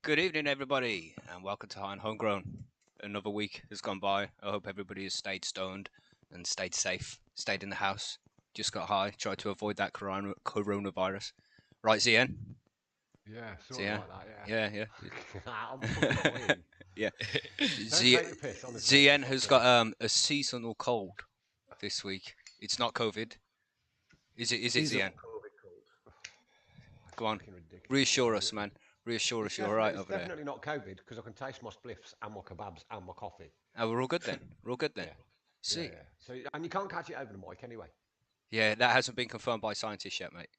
Good evening, everybody, and welcome to High and Homegrown. Another week has gone by. I hope everybody has stayed stoned and stayed safe, stayed in the house, just got high, tried to avoid that coronavirus. Right, ZN? Yeah, sort of ZN? like that, Yeah, yeah. I'm fucking dying. Yeah. Don't take the piss, honestly. ZN has got a seasonal cold this week. It's not COVID. Is it Seasonal ZN? COVID cold. Go on. Fucking ridiculous. Reassure us, man. Reassure us you're all right It's over there. definitely not COVID because I can taste my spliffs and my kebabs and my coffee. Oh, we're all good then. We're all good then. Yeah, See? yeah. So, and you can't catch it over the mic anyway. Yeah, that hasn't been confirmed by scientists yet, mate.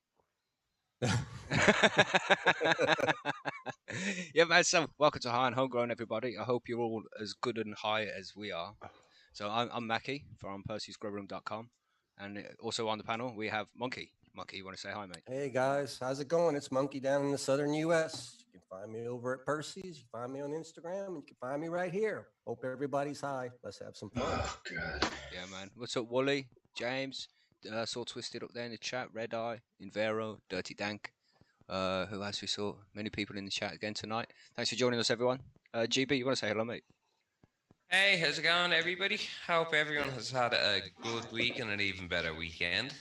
Yeah, man. So, welcome to High and Homegrown, everybody. I hope you're all as good and high as we are. So, I'm Mackie from Percy'sGrowroom.com, and also on the panel we have Monkey. Monkey, you want to say hi, mate? Hey guys, how's it going? It's Monkey down in the southern U.S. You can find me over at Percy's. You can find me on Instagram, and you can find me right here. Hope everybody's high. Let's have some fun. Oh, God. Yeah, man. What's up, Wooly? James? Saw Twisted up there in the chat. Red Eye, Invero, Dirty Dank. Who else we saw? Many people in the chat again tonight. Thanks for joining us, everyone. GB, you want to say hello, mate? Hey, how's it going, everybody? Hope everyone has had a good week and an even better weekend.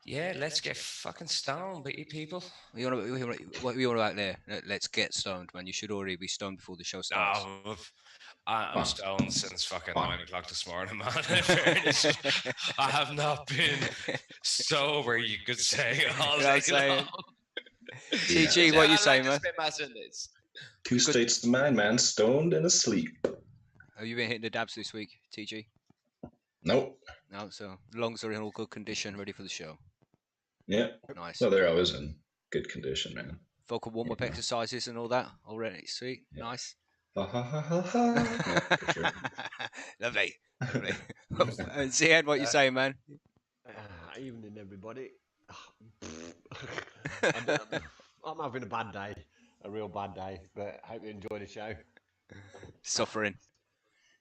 Yeah, let's get fucking stoned, people. What you want about there? Let's get stoned, man. You should already be stoned before the show starts. Oh, I'm stoned since fucking 9 o'clock this morning, man. I have not been sober, you could say, all day long. TG, what you saying, man? Two states of mind, man. Stoned and asleep. Have you been hitting the dabs this week, TG? Nope. No, so lungs are in all good condition, ready for the show. Yeah. Nice. Well, they're always in good condition, man. Vocal warm-up exercises and all that already. Sweet. Yeah. Nice. Ha ha ha ha ha. Yeah, for sure. Lovely. Ziad, what you saying, man? Evening, everybody. I'm having a bad day, a real bad day, but I hope you enjoy the show. Suffering.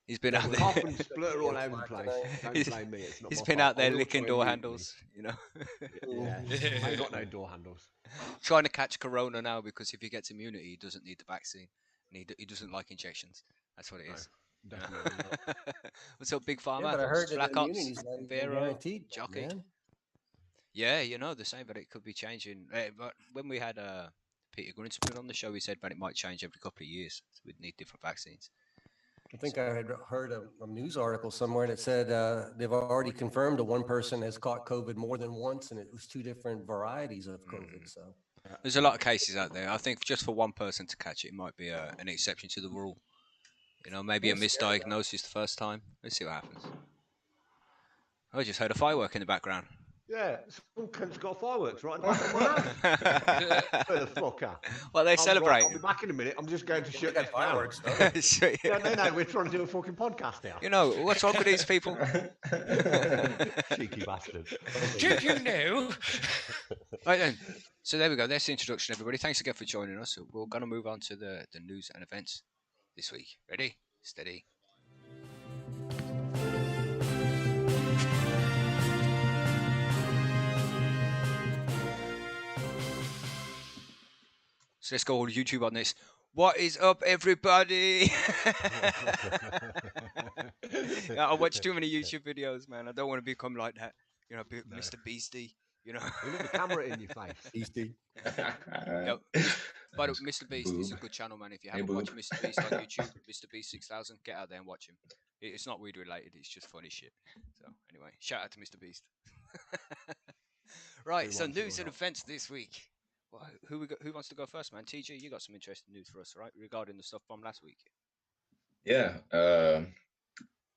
He's been out there. Cough and splutter all over the place. Don't blame me. It's not He's my been fault. out there I will licking try door and handles, you know. Yeah, I ain't got no door handles. Trying to catch corona now because if he gets immunity, he doesn't need the vaccine. And he doesn't like injections. That's what it is. No, definitely not. What's up, Big Pharma? Yeah, but I heard that Black Ops, immunity's not even Vero, guaranteed, Jockey. man. Yeah, you know, the same, but it could be changing. But when we had Peter Grinspoon on the show, he said that it might change every couple of years. So we'd need different vaccines. I think I had heard a news article somewhere that said they've already confirmed that one person has caught COVID more than once, and it was two different varieties of COVID. So there's a lot of cases out there. I think just for one person to catch it, might be an exception to the rule. You know, maybe a misdiagnosis the first time. Let's see what happens. I just heard a firework in the background. Yeah, some cunt's got fireworks right in the back of my house. Where the fucker? Well, they celebrate. I'll be back in a minute. I'm just going to shut got fireworks. Yeah, no, we're trying to do a fucking podcast now. You know, what's wrong with these people? Cheeky bastard. Do you know? Right then. So there we go. That's the introduction, everybody. Thanks again for joining us. We're going to move on to the news and events this week. Ready? Steady. So let's go all YouTube on this. What is up, everybody? I watch too many YouTube videos, man. I don't want to become like that. You know, Mr. Beastie. You know, you got the camera in your face. Beastie. Yep. But Mr. Beast is a good channel, man. If you haven't watched Mr. Beast on YouTube, Mr. Beast 6000, get out there and watch him. It's not weed related. It's just funny shit. So anyway, shout out to Mr. Beast. Right. So news and events this week. Well, who wants to go first, man? TG, you got some interesting news for us, right? Regarding the stuff from last week. Yeah.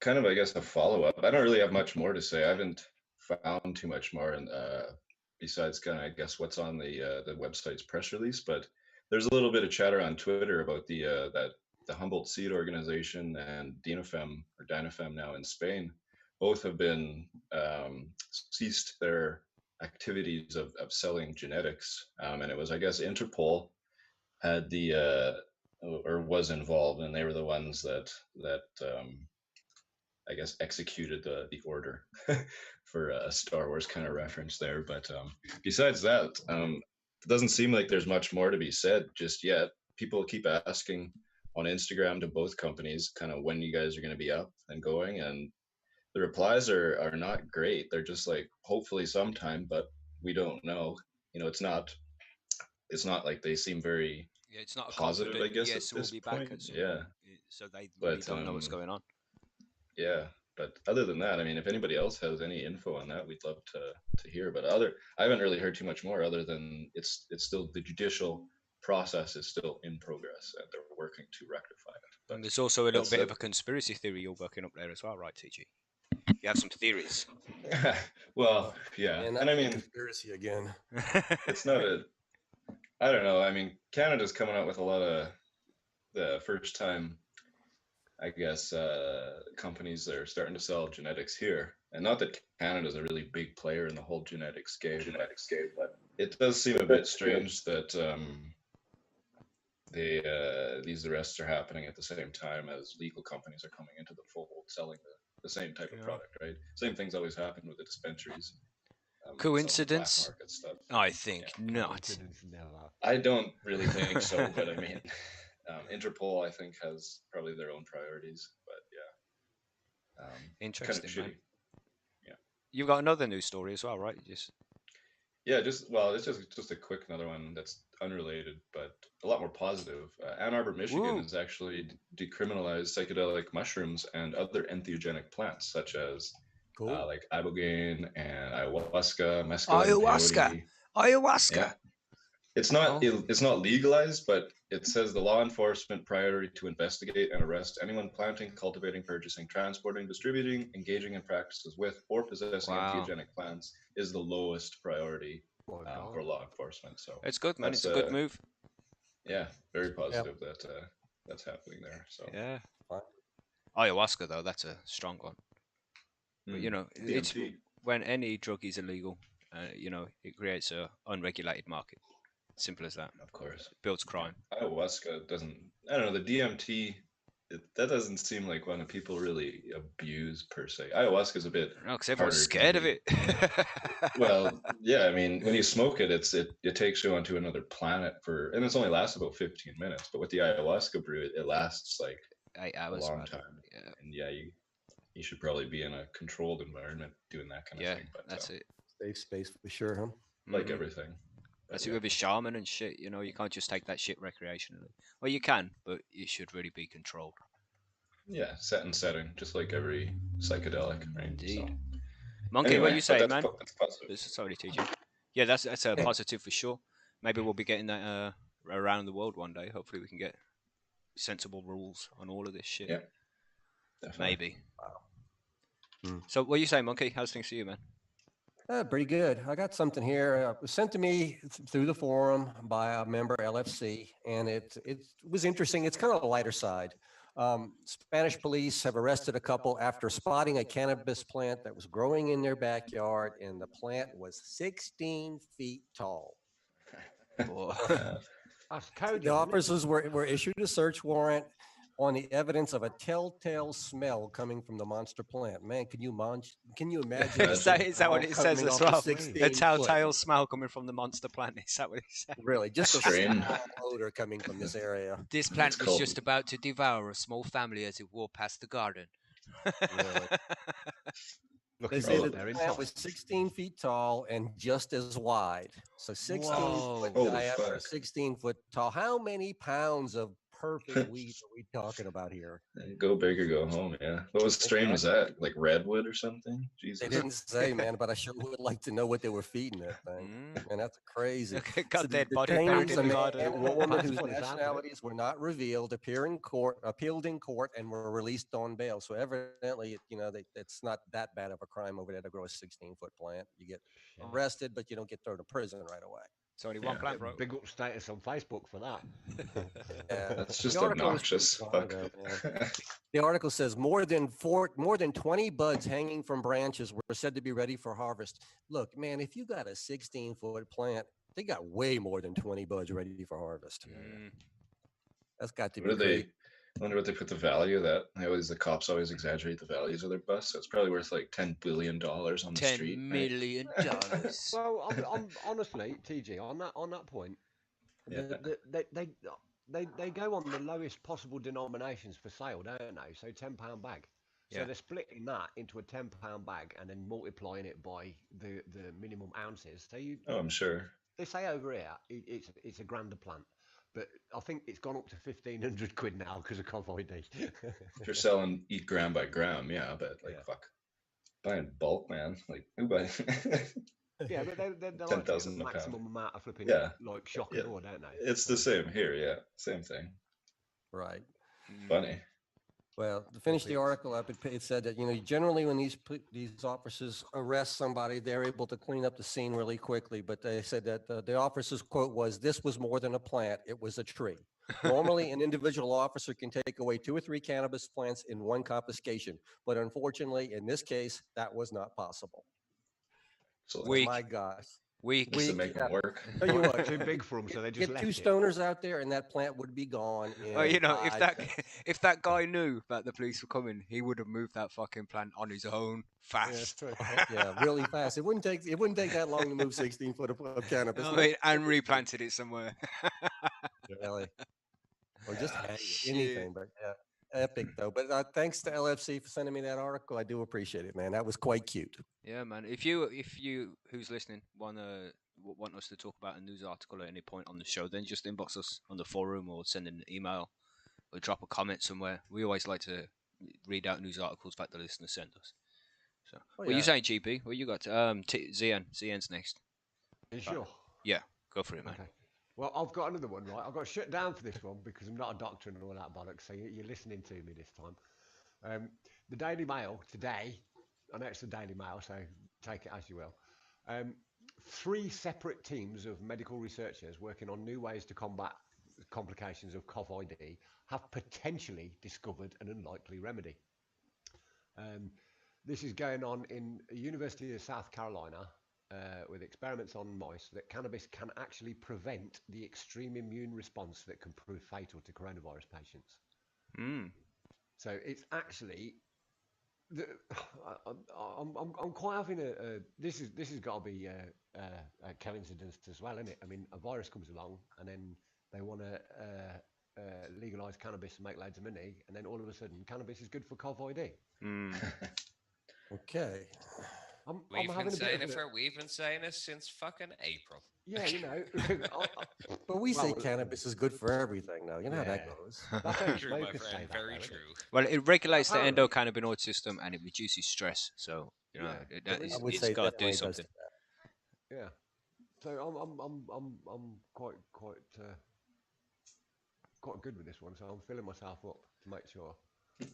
Kind of, I guess, a follow-up. I don't really have much more to say. I haven't found too much more, besides kind of, I guess, what's on the website's press release. But there's a little bit of chatter on Twitter about the Humboldt Seed Organization and Dynafem now in Spain. Both have been ceased their activities of selling genetics, and it was, I guess, Interpol had or was involved, and they were the ones that I guess executed the order for a Star Wars kind of reference there. But besides that, doesn't seem like there's much more to be said just yet. People keep asking on Instagram to both companies kind of when you guys are going to be up and going, and the replies are not great. They're just like hopefully sometime, but we don't know. You know, it's not like they seem very Yeah, it's not a positive, I confident. guess, at Yes, we'll this be back point. at some Yeah, point. So they really but don't know what's going on. yeah. But other than that, I mean, if anybody else has any info on that, we'd love to hear. But I haven't really heard too much more other than it's still the judicial process is still in progress and they're working to rectify it. But And there's also a little that's bit of a conspiracy theory you're working up there as well, right, TG? You have some theories. well, yeah, And and I mean, conspiracy again. it's not a. I don't know. I mean, Canada's coming out with a lot of the first time, I guess, companies that are starting to sell genetics here. And not that Canada's a really big player in the whole genetics game, but it does seem a bit strange that these arrests are happening at the same time as legal companies are coming into the fold selling the same type of product, right? Same things always happen with the dispensaries. Coincidence? Black market stuff. I think not. Coincidence never. I don't really think so, but I mean, Interpol, I think, has probably their own priorities, but yeah. Interesting, kind of man. shitty. Yeah. You've got another news story as well, right? Yeah, it's just a quick another one that's unrelated, but a lot more positive. Ann Arbor, Michigan Woo. has actually decriminalized psychedelic mushrooms and other entheogenic plants, such as Cool. like ibogaine and ayahuasca, mescaline, Ayahuasca. Yeah. It's not legalized, but it says the law enforcement priority to investigate and arrest anyone planting, cultivating, purchasing, transporting, distributing, engaging in practices with, or possessing entheogenic plants is the lowest priority for law enforcement. So It's good, man. that's, It's a good move. Yeah, very positive that that's happening there. So yeah, ayahuasca though, that's a strong one. But you know, it's DMT. when any drug is illegal, you know, it creates a unregulated market. Simple as that. Of course. It builds crime. Ayahuasca doesn't. I don't know. The DMT. That doesn't seem like one that people really abuse per se. Ayahuasca is a bit. No, because everyone's harder to scared of me. it. Well, yeah. I mean, when you smoke it, it takes you onto another planet and it's only lasts about 15 minutes. But with the ayahuasca brew, it lasts like 8 hours. a long man. time. Yeah. And yeah, you should probably be in a controlled environment doing that kind of thing. But that's it. Safe space for sure, huh? Like everything. That's it with a shaman and shit. You know, you can't just take that shit recreationally. Well, you can, but it should really be controlled. Yeah, set and setting, just like every psychedelic, right? Indeed. So, Monkey, anyway, what you say, that's man? that's positive. Sorry, TJ. Yeah, that's a positive for sure. Maybe we'll be getting that around the world one day. Hopefully, we can get sensible rules on all of this shit. Yeah, definitely. Maybe. Wow. So, what you say, Monkey? How's things for you, man? Pretty good. I got something here. It was sent to me through the forum by a member, LFC, and it was interesting. It's kind of a lighter side. Spanish police have arrested a couple after spotting a cannabis plant that was growing in their backyard, and the plant was 16 feet tall. The officers were issued a search warrant on the evidence of a telltale smell coming from the monster plant. Man, can you imagine? Is that what it says as well? A telltale smell coming from the monster plant. Is that what it says? Really, just a strange odor coming from this area. This plant was just about to devour a small family as it walked past the garden. Really? They say that the plant was 16 feet tall and just as wide. So 16 foot diameter, 16 foot tall. How many pounds of perfect weed are we talking about here? Go big or go home, yeah. What was strange was that? Like redwood or something? Jesus. They didn't say, man, but I sure would like to know what they were feeding that thing. And that's crazy. Got dead body buried in the garden. And a woman whose nationalities were not revealed appealed in court, and were released on bail. So evidently, you know, it's not that bad of a crime over there to grow a 16-foot plant. You get arrested, but you don't get thrown to prison right away. It's only one plant, bro. Big up status on Facebook for that. That's just obnoxious. The article says more than 20 buds hanging from branches were said to be ready for harvest. Look, man, if you got a 16-foot plant, they got way more than 20 buds ready for harvest. That's got to be. wonder what they put the value of that. The cops always exaggerate the values of their bus, so it's probably worth like $10 billion on the street. $10 right? million. Well, I'm honestly, TG, on that point, Yeah. they go on the lowest possible denominations for sale, don't they? So £10 bag. So Yeah. they're splitting that into a £10 bag and then multiplying it by the minimum ounces. So Oh, I'm sure. they say over here it's a grander plant, but I think it's gone up to 1,500 quid now because of Cov ID. If you're selling eat gram by gram, yeah, but like Yeah. fuck, buying bulk, man. Like who buys? Yeah, but they're like to get 10,000 the a pound. maximum amount of flipping Yeah. like shock Yeah. and awe, don't they? It's the same here, yeah, same thing. Right. Funny. Well, to finish the article up, it said that, generally when these officers arrest somebody, they're able to clean up the scene really quickly. But they said that the officer's quote was, "This was more than a plant, it was a tree." Normally, an individual officer can take away 2 or 3 cannabis plants in one confiscation. But unfortunately, in this case, that was not possible. So Weak. My gosh. Weak. just to Weak, make them work. Tell you what, Too big for them, so they just get left 2 it. stoners out there and that plant would be gone. Oh, in if 5 that if that guy knew that the police were coming, he would have moved that fucking plant on his own fast. Yeah, really fast. It wouldn't take that long to move 16 foot of cannabis. I mean, and replanted it somewhere. Really. Or just hang it, Shit. anything, but yeah, epic though. But thanks to LFC for sending me that article. I do appreciate it, man. That was quite cute. Yeah, man. If you who's listening want us to talk about a news article at any point on the show, then just inbox us on the forum or send an email or drop a comment somewhere. We always like to read out news articles that the listeners send us. So, what are you saying, GP? What you got? ZN's next. Are you sure? Yeah, go for it, man. Okay. Well, I've got another one, right? I've got shut down for this one because I'm not a doctor and all that bollocks. So you're listening to me this time. The Daily Mail today, I know it's the Daily Mail, so take it as you will. 3 separate teams of medical researchers working on new ways to combat complications of COVID have potentially discovered an unlikely remedy. This is going on in the University of South Carolina with experiments on mice that cannabis can actually prevent the extreme immune response that can prove fatal to coronavirus patients. So it's actually, I'm quite having this has got to be a coincidence as well, isn't it? I mean, a virus comes along and then they want to legalize cannabis and make loads of money, and then all of a sudden cannabis is good for COVID. Okay. We've been saying it since fucking April. Yeah, But we say cannabis is good for everything now. You know how that goes. That's how True, my smokers say friend. that, Very though, isn't true. it? Well, it regulates the Apparently. endocannabinoid system and it reduces stress. So Yeah. it's I would say got to do definitely does something. that. Yeah. So I'm quite good with this one. So I'm filling myself up to make sure.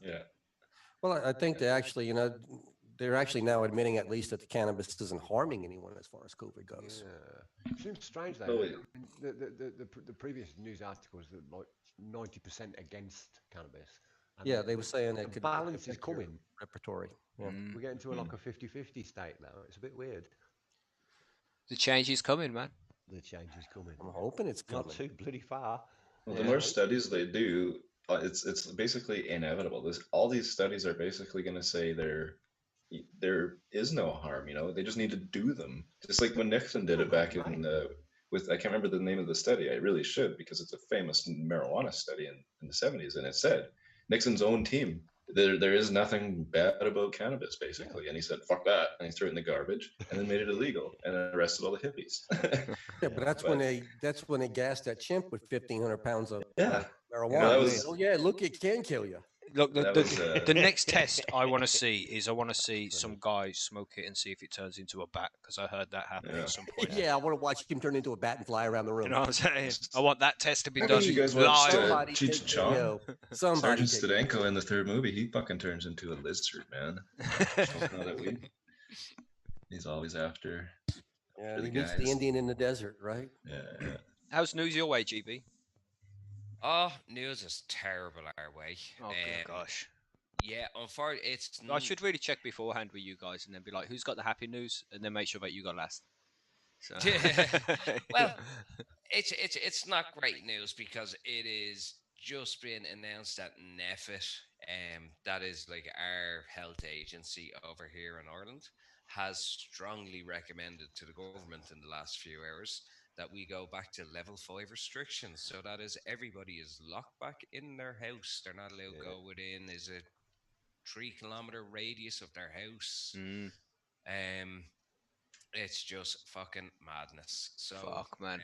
Yeah. Well, I think they actually, they're actually now admitting at least that the cannabis isn't harming anyone as far as COVID goes. Yeah. Seems strange though. Oh, I yeah. mean, the previous news articles that like 90% against cannabis. And Yeah, they were saying that the could balance is affect your coming. repertory. Yeah. We're getting to like a 50-50 state now. It's a bit weird. The change is coming, man. The change is coming. I'm hoping it's coming. Not too bloody far. Well, the more studies they do, it's basically inevitable. All these studies are basically going to say there is no harm. They just need to do them. Just like when Nixon did it back in with, I can't remember the name of the study. I really should, because it's a famous marijuana study in the 70s, and it said Nixon's own team, there is nothing bad about cannabis, basically. And he said, fuck that. And he threw it in the garbage and then made it illegal and arrested all the hippies. Yeah, but that's when they gassed that chimp with 1,500 pounds of Yeah. marijuana. that was- Oh yeah, look, it can kill you. Look, That was, the next test I want to see some guy smoke it and see if it turns into a bat, because I heard that happen at some point. Yeah, I want to watch him turn into a bat and fly around the room. You know what I'm saying? I want that test to be How done about you guys watched live. Cheech and Chong? Somebody Sergeant Stadenko in the 3rd movie, he fucking turns into a lizard, man. Smoking all that weed. He's always after. Yeah, for he the meets the guys. Indian in the desert, right? Yeah. How's news your way, GB? Oh, news is terrible our way. Oh, good gosh. Yeah, unfortunately, it's. I should really check beforehand with you guys and then be like, who's got the happy news? And then make sure that you got last. So. Well, it's not great news because it is just been announced that NEFIT, that is like our health agency over here in Ireland, has strongly recommended to the government in the last few hours that we go back to level 5 restrictions. So that is everybody is locked back in their house. They're not allowed to go within is a 3 kilometer radius of their house. Mm, Um, it's just fucking madness. So fuck, man.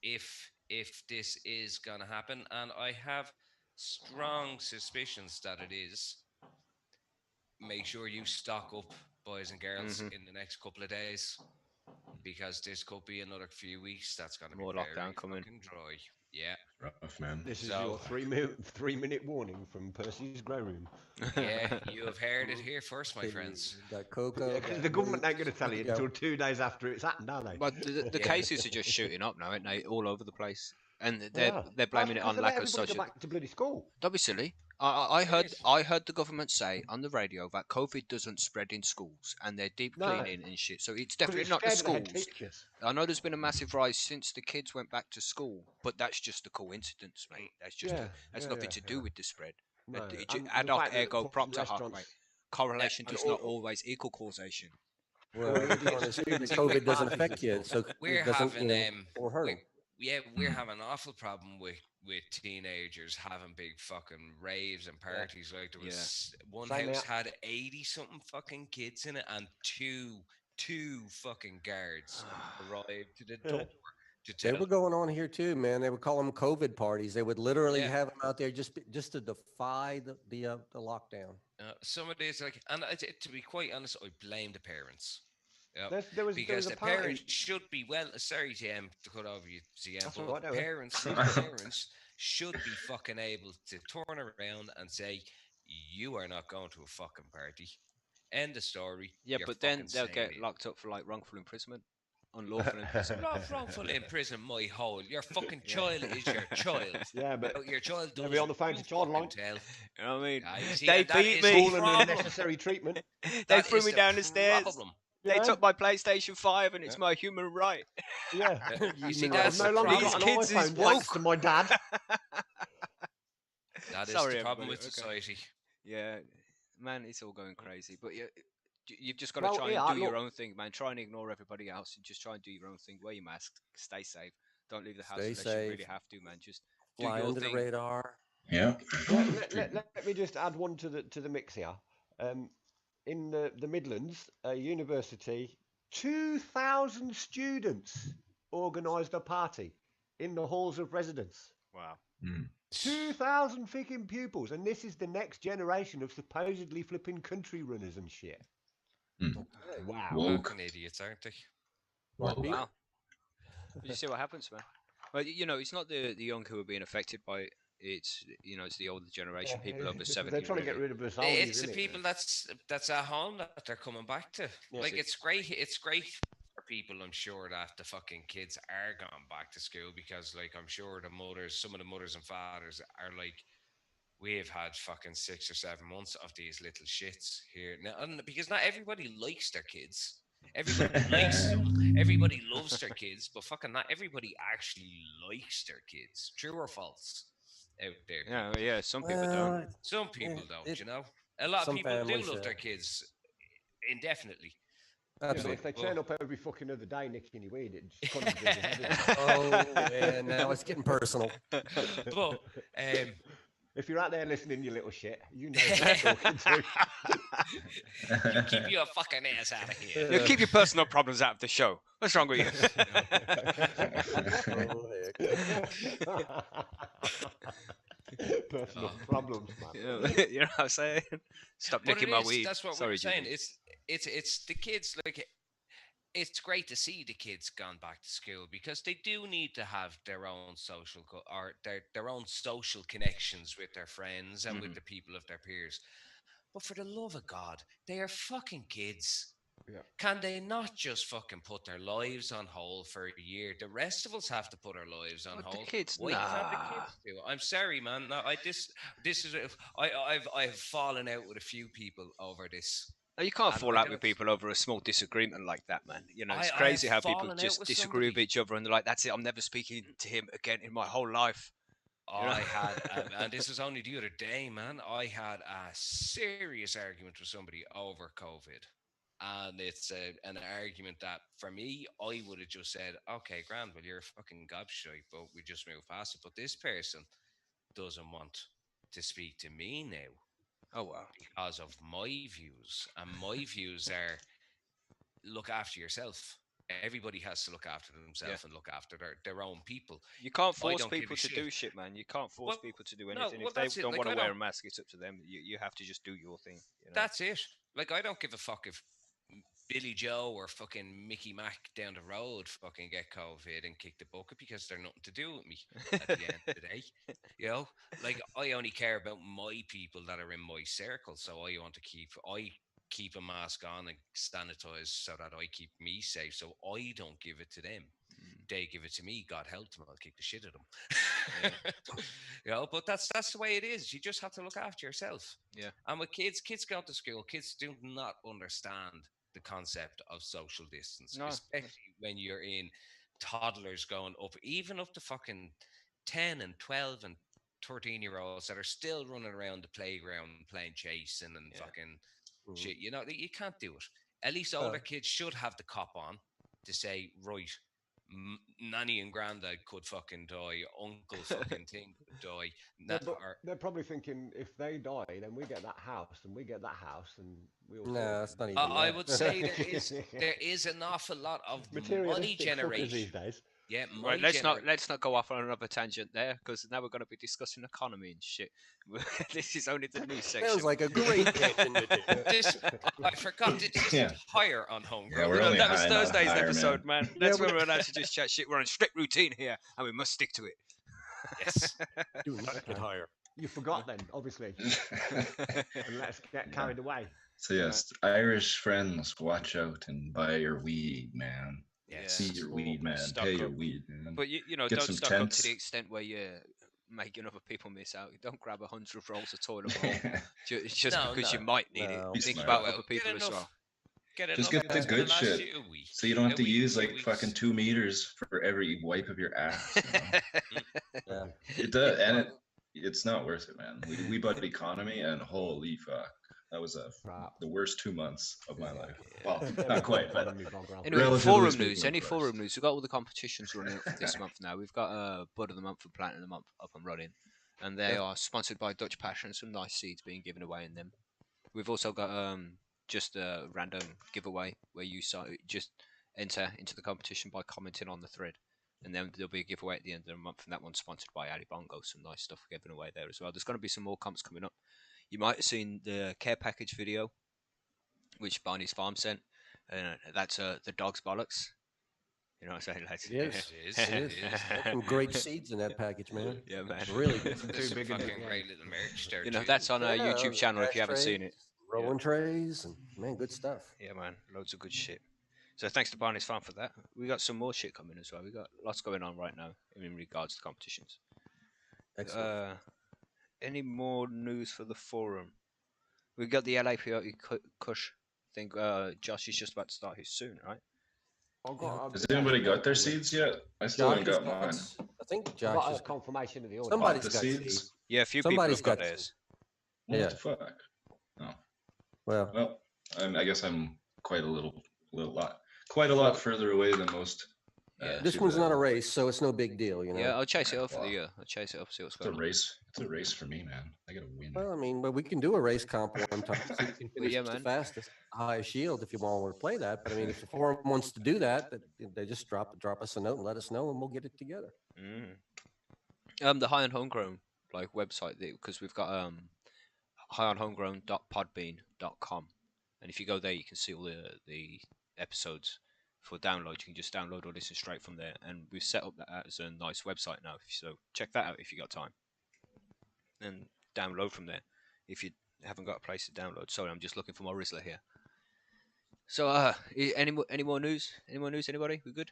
If this is gonna happen, and I have strong suspicions that it is, make sure you stock up, boys and girls, Mhm. in the next couple of days, because this could be another few weeks. That's gonna be More very lockdown coming. fucking dry. Yeah. Rough, man. This is So- your 3-minute warning from Percy's grow room. Yeah, you have heard it here first, my friends. Got cocoa. Yeah, because got the government ain't going to roots, tell good you to go. until 2 days after it's happened, are they? But the Yeah. cases are just shooting up now, aren't they? All over the place, and Yeah. they're blaming it Because on they lack let of everybody social. go back to bloody school. Don't be silly. I heard is. I heard the government say on the radio that COVID doesn't spread in schools, and they're deep No. cleaning and shit. So it's 'Cause definitely it's not the scared of the head schools. teachers. I know there's been a massive rise since the kids went back to school, but that's just a coincidence, mate. That's just Yeah, has yeah, nothing yeah, to do yeah. with the spread. No. Ad And the hoc fact that ergo pubs and propter hoc, restaurants mate. Correlation and does all- not always equal causation. Well, the they're idiots telling us who here live that in COVID doesn't parties affect and kids, so stuff. We're it doesn't, having won't hurt them. we're having an awful problem with teenagers having big fucking raves and parties. Like there was one Same house here. had 80 something fucking kids in it, and two fucking guards arrived to the door to They tell were going on here too, man. They would call them COVID parties. They would literally Yeah. have them out there just to defy the lockdown. some of these like, and to be quite honest, I blame the parents. Yeah, There was because a the party. parents should be well. Sorry, GM, to cut over you, GM, That's but all right, don't worry. parents should be fucking able to turn around and say, "You are not going to a fucking party." End of story. Yeah, You're but then fucking they'll staying get in. locked up for like wrongful imprisonment, unlawful imprisonment. Wrongful imprisonment, my hole. Your fucking Yeah. child is your child. Yeah, but Your child they'll does be on the phone you to child fucking line. tell. You know what I mean? Yeah, you see, They and that beat is me. the School and problem. unnecessary treatment. They That threw is me the down the stairs. problem. They Yeah. took my PlayStation 5 and it's Yeah. my human right. Yeah. You see, Human that's I've the no longer problem. got These an kids is iPhone thanks woke. to my dad. That is Sorry, the problem everybody, with okay. society. Yeah, man, it's all going crazy. But yeah, you've just got to Well, try yeah, and do your look- own thing, man. Try and ignore everybody else and just try and do your own thing. Wear your mask, stay safe. Don't leave the house Stay unless you really safe. have to, man. Just do Fly your under the thing. radar. Yeah. Let me just add one to the mix here. In the Midlands, a university, 2,000 students organised a party in the halls of residence. Wow. 2,000 freaking pupils, and this is the next generation of supposedly flipping country runners and shit. Wow. Woke. Fucking idiots, aren't they? Smart people. Wow. You see what happens, man. Well, it's not the young who are being affected by it. It's it's the older generation, people over 70. They're trying to get really. rid of us. It's the people that's at home that they're coming back to. Yeah. Like it's great. It's great for people. I'm sure that the fucking kids are going back to school because, like, I'm sure some of the mothers and fathers are like, we've had fucking 6 or 7 months of these little shits here now, and because not everybody likes their kids. Everybody likes them. Everybody loves their kids, but fucking not everybody actually likes their kids. True or false? Out there. Yeah. Some people don't. Well, Some people Yeah, don't, it- you know. A lot of some people do families, love their kids indefinitely. Yeah, but absolutely. if they turn up every fucking other day nicking your weed, it just kind of does your head in. Oh, man, now it's getting personal. But If you're out there listening, you little shit, you know who I'm talking to. you keep your fucking ass out of here. You keep your personal problems out of the show. What's wrong with you? Oh, heck. Personal problems, man. You know what I'm saying? Stop But nicking it my is, weed. that's what Sorry, we're saying. Jimmy. It's the kids. Like, it's great to see the kids gone back to school because they do need to have their own social or their own social connections with their friends and with the people of their peers. But for the love of God, they are fucking kids. Yeah. Can they not just fucking put their lives on hold for a year? The rest of us have to put our lives on But the hold. kids, Why can't the nah. kids do it? I'm sorry, man. No, this is I've fallen out with a few people over this. No, you can't And fall I out with don't- people over a small disagreement like that, man. It's I have crazy how fallen people out just with disagree with somebody. each other and they're like, that's it, I'm never speaking to him again in my whole life. You know? I had, and this was only the other day, man. I had a serious argument with somebody over COVID. And it's an argument that for me, I would have just said, okay, grand, well, you're a fucking gobshite, but we just move past it. But this person doesn't want to speak to me now Oh wow. because of my views. And my views are look after yourself. Everybody has to look after Yeah. themselves and look after their own people. You can't I force don't give a people to shit. do shit, man. You can't force Well, people to do no, anything. well, If they that's it. don't Like, want to I wear don't. a mask, it's up to them. You have to just do your thing. You know. That's it. Like, I don't give a fuck if Billy Joe or fucking Mickey Mac down the road fucking get COVID and kick the bucket because they're nothing to do with me at the end of the day. You know, like, I only care about my people that are in my circle. So I keep a mask on and sanitize so that I keep me safe. So I don't give it to them. They give it to me. God help them. I'll kick the shit out of them. You know, but that's the way it is. You just have to look after yourself. Yeah. And with kids go to school, kids do not understand the concept of social distance, No. especially when you're in toddlers going up, even up to fucking 10 and 12 and 13-year-olds that are still running around the playground playing chasing and Yeah. fucking Mhm. shit. You know, you can't do it. At least older kids should have the cop on to say, right, nanny and granddad could fucking die, uncle fucking thing could die. Yeah, but they're probably thinking if they die, then we get that house, and we get that house, and we all. No, it's not even I that. would say there is an awful lot of my materialistic fuckers generation. these days. Yeah, my Right, let's generation. not go off on another tangent there, because now we're going to be discussing economy and shit. This is only the news section. Sounds like a great tangent to do. This I forgot. This Yeah. is higher on homegrown. Yeah, we're only that was high, not Thursday's higher, episode, man. Yeah, That's when we're allowed to just chat shit. We're on strict routine here, and we must stick to it. Yes. Do not get higher. You forgot then, obviously, and let's get carried away. So yes, Irish friends, watch out and buy your weed, man. Yes. See your weed, man. Stock Pay up. your weed, man. But you know, Get don't some stock up to tents. the extent where you're making other people miss out. Don't grab 100 rolls of toilet roll just No, because no. you might need No. it. Be Think smart. about Well, other people get as enough. well. Just get the enough good to last shit. you a week. So you don't have A to week, use 2 like weeks. fucking 2 meters for every wipe of your ass. You know? Yeah. It does, and it's not worth it, man. We bought economy, and holy fuck, that was Crap. the worst 2 months of my life. Yeah. Well, Yeah, not quite, but economy bog around. Anyway, Relatively forum speaking, news. of Any course. forum news? We've got all the competitions running up for this month now. We've got Bud of the Month and Plant of the Month up and running. And they are sponsored by Dutch Passion. Some nice seeds being given away in them. We've also got just a random giveaway where you just enter into the competition by commenting on the thread. And then there'll be a giveaway at the end of the month, and that one's sponsored by Ali Bongo. Some nice stuff given away there as well. There's going to be some more comps coming up. You might have seen the care package video, which Barney's Farm sent. That's the dog's bollocks. You know what I'm saying, lads? It is. It is. It It is. is. There's some great seeds in that package, man. Yeah, man. Really good. There's some big in it, fucking yeah. great little merch there You know, too. that's on our Yeah, YouTube channel if you haven't seen it. Rolling trays and man, good stuff. Yeah, man, loads of good shit. So thanks to Barney's Farm for that. We got some more shit coming as well. We got lots going on right now in regards to competitions. Excellent. Any more news for the forum? We got the LAPO Kush thing. Josh is just about to start his soon, right? Has anybody got their seeds yet? I still haven't Josh got mine. I think I've Josh got has a confirmation of the order. Somebody's the got seeds? seeds. Yeah, a few Somebody's people have got got theirs. What Yeah. the fuck? Well, Well, I guess I'm quite a lot further away than most. Yeah. this one's not a race, so it's no big deal, you know. Yeah, I'll chase it up for the Wow. year. I'll chase it up, see what's It's a going on. race. It's a race for me, man. I gotta win. Well, I mean, but we can do a race comp one time. So you can finish yeah, the man. fastest, highest shield if you want to play that. But I mean, if the forum wants to do that, they just drop us a note and let us know, and we'll get it together. The High on Homegrown like website because we've got highonhomegrown.podbean.com, and if you go there, you can see all the episodes for download. You can just download or listen straight from there, and we've set up that as a nice website now. So check that out if you got time, and download from there if you haven't got a place to download. Sorry, I'm just looking for my Rizzler here. So, any more news? Any more news? Anybody? We good?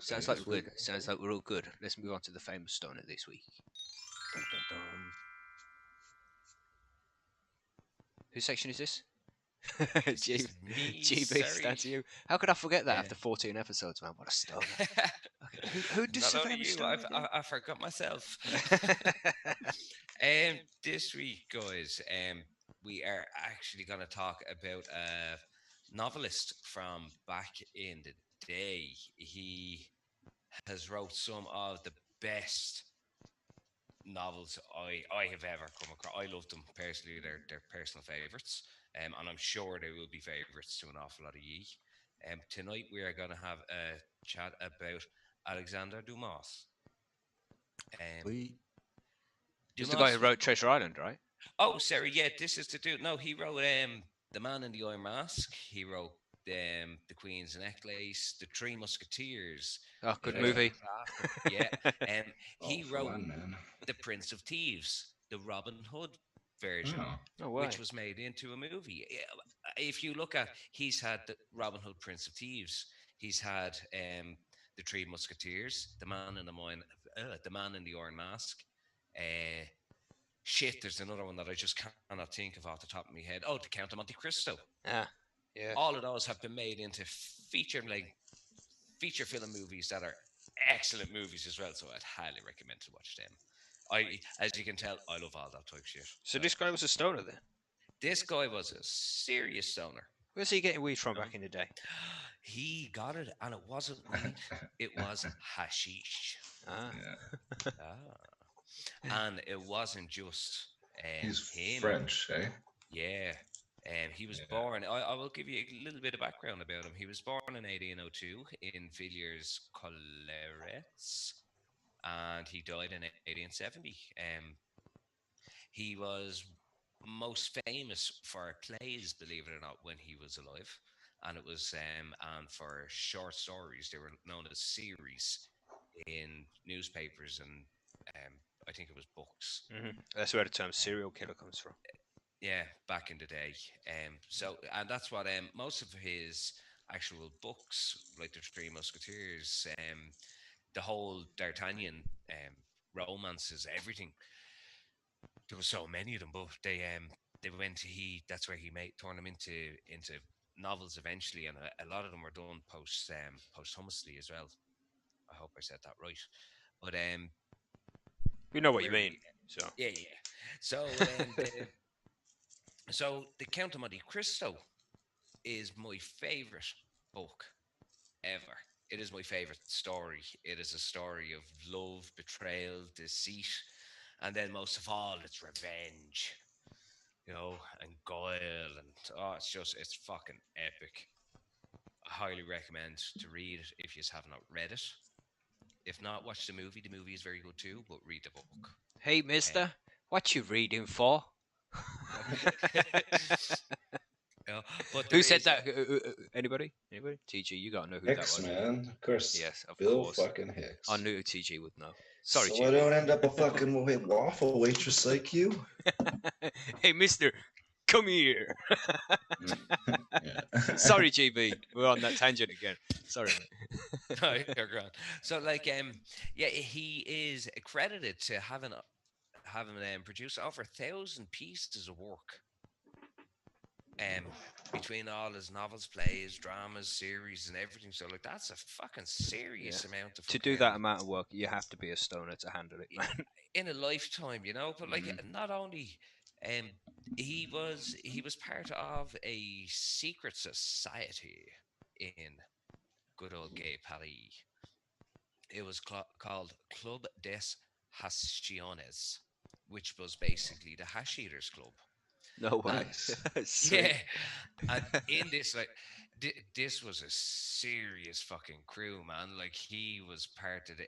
Sounds like we're good. Sounds like we're all good. Let's move on to the famous stoner this week. Whose section is this? This G- is me, GB, sorry. that's you. How could I forget that Yeah. after 14 episodes, man? What a stoner. Who does Not only Survivor you, Stoner again? I forgot myself. This week, guys, we are actually going to talk about a novelist from back in the day. He has wrote some of the best novels I have ever come across. I love them personally; they're personal favorites, and I'm sure they will be favorites to an awful lot of ye. Tonight we are going to have a chat about Alexander Dumas. We It's the guy Dumas who was wrote Treasure Island, right? Oh, sorry. Yeah, this is the dude. No, he wrote The Man in the Iron Mask. He wrote The Queen's Necklace, The Three Musketeers. Oh, He good wrote movie. Yeah. All He for wrote one, man. The Prince of Thieves, the Robin Hood version, Oh, No which way. was made into a movie. If you look at, he's had the Robin Hood, Prince of Thieves. He's had The Three Musketeers, The Man in the Iron Mask. Uh, Shit, there's another one that I just cannot think of off the top of my head. Oh, The Count of Monte Cristo. Ah, yeah. All of those have been made into feature film movies that are excellent movies as well. So I'd highly recommend to watch them. As you can tell, I love all that type of shit. So this guy was a stoner then? This guy was a serious stoner. Where's he getting weed from back in the day? He got it, and it wasn't weed; it was hashish. Ah. yeah. And it wasn't just He's him. French, eh? Yeah. He was Yeah. born. I will give you a little bit of background about him. He was born in 1802 in Villiers-Collerets, and he died in 1870. He was most famous for plays, believe it or not, when he was alive, and it was and for short stories. They were known as series in newspapers and I think it was books. That's where the term serial killer comes from. Yeah, back in the day. And that's what most of his actual books, like the Three Musketeers, the whole D'Artagnan romances, everything. There were so many of them, but they went to that's where he turned them into novels eventually, and a lot of them were done posthumously as well. I hope I said that right. But We know what you where mean. we- So yeah. So the Count of Monte Cristo is my favorite book ever. It is my favorite story. It is a story of love, betrayal, deceit, and then most of all, it's revenge. And guile, and it's fucking epic. I highly recommend to read it if you have not read it. If not, watch the movie. The movie is very good too, but read the book. hey, mister, what you reading for? But Who said that? Anybody? Anybody? TG, you gotta know who Hicks, that was. man. Of course. Yes, of Bill course. fucking Hicks. I knew TG would know. Sorry, so GB. I don't end up a fucking waffle waitress like you. Hey, mister, come here. Yeah. Sorry, GB. We're on that tangent again. Sorry, mate. No, you're grand. So, he is credited to having produced over 1,000 pieces of work. Between all his novels, plays, dramas, series, and everything. So, that's a fucking serious amount of To do that amount of work, you have to be a stoner to handle it, man. in a lifetime, But not only, he was part of a secret society in good old gay Paris. It was called Club des Hassiones, which was basically the hash eaters club. No way. Nice. Yeah, and in this, this was a serious fucking crew, man. Like, he was part of the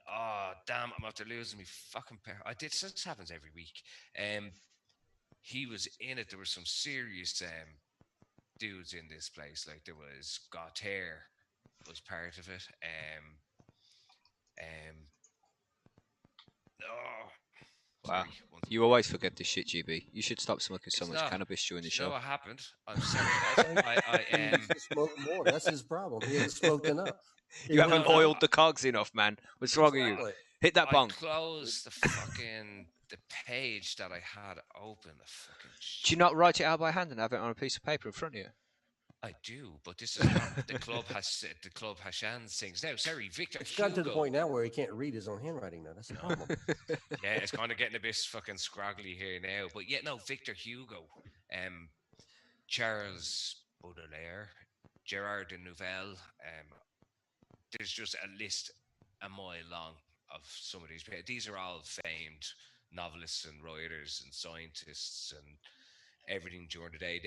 oh damn, I'm after losing me fucking pair. This happens every week. He was in it. There were some serious dudes in this place. Like, there was Gautier was part of it. Oh, Wow. sorry, You always forget this shit, GB. You should stop smoking so It's much not. cannabis during the Do you know show. what happened? I'm sorry, guys. He needs to smoke more. That's his problem. He hasn't smoked enough. You haven't No, oiled the cogs enough, man. What's wrong with you? Exactly. Hit that I bong. closed the fucking the page that I had open, the fucking. Do you not write it out by hand and have it on a piece of paper in front of you? I do, but this is not the club Hashan's things now. Sorry, Victor It's gotten to the Hugo. point now where he can't read his own handwriting now. That's the problem. Yeah, it's kind of getting a bit fucking scraggly here now. But yeah, no, Victor Hugo, um, Charles Baudelaire, Gerard de Nouvelle. There's just a list a mile long of some of these. These are all famed novelists and writers and scientists and everything during the day.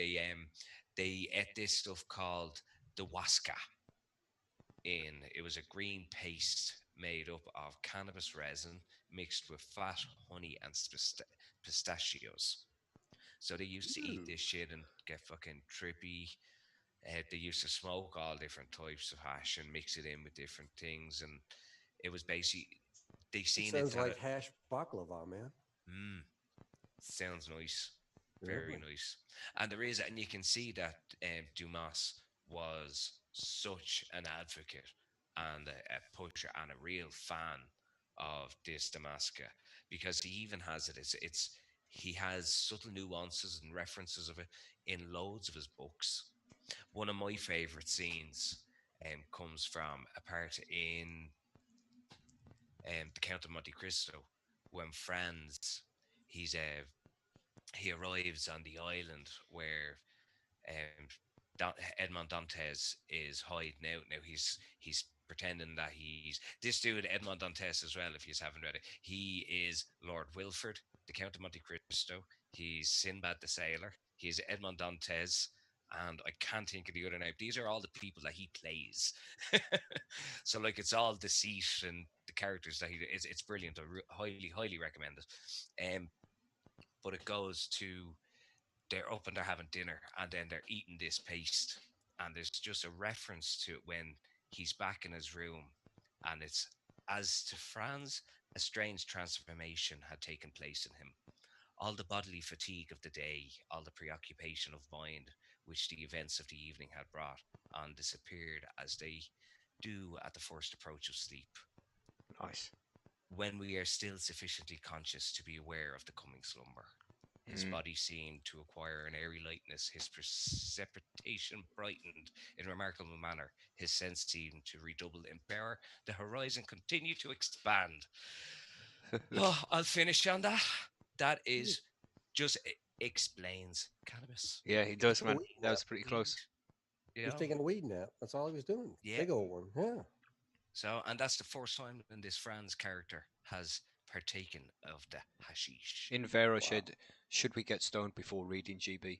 They ate this stuff called the waska. It was a green paste made up of cannabis resin mixed with fat, honey, and pistachios. So they used to eat this shit and get fucking trippy. They used to smoke all different types of hash and mix it in with different things, and it was basically they It seen it sounds that like hash baklava, man. sounds nice, very Really? nice. And there is, and you can see that Dumas was such an advocate and a pusher and a real fan of this Damascus because he even has it. It's he has subtle nuances and references of it in loads of his books. One of my favorite scenes comes from a part in the Count of Monte Cristo when Franz he's he arrives on the island where um, Edmond Dantes is hiding out. Now he's pretending that he's this dude Edmond Dantes as well. If you haven't read it, he is Lord Wilford, the Count of Monte Cristo. He's Sinbad the Sailor. He's Edmond Dantes, and I can't think of the other name. These are all the people that he plays. So like it's all deceit and the characters that it's brilliant. I highly recommend it. But it goes to they're up and they're having dinner and then they're eating this paste and there's just a reference to it when he's back in his room and it's as to Franz a strange transformation had taken place in him, all the bodily fatigue of the day, all the preoccupation of mind which the events of the evening had brought on disappeared as they do at the first approach of sleep, Nice. when we are still sufficiently conscious to be aware of the coming slumber. His body seemed to acquire an airy lightness. His precipitation brightened in a remarkable manner. His sense seemed to redouble in power. The horizon continued to expand. Oh, I'll finish on that. That is just explains cannabis. Yeah, he does, man. Weed That nap. was pretty close. He was taking a weed nap. That's all he was doing. Yeah. Big old one. Yeah. So, and that's the first time in this Franz character has partaken of the hashish. In Vero should we get stoned before reading GB?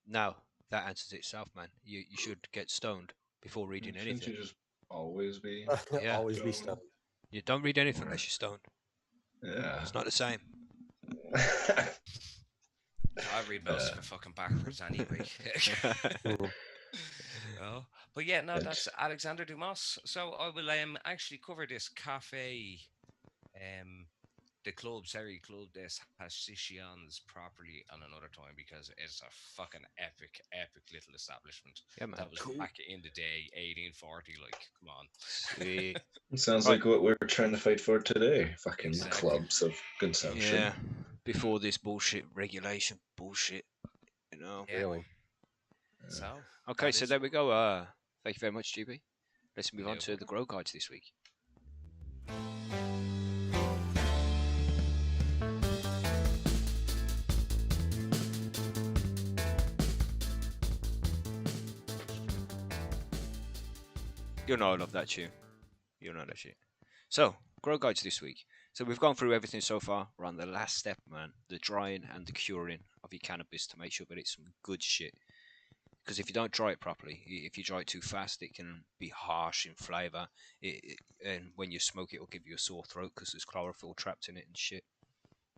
No, that answers itself, man. You should get stoned before reading Shouldn't anything. you just always be? Yeah. Always be Stoned. stoned. You don't read anything unless you're stoned. Yeah. It's not the same. I read most of it fucking backwards anyway. Oh, but yeah, no, that's Alexander Dumas. So I will actually cover this cafe, the club, sorry, Club des Hashishians properly on another time because it's a fucking epic little establishment. Yeah, man. That was back in the day, 1840. Like, come on. Sweet. It sounds like what we're trying to fight for today. Fucking Exactly. clubs of consumption. Yeah. Before this bullshit regulation bullshit, you know. Yeah. Really. So Okay, that so is- there we go. Thank you very much, GB. Let's move on No to the grow guides this week. You know I love that tune. You know that shit. So, grow guides this week. So we've gone through everything so far. We're on the last step, man. The drying and the curing of your cannabis to make sure that it's some good shit. Because if you don't dry it properly, if you dry it too fast, it can be harsh in flavour. And when you smoke it, it'll give you a sore throat because there's chlorophyll trapped in it and shit.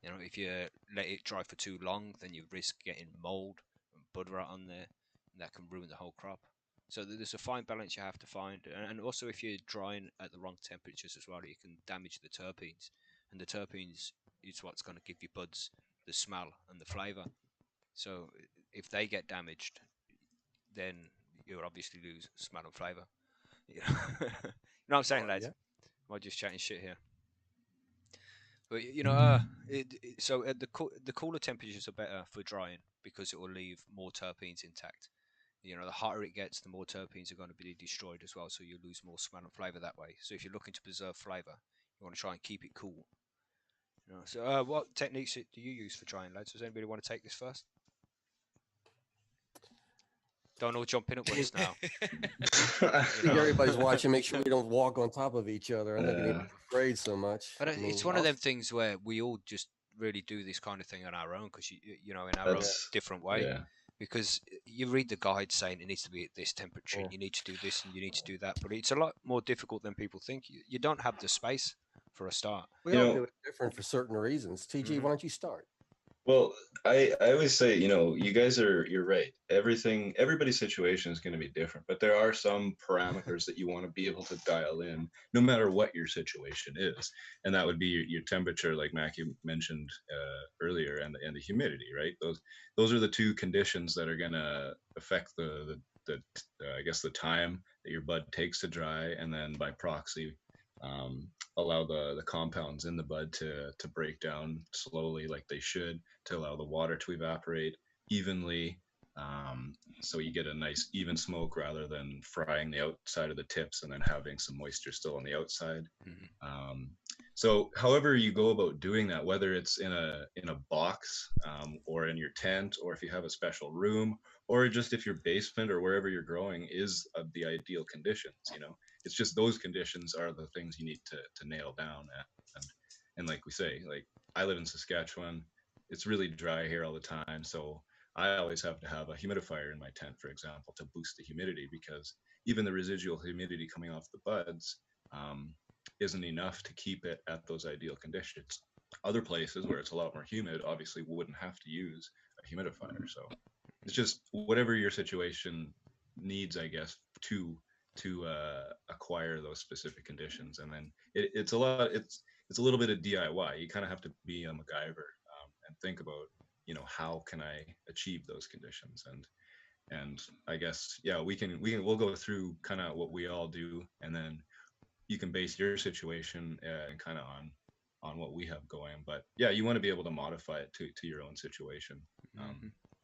You know, if you let it dry for too long, then you risk getting mold and bud rot on there, and that can ruin the whole crop. So there's a fine balance you have to find, and also if you're drying at the wrong temperatures as well, you can damage the terpenes, and the terpenes is what's going to give your buds the smell and the flavour. So if they get damaged, then you'll obviously lose smell and flavour. You know what I'm saying, lads? Yeah. Am I just chatting shit here? But so the cooler temperatures are better for drying because it will leave more terpenes intact. The hotter it gets, the more terpenes are going to be destroyed as well, so you lose more smell and flavor that way. So if you're looking to preserve flavor, you want to try and keep it cool. So what techniques do you use for drying, lads? Does anybody want to take this first? Don't all jump in at once now. I think everybody's watching. Make sure we don't walk on top of each other. I think anybody's afraid so much. But I mean, it's one of them things where we all just really do this kind of thing on our own because in our own different way. Yeah. Because you read the guide saying it needs to be at this temperature, and you need to do this and you need to do that, but it's a lot more difficult than people think. You don't have the space for a start. We all do it different for certain reasons. TG, why don't you start? Well, I always say, you guys you're right. Everybody's situation is going to be different, but there are some parameters that you want to be able to dial in no matter what your situation is. And that would be your temperature, like Mackie mentioned earlier, and the humidity, right? Those are the two conditions that are going to affect the I guess the time that your bud takes to dry, and then by proxy, allow the compounds in the bud to break down slowly like they should, to allow the water to evaporate evenly, so you get a nice even smoke rather than frying the outside of the tips and then having some moisture still on the outside. So however you go about doing that, whether it's in a box, or in your tent, or if you have a special room, or just if your basement or wherever you're growing is the ideal conditions, it's just those conditions are the things you need to nail down. And like we say, like, I live in Saskatchewan, it's really dry here all the time, so I always have to have a humidifier in my tent, for example, to boost the humidity, because even the residual humidity coming off the buds isn't enough to keep it at those ideal conditions. Other places where it's a lot more humid obviously wouldn't have to use a humidifier. So it's just whatever your situation needs, I guess, to acquire those specific conditions. And then it's a little bit of DIY. You kind of have to be a MacGyver, and think about, how can I achieve those conditions. And I guess, yeah, we'll go through kind of what we all do, and then you can base your situation kind of on what we have going. But yeah, you want to be able to modify it to your own situation,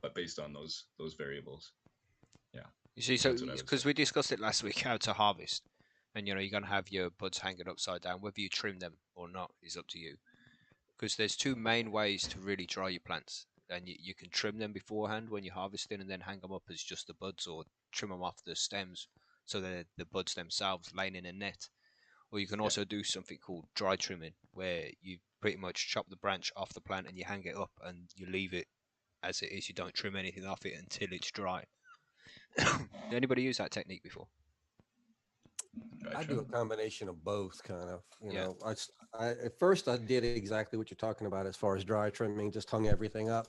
but based on those variables. Yeah. You see, so because we discussed it last week, how to harvest, and you're going to have your buds hanging upside down. Whether you trim them or not is up to you, because there's two main ways to really dry your plants. And you can trim them beforehand when you're harvesting, and then hang them up as just the buds, or trim them off the stems so they're the buds themselves laying in a net. Or you can also do something called dry trimming, where you pretty much chop the branch off the plant and you hang it up and you leave it as it is. You don't trim anything off it until it's dry. Did anybody use that technique before? I do a combination of both, kind of. I at first I did exactly what you're talking about as far as dry trimming, just hung everything up.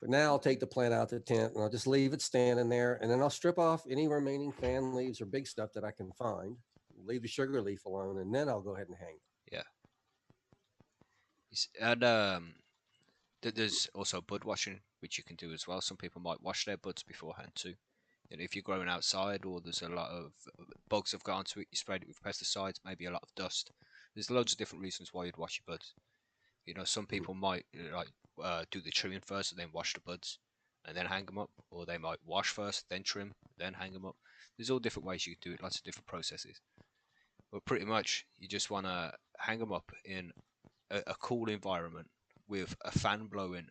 But now I'll take the plant out the tent and I'll just leave it standing there, and then I'll strip off any remaining fan leaves or big stuff that I can find, leave the sugar leaf alone, and then I'll go ahead and hang. Yeah. And there's also bud washing, which you can do as well. Some people might wash their buds beforehand too. If you're growing outside, or there's a lot of bugs have gone to it, you sprayed it with pesticides, maybe a lot of dust. There's loads of different reasons why you'd wash your buds. Some people might do the trimming first and then wash the buds and then hang them up, or they might wash first, then trim, then hang them up. There's all different ways you can do it, lots of different processes. But pretty much, you just want to hang them up in a cool environment with a fan blowing.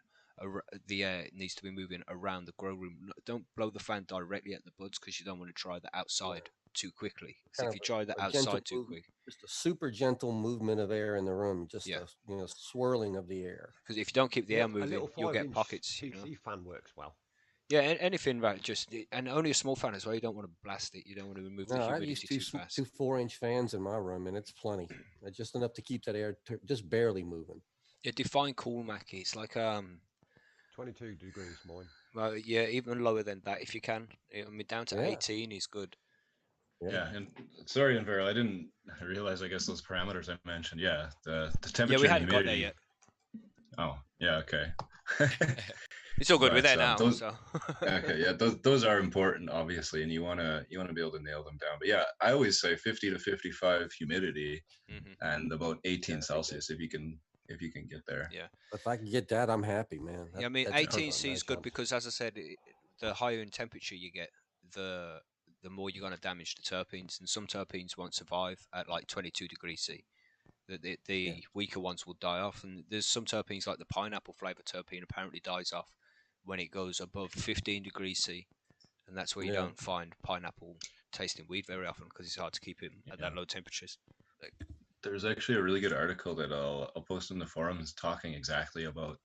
The air needs to be moving around the grow room. Don't blow the fan directly at the buds, because you don't want to dry the outside too quickly. So if you dry the outside too quick, just a super gentle movement of air in the room, just a swirling of the air. Because if you don't keep the air moving, you'll get pockets. PC fan works well. Yeah, anything right, and only a small fan as well. You don't want to blast it. You don't want to remove the humidity too fast. Two 4-inch fans in my room, and it's plenty. Just enough to keep that air just barely moving. Yeah, define cool, Mackie. It's like 22 degrees mine. Well, yeah, even lower than that if you can. I mean, down to 18 is good. Yeah, and sorry, Envero, I didn't realize, I guess, those parameters I mentioned. Yeah, the temperature. Yeah, we hadn't got there yet. Oh, yeah, okay. It's all good. We're there now. Okay, yeah, those are important, obviously, and you wanna be able to nail them down. But yeah, I always say 50 to 55 humidity, and about 18 Celsius. If if you can get there. Yeah. If I can get that, I'm happy, man. Yeah, I mean, That sounds 18C like is nice good one. because, as I said, the higher in temperature you get, the more you're going to damage the terpenes, and some terpenes won't survive at like 22 degrees C. The weaker ones will die off, and there's some terpenes like the pineapple flavor terpene apparently dies off when it goes above 15 degrees C, and that's where you Yeah. don't find pineapple tasting weed very often because it's hard to keep it at that Yeah. low temperatures. There's actually a really good article that I'll post in the forums talking exactly about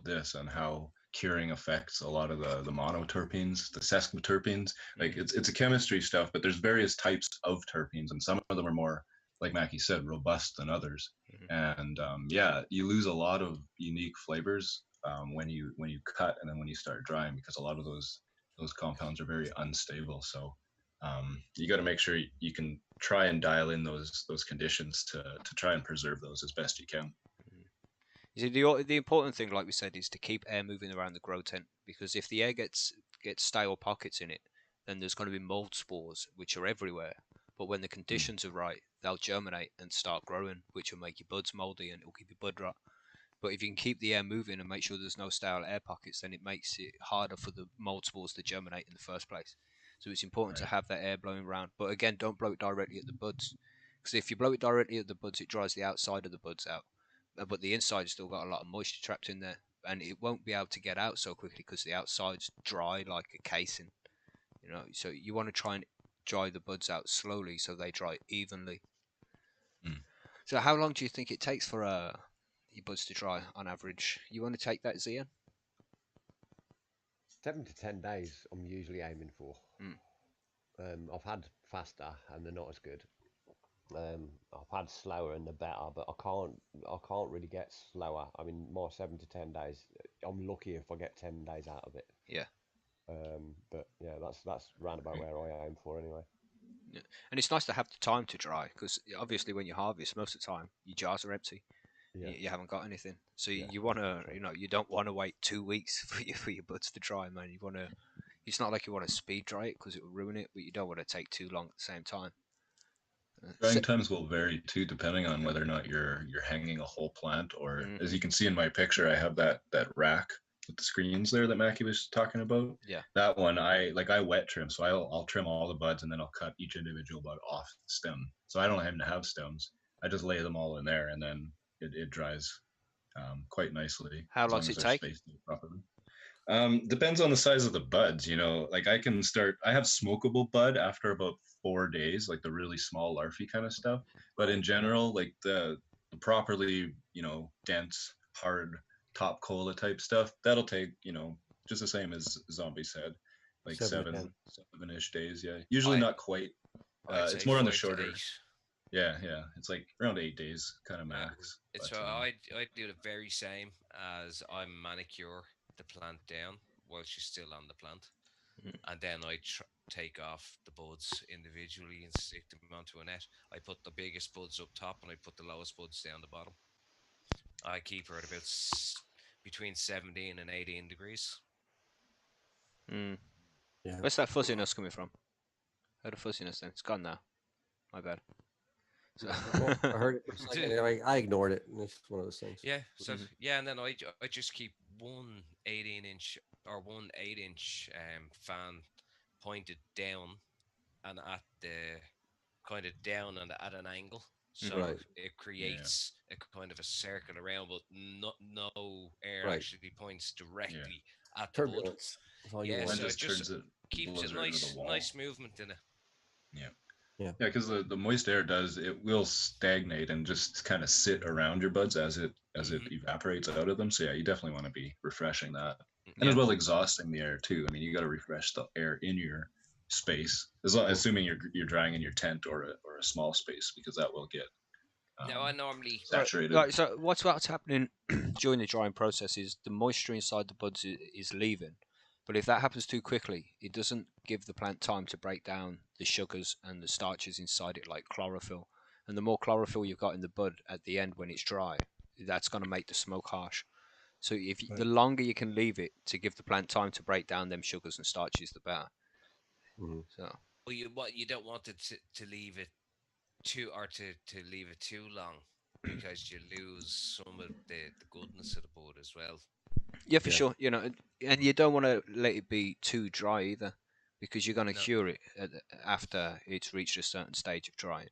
this and how curing affects a lot of the monoterpenes, the sesquiterpenes. Like it's a chemistry stuff, but there's various types of terpenes, and some of them are more, like Mackie said, robust than others. And yeah, you lose a lot of unique flavors when you cut and then when you start drying, because a lot of those compounds are very unstable. So you got to make sure you can try and dial in those conditions to try and preserve those as best you can. You see, the important thing, like we said, is to keep air moving around the grow tent, because if the air gets stale pockets in it, then there's going to be mold spores which are everywhere. But when the conditions are right, they'll germinate and start growing, which will make your buds moldy and it'll keep your bud rot. But if you can keep the air moving and make sure there's no stale air pockets, then it makes it harder for the mold spores to germinate in the first place. So it's important to Right. have that air blowing around. But again, don't blow it directly at the buds, because if you blow it directly at the buds, it dries the outside of the buds out, but the inside's still got a lot of moisture trapped in there, and it won't be able to get out so quickly because the outside's dry like a casing. So you want to try and dry the buds out slowly so they dry evenly. Mm. So how long do you think it takes for your buds to dry on average? You want to take that, Zian? 7 to 10 days, I'm usually aiming for. Mm. I've had faster and they're not as good. I've had slower and they're better, but I can't really get slower. I mean, more 7 to 10 days. I'm lucky if I get 10 days out of it. Yeah. But yeah, that's round about where I aim for anyway. Yeah. And it's nice to have the time to dry, because obviously when you harvest, most of the time your jars are empty. Yeah, You haven't got anything, so yeah, you want to, true. you don't want to wait 2 weeks for your buds to dry, man. You want to. It's not like you want to speed dry it because it will ruin it, but you don't want to take too long at the same time. So, Drying times will vary too, depending on whether or not you're hanging a whole plant, or as mm-hmm. you can see in my picture, I have that rack with the screens there that Mackie was talking about. Yeah. That one I wet trim, so I'll trim all the buds and then I'll cut each individual bud off the stem. So I don't have to have stems. I just lay them all in there, and then it dries quite nicely How as long long does as it they're take? spaced properly. Depends on the size of the buds, I like I have smokable bud after about 4 days, like the really small larvae kind of stuff. But in general, like the properly, dense, hard top cola type stuff, that'll take, just the same as Zombie said, like 7 to 10. 7-ish days. Yeah. Usually I not quite. I'd say It's more on the 5 to 8. shorter. Yeah. Yeah. It's like around 8 days kind of max. It's But, I do the very same as I manicure the plant down while she's still on the plant, Mm. and then I take off the buds individually and stick them onto a net. I put the biggest buds up top and I put the lowest buds down the bottom. I keep her at about between 17 and 18 degrees. Mm. Yeah. Where's that fuzziness coming from? Where the fuzziness then? It's gone now. My bad. So. Well, I heard it for a second. I ignored it. It's one of those things. Yeah, so Mhm. yeah, and then I just keep one 18-inch or one 8-inch fan pointed down and at the kind of down and at an angle, so Right. it creates a kind of a circle around, but no air Right. actually points directly at the bud. Turbulence. That's all you Yeah, want. that so it just just turns it, keeps blows it right into the wall. nice movement in it. Yeah. Yeah. Yeah, because the moist air it will stagnate and just kind of sit around your buds as it evaporates out of them. So yeah, you definitely want to be refreshing that, and Yeah. as well exhausting the air too. I mean, you got to refresh the air in your space, assuming you're drying in your tent or a small space, because that will get Now I normally saturated. Right. So what's happening during the drying process is the moisture inside the buds is leaving, but if that happens too quickly, it doesn't give the plant time to break down the sugars and the starches inside it, like chlorophyll. And the more chlorophyll you've got in the bud at the end when it's dry, that's going to make the smoke harsh. So the longer you can leave it to give the plant time to break down them sugars and starches, the better. Mm-hmm. So you don't want it to leave it too or to leave it too long. because you lose some of the goodness of the bud as well. Yeah, for Yeah. sure. And you don't want to let it be too dry either, because you're going to No. cure it after it's reached a certain stage of drying.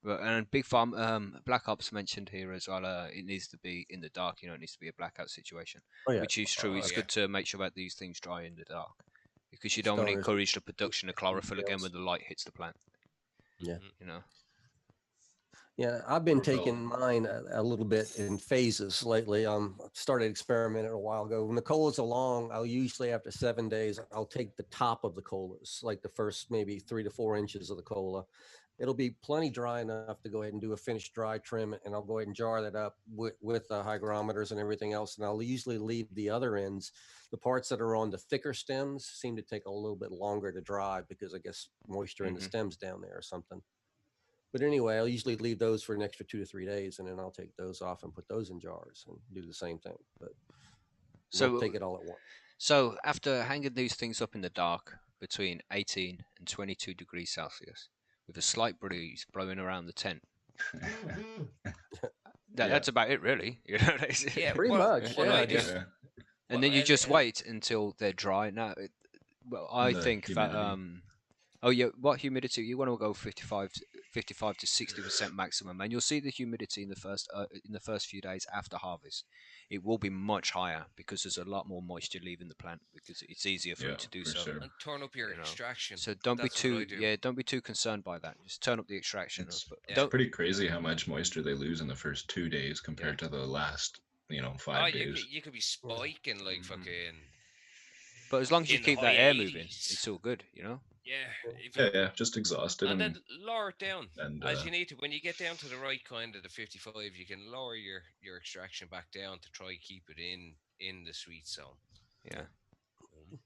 But and Big Farm, Black Ops mentioned here as well. It needs to be in the dark. It needs to be a blackout situation, Oh yeah. which is true. Oh It's yeah. good to make sure that these things dry in the dark, because you don't want to Stoners. encourage the production of chlorophyll again Details. when the light hits the plant. Yeah. Mhm. You know. Yeah, I've been taking mine a little bit in phases lately. Started experimenting a while ago. When the colas are long, I'll usually after 7 days, I'll take the top of the colas, like the first maybe 3 to 4 inches of the cola. It'll be plenty dry enough to go ahead and do a finished dry trim, and I'll go ahead and jar that up with the hygrometers and everything else. And I'll usually leave the other ends, the parts that are on the thicker stems, seem to take a little bit longer to dry because I guess moisture in the Hmm. stems down there or something. But anyway, I'll usually leave those for an extra 2 to 3 days, and then I'll take those off and put those in jars and do the same thing. But won't So take it all at once. So after hanging these things up in the dark between 18 and 22 degrees Celsius, with a slight breeze blowing around the tent, Yeah. that's about it, really. Yeah. Pretty Well, much, well, yeah. I do. Just Yeah. And Well, then you just wait until they're dry. Well, I And the think that humidity. oh yeah, what humidity? You want to go 55 to 60% maximum, and you'll see the humidity in the first few days after harvest. It will be much higher because there's a lot more moisture leaving the plant because it's easier for Yeah, it to do for so. sure. and turn up your You know, extraction. so don't be That's what I too do. don't be too concerned by that. Just turn up the extraction, It's but Yeah. it's don't. pretty crazy how much moisture they lose in the first 2 days Yeah. compared to the last, Oh, 5 days. you could be spiking like Hmm. fucking But as long as you in the keep high that air moving, eighties. it's all good. Yeah. If Yeah, it, yeah, just exhausted and then lower it down and as you need to. When you get down to the right kind of the 55, you can lower your extraction back down to try keep it in the sweet zone. Yeah.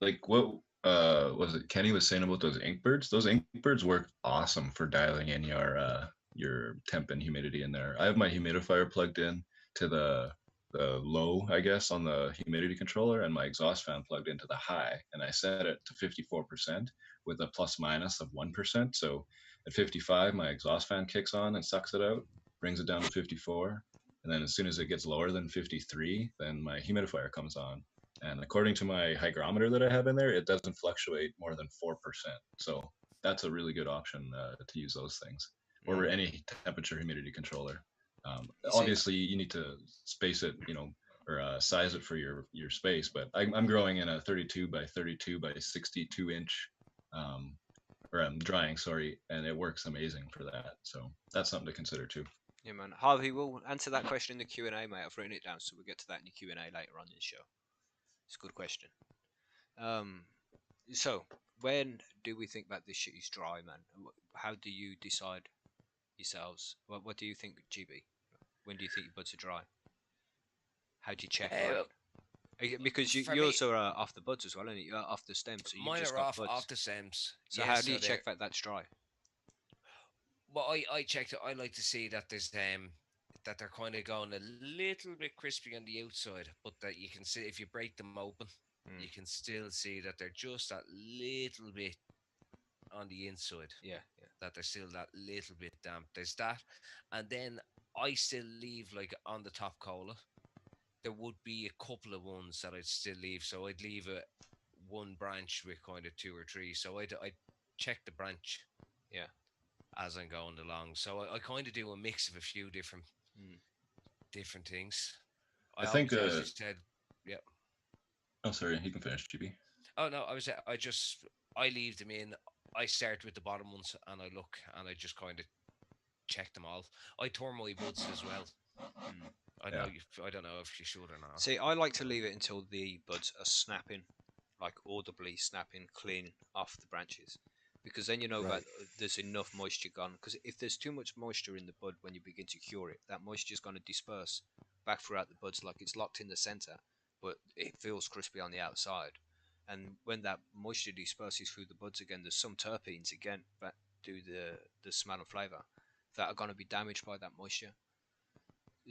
like what was it Kenny was saying about those ink birds? Those ink birds work awesome for dialing in your temp and humidity in there. I have my humidifier plugged in to the low, I guess, on the humidity controller, and my exhaust fan plugged into the high, and I set it to 54% with a plus minus of 1%. So at 55, my exhaust fan kicks on and sucks it out, brings it down to 54, and then as soon as it gets lower than 53, then my humidifier comes on, and according to my hygrometer that I have in there, it doesn't fluctuate more than 4%. So that's a really good option to use those things, or Mm. any temperature humidity controller. You see, Obviously, you need to space it, or size it for your space. But I'm growing in a 32 by 32 by 62 inch, um, or I'm drying, sorry, and it works amazing for that. So that's something to consider too. yeah, man. Harvey will answer that question in the Q and A, mate. I've written it down, so we'll get to that in the Q and A later on in the show. It's a good question. Um, so when do we think that this shit is dry, man? How do you decide yourselves? What do you think, GB? When do you think your buds are dry? How do you check, like? Uh, Because for you me, also are off the buds as well, and you're off the stem, so you've mine just are got off buds. the stems. So Yeah, how do so you they're check that that's dry? well, I checked it. I like to see that there's that they're kind of going a little bit crispy on the outside, but that you can see if you break them open, Mm. you can still see that they're just that little bit on the inside. Yeah, yeah. That they're still that little bit damp. There's that, and then I still leave like on the top cola. There would be a couple of ones that I'd still leave, so I'd leave a one branch with kind of two or three. So I check the branch Yeah. as I'm going along. So I kind of do a mix of a few Mm. different things. I I think. obviously, as you said, yeah. Oh, sorry, you can finish, GB. Oh no, I leave them in. I start with the bottom ones and I look and I just kind of check them all. I turn my buds as well. Mm. Yeah. I don't know if you should or not. See, I like to leave it until the buds are snapping, like audibly snapping clean off the branches, because then you know right. that there's enough moisture gone. Because if there's too much moisture in the bud when you begin to cure it, that moisture is going to disperse back throughout the buds, like it's locked in the center, but it feels crispy on the outside. And when that moisture disperses through the buds again, there's some terpenes again that do the smell and flavor that are going to be damaged by that moisture.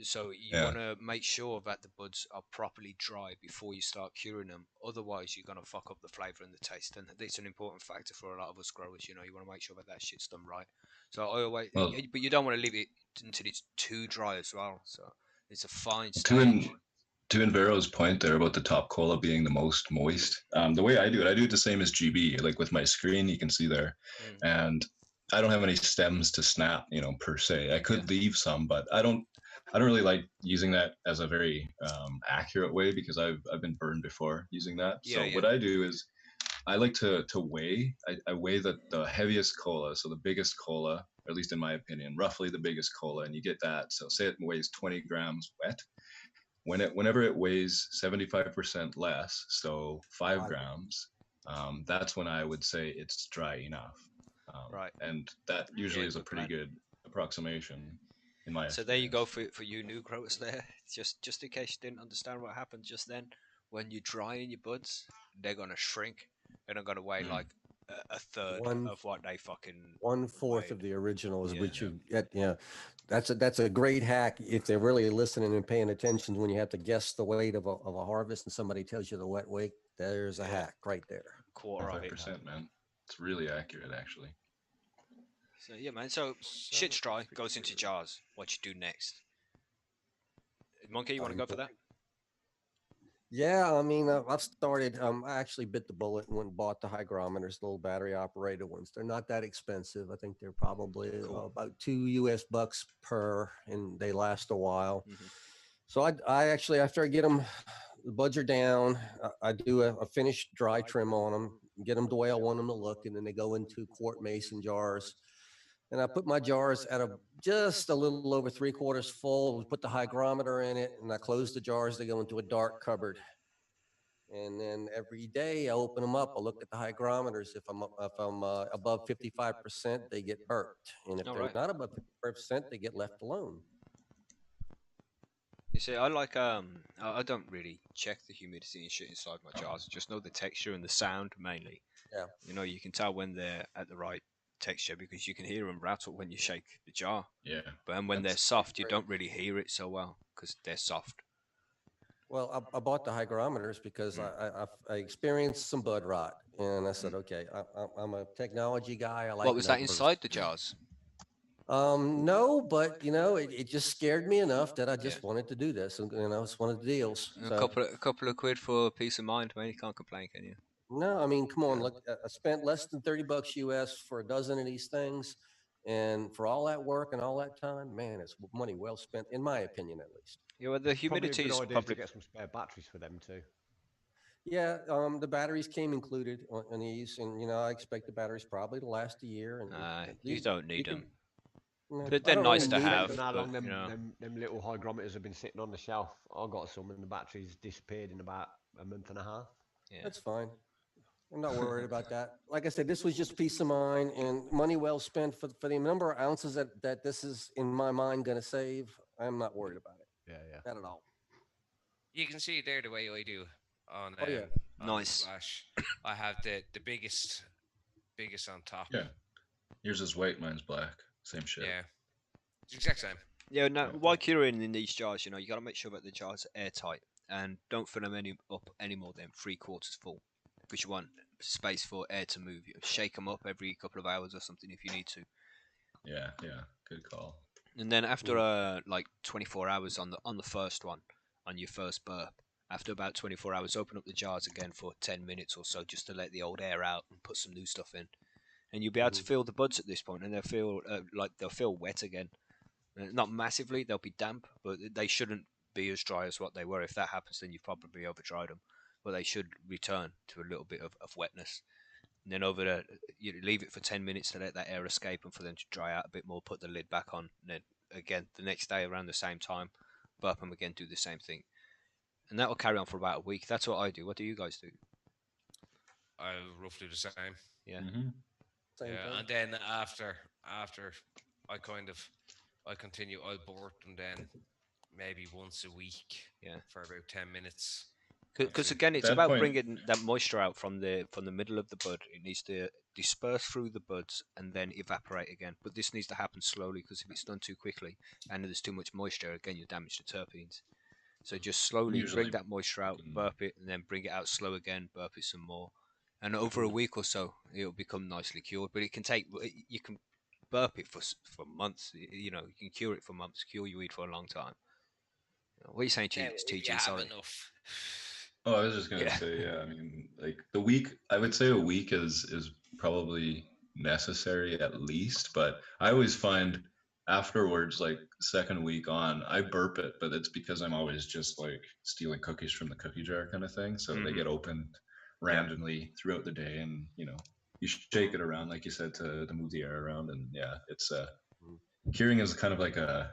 So you Yeah. want to make sure that the buds are properly dry before you start curing them. Otherwise, you're gonna fuck up the flavor and the taste, and it's an important factor for a lot of us growers. You know, you want to make sure that that shit's done right. So I always, Well, but you don't want to leave it until it's too dry as well. So it's a fine to stage. in to Invero's point there about the top cola being the most moist, the way I do it the same as GB. Like with my screen, you can see there, Mm, and I don't have any stems to snap, per se. I yeah, could leave some, but I don't really like using that as a very accurate way because I've been burned before using that. yeah, So yeah. what I do is I like to weigh. I weigh the heaviest cola, so the biggest cola, or at least in my opinion, roughly the biggest cola, and you get that. So say it weighs 20 grams wet. Whenever it weighs 75% less, so 5 grams, that's when I would say it's dry enough. Right. And that usually Yeah, is a good pretty plan. good approximation in my So there you go experience. for you new growers there. Just in case you didn't understand what happened just then, when you dry in your buds, they're gonna shrink. They're not gonna weigh Mm, like a third One of what they fucking 1/4 weighed. of the original is Yeah, what yeah. you get. Yeah, that's a great hack if they're really listening and paying attention. When you have to guess the weight of a harvest and somebody tells you the wet weight, there's a yeah, hack right there. quarter of Five it. percent, man. It's really accurate, actually. So yeah, man. So So shit's dry, goes into jars. What you do next? Monkey, you want to Um, go for that? yeah, I mean, I've started. I actually bit the bullet and went and bought the hygrometers, the little battery operated ones. They're not that expensive. I think they're probably Cool. about $2 per, and they last a while. Hmm. So I actually, after I get them, the buds are down. I do a finished dry trim on them, get them the way I want them to look, and then they go into quart mason jars. And I put my jars at just a little over 3/4 full. We put the hygrometer in it, and I close the jars. They go into a dark cupboard. And then every day I open them up. I look at the hygrometers. If I'm above 55%, they get burnt, and if All they're right. not above 55%, they get left alone. You see, I like I don't really check the humidity and shit inside my jars. I just know the texture and the sound mainly. Yeah. You know, you can tell when they're at the right texture because you can hear them rattle when you shake the jar. Yeah. But and when they're That's soft, you don't really hear it so well because they're soft. Well, I bought the hygrometers because mm, I experienced some bud rot, and I mm. said, okay, I'm a technology guy. I What like was that numbers. inside the jars? No, but it just scared me enough that I Yeah, just wanted to do this, and it's one of the deals. So a couple of quid for peace of mind, man. You can't complain, can you? no, I mean, come on, look, I spent less than $30 US for a dozen of these things, and for all that work and all that time, man, it's money well spent, in my opinion, at least. Yeah, well, the Probably a humidity good is idea to probably get some spare batteries for them too. Yeah, the batteries came included on these, and I expect the batteries probably to last a year. And you don't need you can, them. I They're don't nice really to need them, have, Depends on how but long you know, them little hygrometers have been sitting on the shelf. I got some and the batteries disappeared in about a month and a half. yeah. that's fine. I'm not worried about that. Like I said, this was just peace of mind and money well spent for the number of ounces that this is in my mind going to save. I'm not worried about it, Yeah, yeah. not at all. you can see there the way I do on Oh yeah, the Nice. flash. I have the biggest on top. Yeah. Yours is white, mine's black. Same shit. Yeah, it's the exact same. Yeah, no. Yeah. While curing in these jars, you know, you got to make sure that the jars are airtight and don't fill them any more than 3/4 full, because you want space for air to move. You shake them up every couple of hours or something if you need to, Yeah. Yeah. Good call. and then after Mm. like 24 hours on the first one, on your first burp, after about 24 hours, open up the jars again for 10 minutes or so just to let the old air out and put some new stuff in, and you'll be able to Mhm. feel the buds at this point, and they'll feel like they'll feel wet again. Not massively, they'll be damp, but they shouldn't be as dry as what they were. If that happens, then you've probably over dried them. But they should return to a little bit of wetness. And then you leave it for 10 minutes to let that air escape and for them to dry out a bit more, put the lid back on. And then again, the next day around the same time, burp them again, do the same thing. And that will carry on for about a week. That's what I do. What do you guys do? I roughly the same. Yeah. Mm-hmm. Same Yeah, thing. and then after I kind of I continue. I'll board them then maybe once a week Yeah. for about 10 minutes. Because See. again, At it's that about point, bringing that moisture out from the middle of the bud. It needs to disperse through the buds and then evaporate again. But this needs to happen slowly because if it's done too quickly and there's too much moisture, again you damage the terpenes. So just slowly bring usually, that moisture out, mm, burp it, and then bring it out slow again, burp it some more, and over a week or so, it'll become nicely cured. But it can take you can burp it for months. You know, you can cure it for months, cure your weed for a long time. What are you saying, Now, if you TG? have Sorry. enough, oh, I was just gonna Yeah. say, yeah. I mean, like the week, I would say a week is probably necessary at least. But I always find afterwards, like second week on, I burp it, but it's because I'm always just like stealing cookies from the cookie jar kind of thing. So they Hmm. get opened Yeah. randomly throughout the day, and you shake it around, like you said, to move the air around, and yeah, it's curing is kind of like a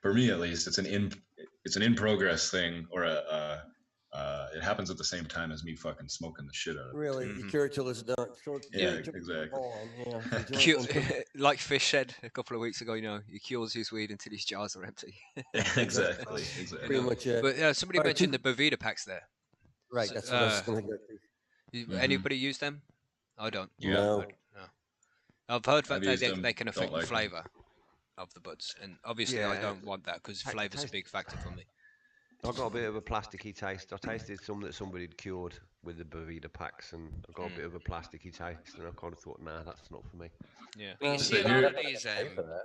for me at least, it's an in progress thing, or it happens at the same time as me fucking smoking the shit out of it too. Really, you Hmm. cure it till it's done. Cure Yeah, it till it's exactly. gone. Yeah, enjoy it Cure, until like Fish said a couple of weeks ago, he cures his weed until his jars are empty. exactly. Exactly, you Pretty exactly. know, much it. but somebody All right, mentioned two. the Boveda packs there. Right, So, that's what I was going to go to. Hmm. anybody use them? I don't. Yeah, I, No. no. I've heard that I've used they them. can Don't affect the like them. flavour of the buds, and obviously I Yeah, don't want that because flavour's a taste. big factor for me. I got a bit of a plasticky taste. I tasted some that somebody had cured with the Boveda packs, and I got a bit Mm, of a plasticky taste, and I kind of thought, nah, that's not for me. yeah. but you Well, see So a lot you of here, gotta these. pay for that.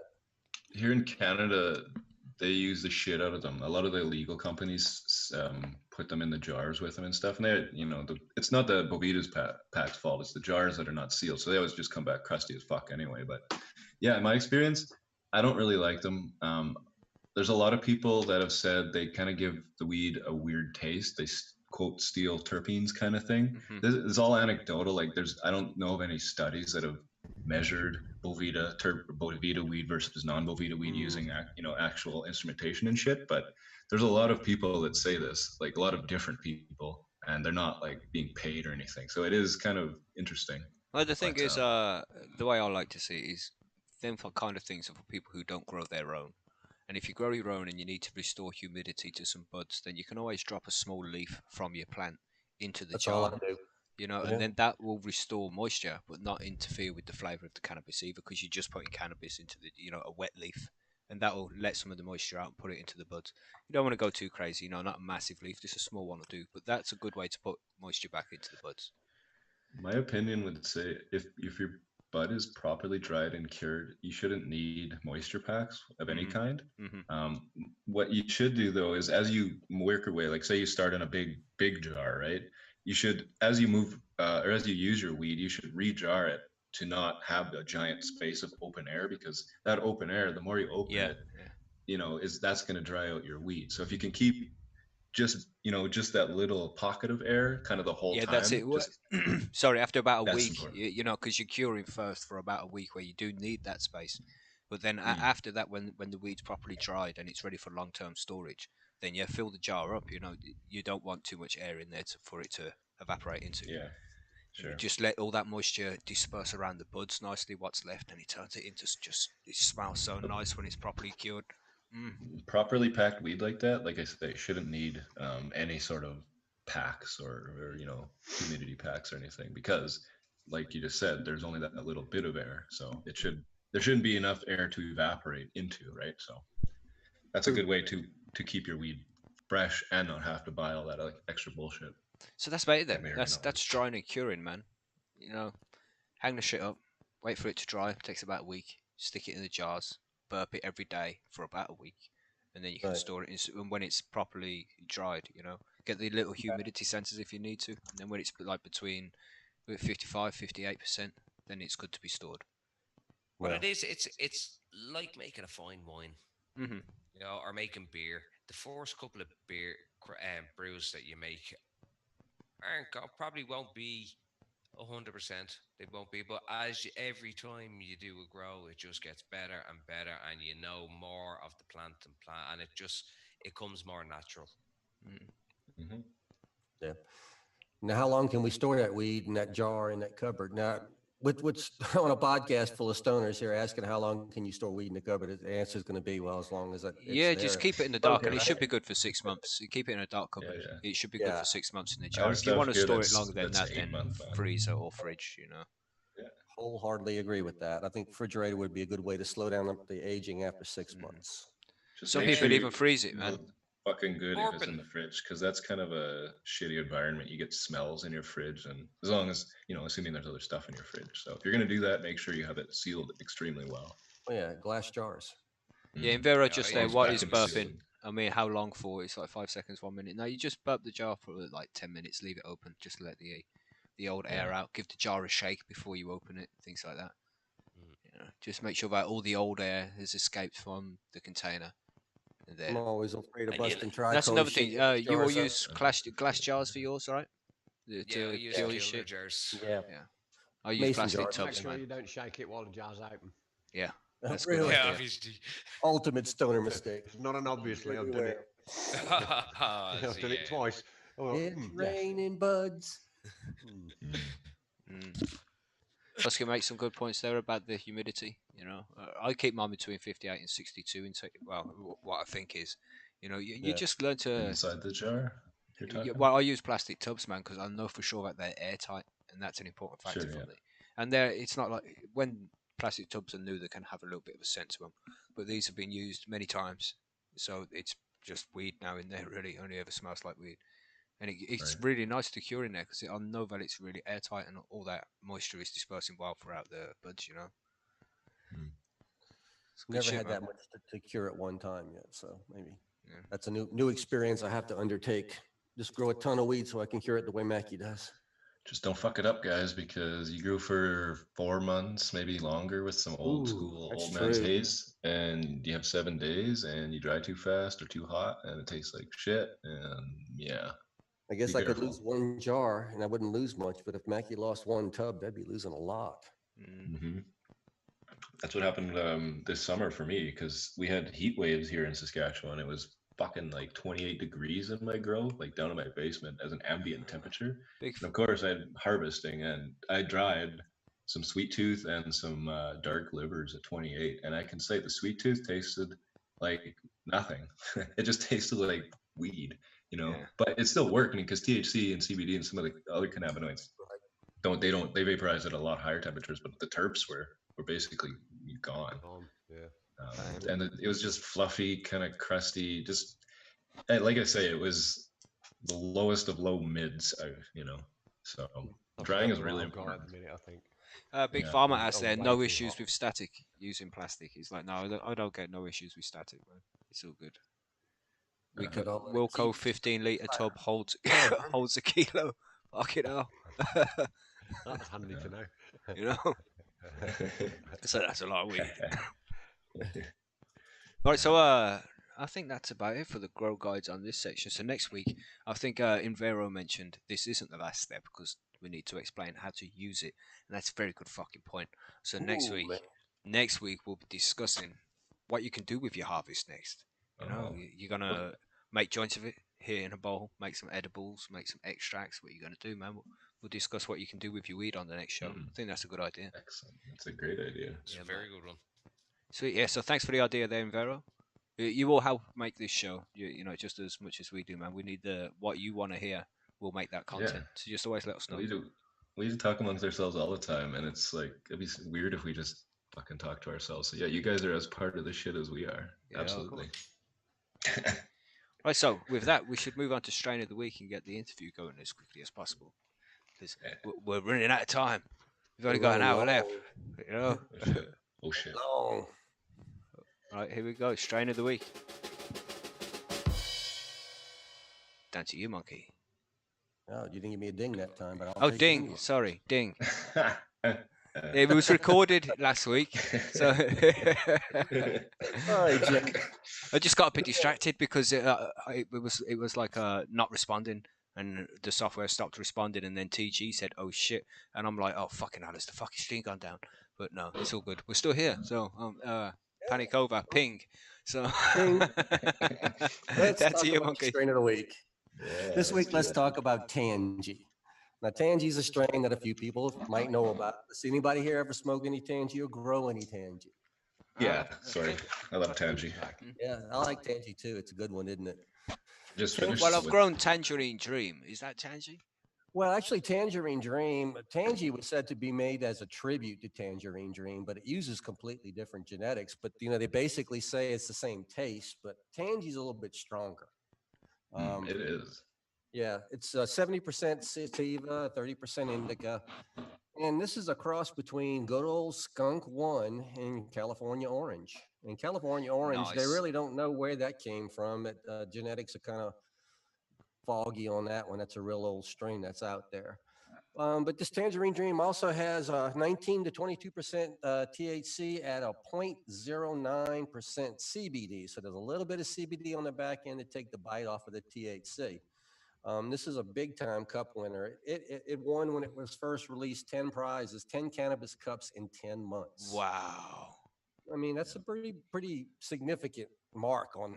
here in Canada, they use the shit out of them. A lot of the illegal companies put them in the jars with them and stuff. And they, it's not the Boveda's pack's fault. It's the jars that are not sealed. So they always just come back crusty as fuck anyway. But yeah, in my experience, I don't really like them. There's a lot of people that have said they kind of give the weed a weird taste. They quote steal terpenes kind of thing. Hmm. This is all anecdotal. Like I don't know of any studies that have measured Boveda weed versus non-Boveda weed Mm. using actual instrumentation and shit. But there's a lot of people that say this, like a lot of different people, and they're not like being paid or anything. So it is kind of interesting. Well, the thing But is, the way I like to see it is them for kind of things are for people who don't grow their own. And if you grow your own and you need to restore humidity to some buds, then you can always drop a small leaf from your plant into the That's all jar, I do. and Yeah. then that will restore moisture, but not interfere with the flavor of the cannabis either, because you're just putting cannabis into a wet leaf, and that will let some of the moisture out and put it into the buds. You don't want to go too crazy, not a massive leaf, just a small one will do. But that's a good way to put moisture back into the buds. my opinion would say if your bud is properly dried and cured, you shouldn't need moisture packs of any Hmm. kind. Hmm. Um, what you should do though is as you work your way, like say you start in a big jar, right? You should, as you move or as you use your weed, you should rejar it to not have a giant space of open air, because that open air, the more you open Yeah, it, yeah. that's going to dry out your weed. So if you can keep just that little pocket of air kind of the whole Yeah, that's time, it. just Sorry, after about a that's week, important. because you're curing first for about a week where you do need that space. But then Mm, after that, when the weed's properly dried and it's ready for long-term storage, then fill the jar up. You don't want too much air in there for it to evaporate into. yeah, And you sure. just let all that moisture disperse around the buds nicely, what's left, and it turns it into it smells so nice when it's properly cured. Mm. Properly packed weed like that, like I say, shouldn't need any sort of packs or humidity packs or anything, because, like you just said, there's only that little bit of air, so there shouldn't be enough air to evaporate into, right? So that's a True. good way to keep your weed fresh and not have to buy all that like extra bullshit So that's about it that then. may or may That's not work. that's drying and curing, man. Hang the shit up, wait for it to dry. Takes about a week. Stick it in the jars. Burp it every day for about a week, and then you can Right. store it. And when it's properly dried, get the little humidity sensors if you need to. And then when it's like between 55, 58%, then it's good to be stored. what Well, it is, it's like making a fine wine, Hmm. or making beer. The first couple of brews that you make probably won't be 100%. They won't be, but every time you do a grow, it just gets better and better, and you know more of the plant, and it comes more natural. Mm. Hmm. yeah. Now, how long can we store that weed in that jar in that cupboard? Now, what's on a podcast full of stoners here asking how long can you store weed in the cupboard? The answer is going to be, well, as long as it's Yeah, there. just keep it in the dark, Okay, and it should right? be good for 6 months. You keep it in a dark Yeah, cupboard. yeah. It should be good Yeah. for 6 months in the I jar. have If you stuff want to here store it longer than that's that, then 8 month on. freezer or fridge. Wholeheartedly agree with that. I think refrigerator would be a good way to slow down the aging after 6 Mhm. months. Just Some make people sure even freeze it, man. well, fucking good if it's in Bourbon. the fridge, because that's kind of a shitty environment. You get smells in your fridge, and as long as assuming there's other stuff in your fridge. So if you're gonna do that, make sure you have it sealed extremely well. Oh yeah, glass jars. Yeah, in Mhm. Vero Yeah, just I there. use What is vacuum burping? sealed. I mean, how long for? It's like 5 seconds, 1 minute. No, you just burp the jar for like 10 minutes. Leave it open. Just let the old air Yeah. out. Give the jar a shake before you open it. Things like that. Mm. Just make sure that all the old air has escaped from the container. And I'm then always afraid of And you- busting tri. that's another thing. You will jars up. use glass jars for yours, right? Yeah, I To use cure your killer shit. jars. Yeah. I use Mason plastic jars. Make tubs, sure man. you don't shake it while the jar's open. Yeah, that's a Really? good Yeah, idea. obviously. Ultimate stoner mistake. It's not an obviously. I've done it. I've So, done it yeah. twice. Oh, It's yes. raining buds. Mm. Mm. Oscar makes some good points there about the humidity. I keep mine between 58 and 62. What I think is, you Yeah. just learn to. Inside the jar, you're talking. Well, I use plastic tubs, man, because I know for sure that they're airtight, and that's an important factor Sure, for yeah. me. And it's not like when plastic tubs are new, they can have a little bit of a scent to them, but these have been used many times, so it's just weed now in there. Really, only ever smells like weed, and it's Right. really nice to cure in there because I know that it's really airtight and all that moisture is dispersing well throughout the buds. Mm. It's good Never shit, had man. that much to cure at one time yet, so maybe Yeah. that's a new experience I have to undertake. Just grow a ton of weed so I can cure it the way Mackie does. Just don't fuck it up, guys, because you grew for 4 months, maybe longer, with some old Ooh, school that's old man's true. haze, and you have 7 days, and you dry too fast or too hot, and it tastes like shit. And yeah, I guess be I could careful. lose one jar and I wouldn't lose much, but if Mackie lost one tub, that'd be losing a lot. Hmm. That's what happened this summer for me, because we had heat waves here in Saskatchewan. It was fucking like 28 degrees in my grow, like down in my basement as an ambient temperature. Big. And of course, I had harvesting, and I dried some sweet tooth and some dark livers at 28. And I can say the sweet tooth tasted like nothing. It just tasted like weed, Yeah. But it still worked because THC and CBD and some of the other cannabinoids they vaporize at a lot higher temperatures, but the terps were basically gone. Yeah. And it was just fluffy, kind of crusty. Just like I say, it was the lowest of low mids. So drying is really At important. the minute, I think. Big Yeah. Pharma asked Oh, there, way no too issues hot. with static using plastic. He's like, no, I don't get no issues with static, man. It's all good. We Uh-huh. could all let it Wilco keep- 15-liter tub holds holds a kilo. Fuck it hell. That's handy to know. So that's a lot of weed. Right, so I think that's about it for the grow guides on this section. So next week, I think Invero mentioned this isn't the last step because we need to explain how to use it, and that's a very good fucking point. So next Ooh, week, man. we'll be discussing what you can do with your harvest next. Oh. You're gonna make joints of it here in a bowl, make some edibles, make some extracts. What you're gonna do, man? We'll discuss what you can do with your weed on the next show. I think that's a good idea. Excellent. That's a great idea. It's Yeah, a very good one. Sweet, yeah. So thanks for the idea there, Invero. You all help make this show. Just as much as we do, man. We need what you want to hear. We'll make that content. So just always let us know. We do talk amongst ourselves all the time, and it's like it'd be weird if we just fucking talk to ourselves. So yeah, you guys are as part of this shit as we are. Yeah, Absolutely. Right. So with that, we should move on to strain of the week and get the interview going as quickly as possible because we're running out of time. We've only got an hour left. Oh shit. Long. All right, here we go. Strain of the week. Down to you, monkey. Oh, you didn't give me a ding that time, but I'll Oh, take ding. it. Sorry, ding. It was recorded last week, so Sorry, Jake. I just got a bit distracted because it was like not responding, and the software stopped responding, and then TG said, "Oh shit," and I'm like, "Oh fucking hell, has the fucking stream gone down?" But no, it's all good. We're still here, so panic over, ping. So Ping. Let's that's talk you, about monkey. strain of the week. Yeah, This week, let's do it. talk about Tangy. Now, Tangy is a strain that a few people might know about. Does anybody here ever smoke any Tangy or grow any Tangy? Yeah, sorry. I love Tangy. Yeah, I like Tangy too. It's a good one, isn't it? Just Tan- finished Well, it I've with. grown Tangerine Dream. Is that Tangy? Well, actually, Tangerine Dream, Tangy was said to be made as a tribute to Tangerine Dream, but it uses completely different genetics. But they basically say it's the same taste, but Tangy's a little bit stronger. It is. Yeah, it's 70% sativa, 30% indica. And this is a cross between good old Skunk One and California Orange. And California Orange, they Nice. really don't know where that came from. Genetics are kind of foggy on that one. That's a real old strain that's out there. But this Tangerine Dream also has 19 to 22% THC at a 0.09% CBD. So there's a little bit of CBD on the back end to take the bite off of the THC. This is a big time cup winner. It won when it was first released 10 prizes, 10 cannabis cups in 10 months. Wow. I mean, that's a pretty significant mark on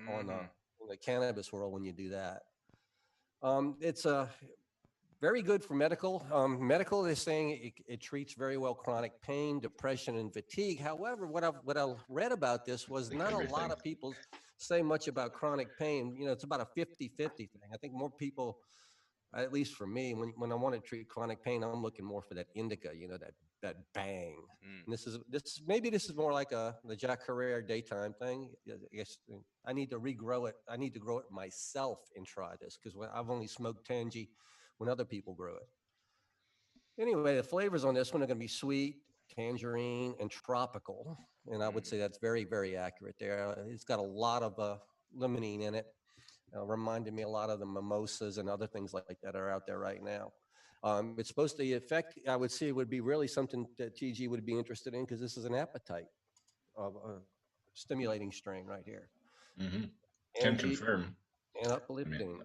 the cannabis world when you do that. It's very good for medical. Medical is saying it treats very well chronic pain, depression, and fatigue. However, what I read about this was Like not a lot everything. of people say much about chronic pain. It's about a 50-50 thing. I think more people, at least for me, when I want to treat chronic pain, I'm looking more for that indica, that bang. Mm. And this is more like the Jack Herrera daytime thing. I guess I need to regrow it. I need to grow it myself and try this because I've only smoked Tangy when other people grow it. Anyway, the flavors on this one are going to be sweet, tangerine, and tropical. And I would say that's very, very accurate there. It's got a lot of limonene in it. Reminded me a lot of the mimosas and other things like that are out there right now. It's supposed to affect, I would say, would be really something that TG would be interested in because this is an appetite of stimulating strain right here. Mm-hmm. Can Angie confirm. and I mean, uplifting.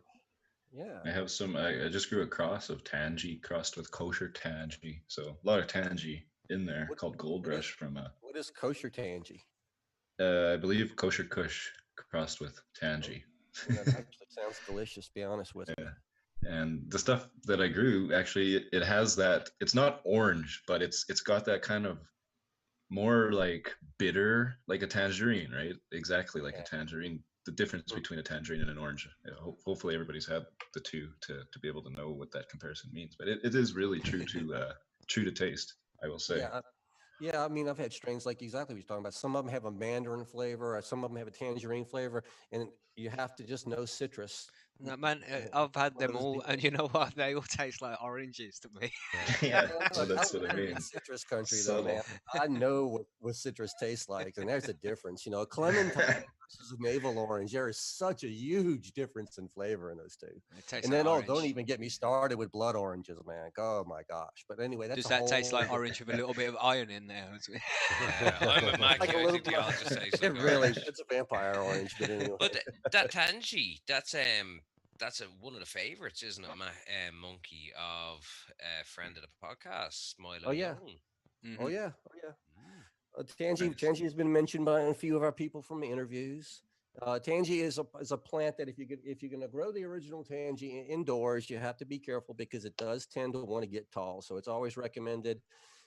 Yeah. I have some. I just grew a cross of Tangy crossed with kosher Tangy, so a lot of Tangy in there What, called Gold what is Rush from what is kosher Tangy? I believe kosher Kush crossed with Tangy. That actually sounds delicious. Be honest with you. And the stuff that I grew actually it has that. It's not orange, but it's got that kind of more like bitter, like a tangerine, right? Exactly like a Yeah. tangerine. The difference between a tangerine and an orange. Hopefully, everybody's had the two to be able to know what that comparison means. But it is really true to taste. I will say. Yeah. Yeah, I mean, I've had strains like exactly what you're talking about. Some of them have a mandarin flavor, or some of them have a tangerine flavor, and you have to just know citrus. No, man, Yeah, I've had one of them those all, and deals. you know what? They all taste like oranges to me. Yeah, well, I that's what I live in mean. citrus country, though, man. Subtle. I know what citrus tastes like, and there's a difference. A clementine versus a navel orange. There is such a huge difference in flavor in those two. It tastes And like then, don't orange. even get me started with blood oranges, man. Oh my gosh! But anyway, that's Does a that taste whole like different. orange with a little bit of iron in there? Yeah, I'm with Mackie. Like a I little think they all just taste It like really, orange. it's a vampire orange, but anyway. But that Tangy, that's one of the favorites, isn't it, Monkey, of a friend of the podcast, Milo Oh yeah, Young. oh Hmm. yeah, oh yeah. Mm. Tangy, Nice. Tangy has been mentioned by a few of our people from the interviews. Tangy is a plant that if you're going to grow the original Tangy indoors, you have to be careful because it does tend to want to get tall. So it's always recommended.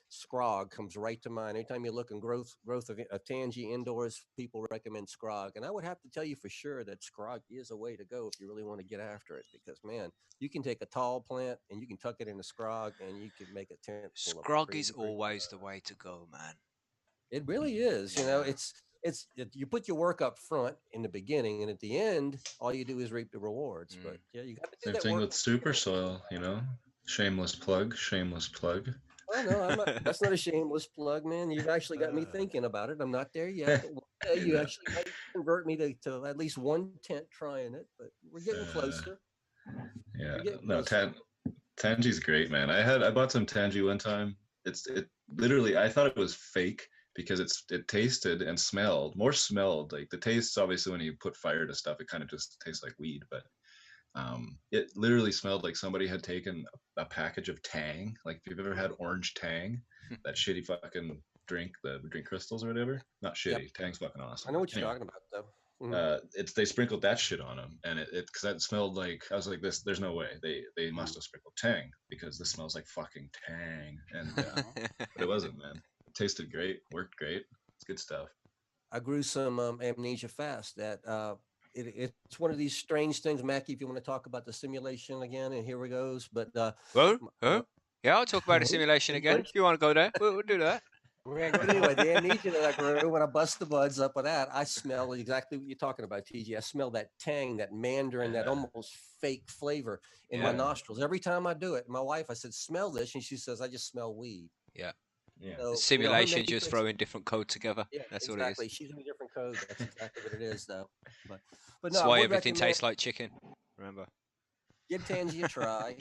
Scrog comes right to mind. Anytime you look in growth of Tangy indoors, people recommend Scrog. And I would have to tell you for sure that Scrog is a way to go if you really want to get after it. Because man, you can take a tall plant and you can tuck it into Scrog and you can make a tent full of it Scrog is pretty. always the way to go, man. It really is. Yeah. You put your work up front in the beginning, and at the end, all you do is reap the rewards. Mm. But yeah, you got to do Same that thing work. with super soil. Shameless plug. Shameless plug. Oh no, I'm not. That's not a shameless plug, man. You've actually got me thinking about it. I'm not there yet, but one day you Yeah. actually might convert me to at least one tent trying it. But we're getting Uh, closer. yeah. We're getting No, closer. Tangy's great, man. I bought some Tangy one time. It literally I thought it was fake because it tasted and smelled like the taste. Obviously, when you put fire to stuff, it kind of just tastes like weed. But it literally smelled like somebody had taken a package of Tang. Like if you've ever had orange Tang, that shitty fucking drink, the drink crystals or whatever. Not Yep, shitty. Tang's fucking awesome. I know what you're Anyway, talking about, though. it's they sprinkled that shit on them, and it because that smelled like I was like this. There's no way they must have sprinkled Tang because this smells like fucking Tang, and but it wasn't, man. It tasted great, worked great. It's good stuff. I grew some amnesia fast. That it's one of these strange things, Mackie. If you want to talk about the simulation again, and here we goes. But Well, yeah, I'll talk about the simulation again. If you want to go there, we'll do that. But anyway, the amnesia that I grew when I bust the buds up with that, I smell exactly what you're talking about, TG. I smell that tang, that mandarin, that almost fake flavor in my nostrils every time I do it. My wife, I said, "Smell this," and she says, "I just smell weed." Yeah. So, the simulation just throwing different code together. Yeah, that's exactly. what it is. She's in a different code. That's exactly what it is, though. But That's no, why I would everything recommend tastes like chicken. Remember. give Tangy a try.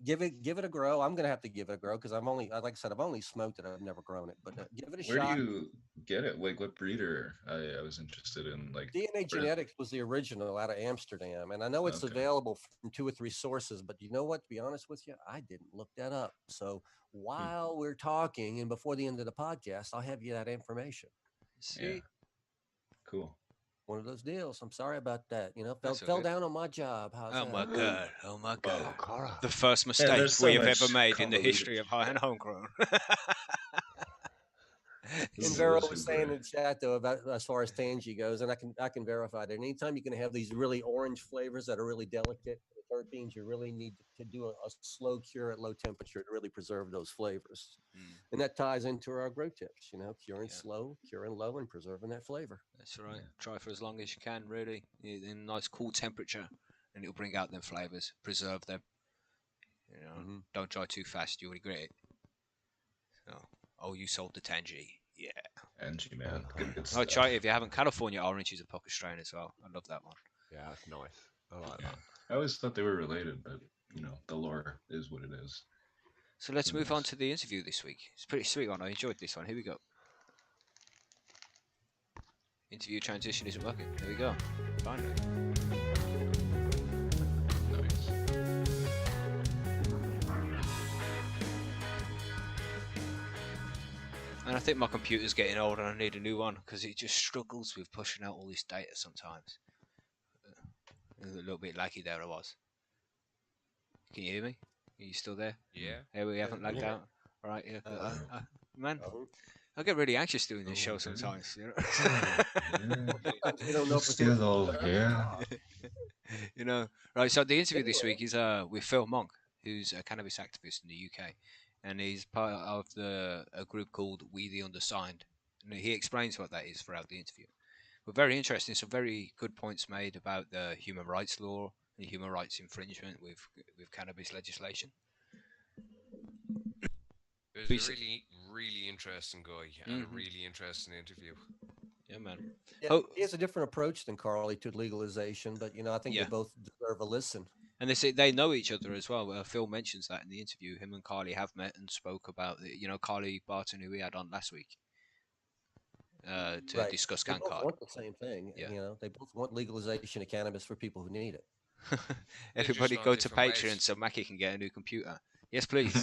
Give it a grow. I'm gonna have to give it a grow because like I said, I've only smoked it. I've never grown it, but give it a Where shot. do you get it? Like what breeder? I was interested in. Like DNA Genetics was the original out of Amsterdam, and I know it's available from 2 or 3 sources. But you know what? To be honest with you, I didn't look that up. So while we're talking and before the end of the podcast, I'll have you that information. See, cool. One of those deals. I'm sorry about that. You know, fell down on my job. How's that? My god! Oh my god! Cara. The first mistake so we have ever much made in the convoluted history of high and homegrown. And Vero was saying in chat though about as far as Tangy goes, and I can verify that. Anytime you can have these really orange flavors that are really delicate, the terpenes, you really need to do a slow cure at low temperature to really preserve those flavors. And that ties into our grow tips, you know, curing slow, curing low, and preserving that flavor. That's right. Try for as long as you can, really, in a nice cool temperature, and it'll bring out them flavors. Preserve them. You know, don't try too fast; you'll regret it. Oh, you sold the Tangy. Yeah. Tangy, man. Good Oh, try it if you haven't. California Orange is a pocket strain as well. I love that one. Yeah, that's nice. I like that. I always thought they were related, but you know, the lore is what it is. So let's move on to the interview this week. It's a pretty sweet one. I enjoyed this one. Here we go. Interview transition isn't working. There we go. Finally. And I think my computer's getting old and I need a new one because it just struggles with pushing out all this data sometimes. A little bit laggy there I was. Can you hear me? Are you still there? Yeah. Hey, we haven't lagged out. All right, yeah. Man, I get really anxious doing this show sometimes. You know? Still all here. You know, right? So the interview this week is with Phil Monk, who's a cannabis activist in the UK, and he's part of a group called We the Undersigned, and he explains what that is throughout the interview. But very interesting, some very good points made about the human rights law and human rights infringement with cannabis legislation. It was a really, really interesting guy and a really interesting interview. Yeah, man. Yeah, he has a different approach than Carly to legalization, but you know, I think they both deserve a listen. And they know each other as well. Phil mentions that in the interview. Him and Carly have met and spoke about it. You know, Carly Barton, who we had on last week, to discuss They both CanCard. want the same thing. Yeah. You know, they both want legalization of cannabis for people who need it. Everybody go to Patreon so Mackie can get a new computer. Yes, please.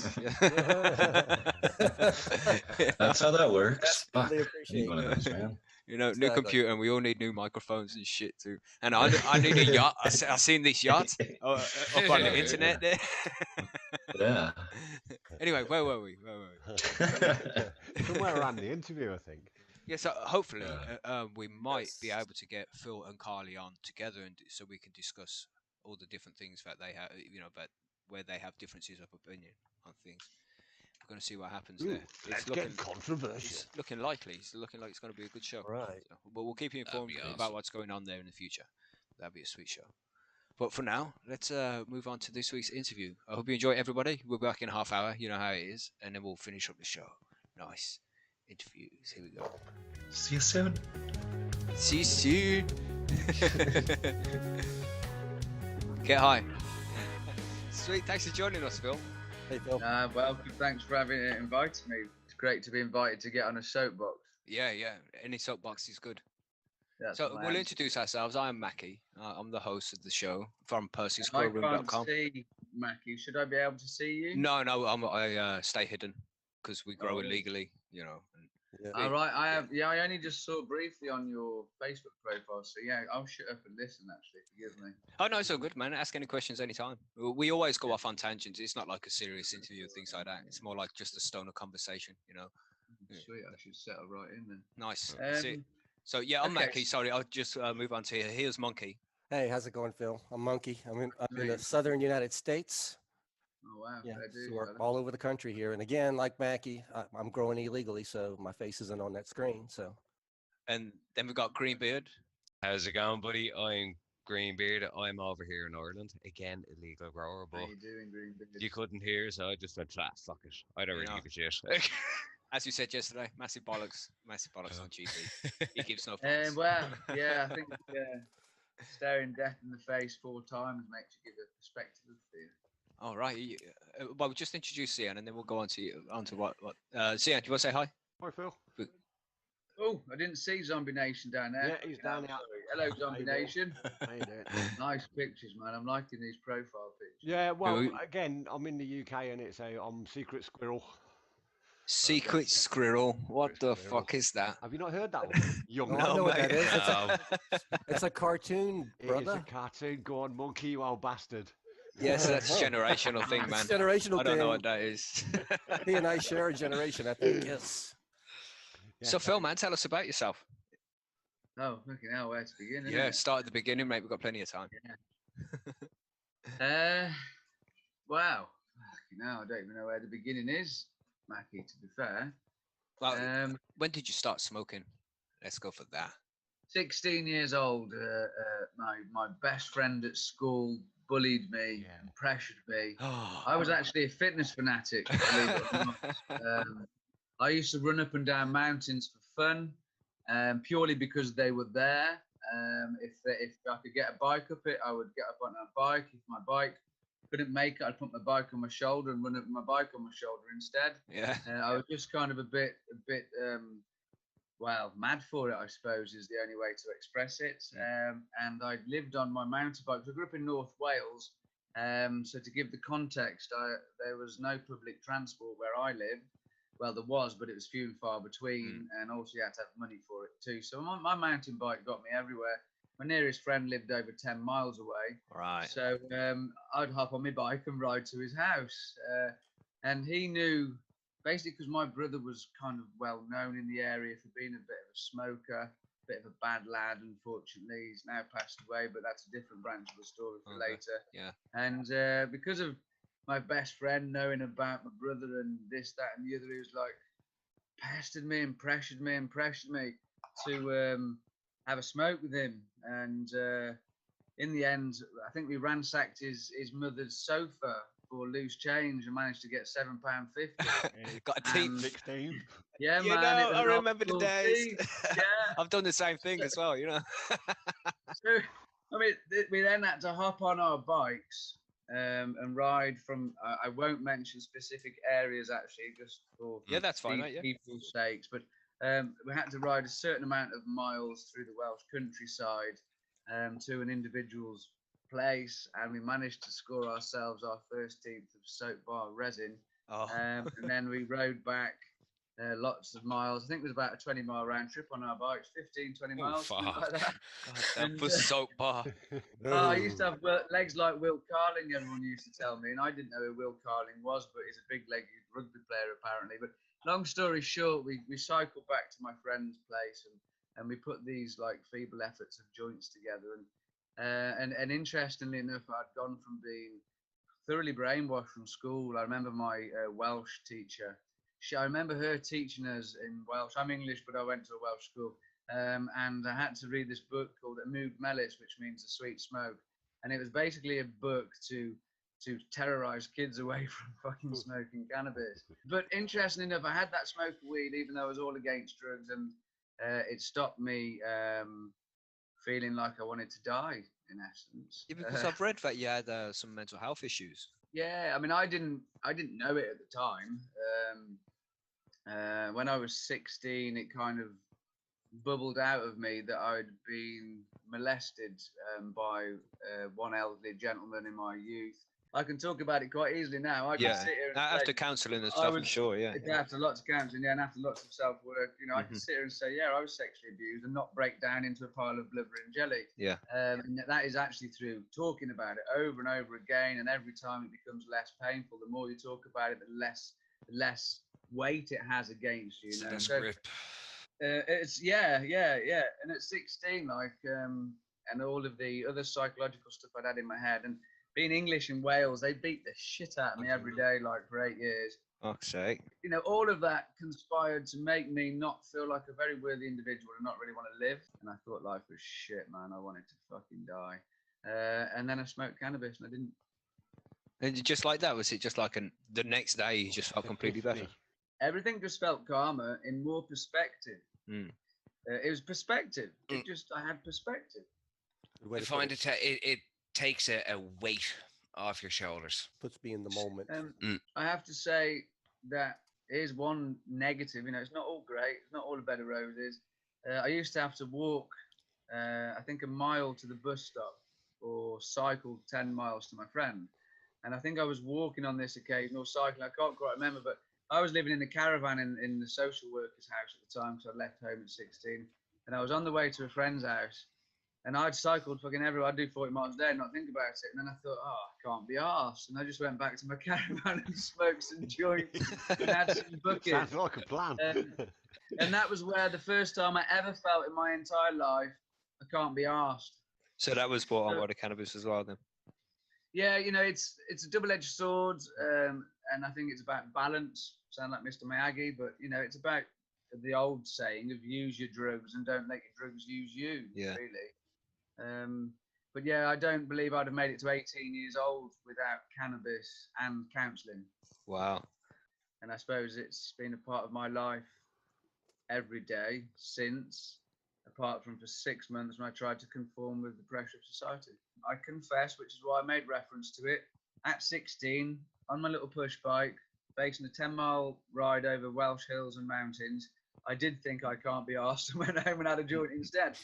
That's how that works. Really appreciate one of those, man. You know, new computer, and we all need new microphones and shit too. And I need a yacht. I seen this yacht up on the internet there. Yeah. Anyway, where were we? Somewhere around the interview, I think. Yeah, so hopefully we might be able to get Phil and Carly on together, and so we can discuss all the different things that they have, you know, but where they have differences of opinion on things. We're going to see what happens there. Let's get controversial. It's looking likely. It's looking like it's going to be a good show. Right. So, but we'll keep you informed about what's going on there in the future. That'll be a sweet show. But for now, let's move on to this week's interview. I hope you enjoy it, everybody. We'll be back in a half hour. You know how it is. And then we'll finish up the show. Nice interviews. Here we go. See you soon. See you soon. Get high. Sweet. Thanks for joining us, Phil. Hey, Phil. Well, thanks for inviting me. It's great to be invited to get on a soapbox. Yeah. Any soapbox is good. That's so we'll introduce ourselves. I'm Mackie. I'm the host of the show from PercySquirrelRoom.com. I can't see Mackie. Should I be able to see you? No. I stay hidden. because we grow Oh, really? illegally, you know. And Yeah. All right, I only just saw briefly on your Facebook profile, so yeah, I'll shut up and listen. Actually, forgive me. oh no, it's all good, man. Ask any questions anytime. We always go off on tangents. It's not like a serious interview or things like that. It's more like just a stoner conversation, you know. Yeah. Sweet, I should settle right in then. Nice. So yeah, I'm okay. Mackie. Sorry, I'll just move on to here. Here's Monkey. Hey, how's it going, Phil? I'm Monkey. I'm in the Great. southern United States. Oh wow, Yeah, fair so dues, we're fella. all over the country here. And again, like Mackie, I'm growing illegally, so my face isn't on that screen. So And then we've got Greenbeard. How's it going, buddy? I'm Greenbeard. I'm over here in Ireland. Again, illegal grower, How but you doing, Greenbeard? you couldn't hear, so I just went, fuck it. I don't You really know. give a shit. As you said yesterday, massive bollocks on GB. He gives no fucks. Well, yeah, I think staring death in the face 4 times makes you give a perspective of fear. All right. Well, we'll just introduce Cian, and then we'll go on to what. Cian, do you want to say hi? Hi, Phil. Oh, I didn't see Zombie Nation down there. Yeah, he's down there. Sorry. Hello, Zombie Hey, Will. Nation. How you doing? Nice pictures, man. I'm liking these profile pictures. Yeah, well, we- again, I'm in the UK and I'm Secret Squirrel. Secret Squirrel. What Secret the Squirrel. fuck is that? Have you not heard that one? Young I No, know what mate. that is. No. It's a cartoon, It is a brother. cartoon. Go on, monkey, you old bastard. Yes, that's a Oh. generational thing, It's man. a generational I don't know thing. what that is. He and I share a generation, I think. Yes. Yeah, So, Phil, man, tell us about yourself. Oh, fucking hell, where to begin? Isn't Yeah, it? start at the beginning, mate. We've got plenty of time. Wow. Fucking hell, I don't even know where the beginning is, Mackie, to be fair. Well, Um, when did you start smoking? Let's go for that. 16 years old, my best friend at school bullied me Yeah. and pressured me. I was actually a fitness fanatic, believe it or not. I used to run up and down mountains for fun, purely because they were there. If I could get a bike up it, I would get up on a bike. If my bike couldn't make it, I'd put my bike on my shoulder and run up my bike on my shoulder instead. Yeah. I was just kind of a bit well, mad for it, I suppose, is the only way to express it. And I lived on my mountain bike. I grew up in North Wales. So to give the context, there was no public transport where I lived. Well, there was, but it was few and far between. And also you had to have money for it too. So my mountain bike got me everywhere. My nearest friend lived over 10 miles away. Right. So I'd hop on my bike and ride to his house. And he knew, basically, because my brother was kind of well known in the area for being a bit of a smoker, a bit of a bad lad, unfortunately. He's now passed away, but that's a different branch of the story for Okay. later. Yeah. And because of my best friend knowing about my brother and this, that, and the other, he was like, pestered me and pressured me to have a smoke with him. And in the end, I think we ransacked his mother's sofa for loose change and managed to get £7.50. Got a teeth. 16. Yeah, You man. know, it was I an remember the old days. teeth. Yeah. I've done the same thing as well, you know. So, I mean, we then had to hop on our bikes and ride from, I won't mention specific areas actually, just for Yeah, that's fine, these mate. Yeah. people's sakes, but we had to ride a certain amount of miles through the Welsh countryside to an individual's place, and we managed to score ourselves our first teeth of soap bar resin. Oh. And then we rode back lots of miles. I think it was about a 20-mile round trip on our bikes, 15, 20 miles, something like that. God, that And, was soap bar. I used to have legs like Will Carling, everyone used to tell me, and I didn't know who Will Carling was, but he's a big-legged rugby player apparently. But long story short, we cycled back to my friend's place and we put these like feeble efforts of joints together. And interestingly enough, I'd gone from being thoroughly brainwashed from school. I remember my Welsh teacher. I remember her teaching us in Welsh. I'm English, but I went to a Welsh school. And I had to read this book called Mood Mellis, which means a sweet smoke. And it was basically a book to terrorize kids away from fucking smoking cannabis. But interesting enough, I had that smoke of weed, even though I was all against drugs, and it stopped me feeling like I wanted to die, in essence. Yeah, because I've read that you had some mental health issues. Yeah, I mean, I didn't know it at the time. When I was 16, it kind of bubbled out of me that I'd been molested by one elderly gentleman in my youth. I can talk about it quite easily now. I can Yeah, sit here and after say, counselling and I stuff, I'm was, sure. Yeah, after lots of counselling, yeah, and after lots of self-work, you know, I can Mhm. sit here and say, yeah, I was sexually abused, and not break down into a pile of blubber and jelly. yeah. And that is actually through talking about it over and over again, and every time it becomes less painful. The more you talk about it, the less weight it has against you. It's You know? less So, grip. it's yeah. And at 16, and all of the other psychological stuff I'd had in my head, and being English in Wales, they beat the shit out of me every day, like for 8 years. Fuck's sake. You know, all of that conspired to make me not feel like a very worthy individual and not really want to live. And I thought life was shit, man. I wanted to fucking die. And then I smoked cannabis, and I didn't. And just like that, was it just like the next day you just felt completely better? Epiphany. Everything just felt calmer in more perspective. Mm. It was perspective. I had perspective. Good way I to put find it. it takes a weight off your shoulders. Puts me in the moment. I have to say that here's one negative. You know, it's not all great. It's not all a bed of roses. I used to have to walk, I think, a mile to the bus stop, or cycle 10 miles to my friend. And I think I was walking on this occasion, or cycling. I can't quite remember, but I was living in a caravan in the social worker's house at the time, because I left home at 16. And I was on the way to a friend's house, and I'd cycled fucking everywhere. I'd do 40 miles a day and not think about it. And then I thought, oh, I can't be arsed. And I just went back to my caravan and smoked some joints and had some buckets. Sounds like a plan. And that was where the first time I ever felt in my entire life, I can't be arsed. So that was brought on by the cannabis as well, then. Yeah, you know, it's a double-edged sword, and I think it's about balance. Sound like Mr. Miyagi, but you know, it's about the old saying of use your drugs and don't let your drugs use you. Yeah. Really. But yeah, I don't believe I'd have made it to 18 years old without cannabis and counselling. Wow. And I suppose it's been a part of my life every day since, apart from for 6 months when I tried to conform with the pressure of society. I confess, which is why I made reference to it, at 16, on my little push bike, facing a 10-mile ride over Welsh hills and mountains, I did think I can't be arsed and went home and had a joint instead.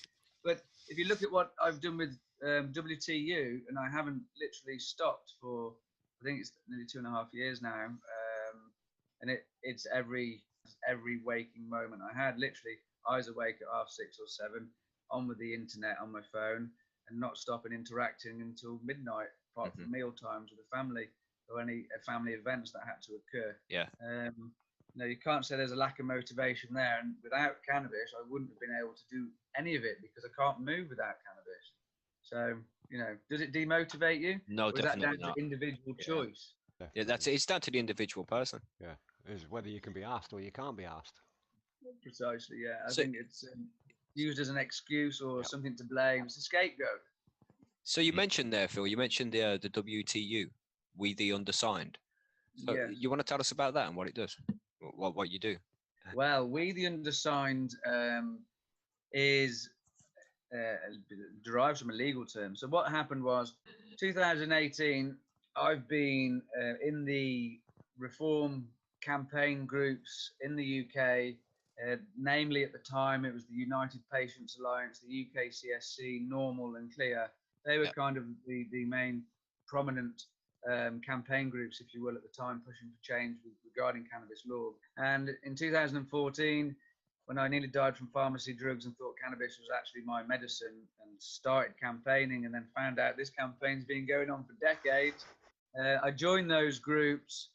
But if you look at what I've done with WTU, and I haven't literally stopped for, I think it's nearly 2.5 years now, and it's every waking moment I had, literally eyes awake at 6:30 or 7, on with the internet on my phone, and not stopping interacting until midnight, apart from meal times with the family or any family events that had to occur. Yeah. You know, you can't say there's a lack of motivation there, and without cannabis, I wouldn't have been able to do any of it because I can't move without cannabis. So, you know, does it demotivate you? No, Or is that definitely down not. to individual choice? Yeah, that's it. It's down to the individual person. Yeah, it's whether you can be asked or you can't be asked. Precisely, yeah. I So- think it's used as an excuse or something to blame. It's a scapegoat. So you mentioned there, Phil. You mentioned the WTU, We the Undersigned. So Yeah. you want to tell us about that and what it does, what you do? Well, We the Undersigned is derives from a legal term. So what happened was, 2018, I've been in the reform campaign groups in the UK, namely at the time it was the United Patients Alliance, the UKCSC, Normal and Clear. They were kind of the main prominent campaign groups, if you will, at the time, pushing for change regarding cannabis law. And in 2014, when I nearly died from pharmacy drugs and thought cannabis was actually my medicine, and started campaigning, and then found out this campaign's been going on for decades, I joined those groups.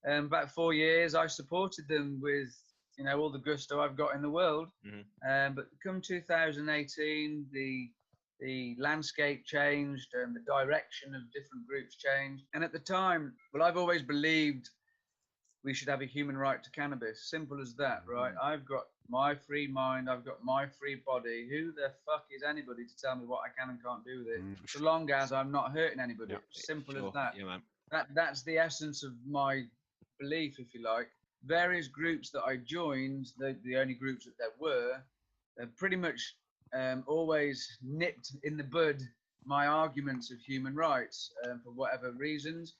About 4 years, I supported them with, you know, all the gusto I've got in the world. But come 2018, the landscape changed and the direction of different groups changed. And at the time, well, I've always believed we should have a human right to cannabis. Simple as that, right? I've got my free mind. I've got my free body. Who the fuck is anybody to tell me what I can and can't do with it? So long as I'm not hurting anybody. Simple as that. Yeah, man. That's the essence of my belief, if you like. Various groups that I joined, the only groups that there were, pretty much always nipped in the bud my arguments of human rights for whatever reasons.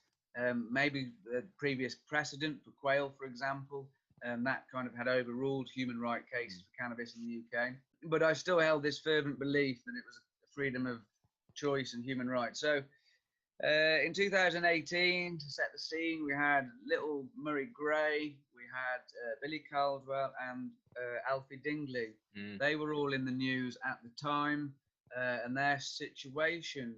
Maybe the previous precedent for Quail, for example, that kind of had overruled human right cases for cannabis in the UK. But I still held this fervent belief that it was a freedom of choice and human rights. So In 2018, to set the scene, we had Little Murray Gray, we had Billy Caldwell, and Alfie Dingley. Mm. They were all in the news at the time, and their situation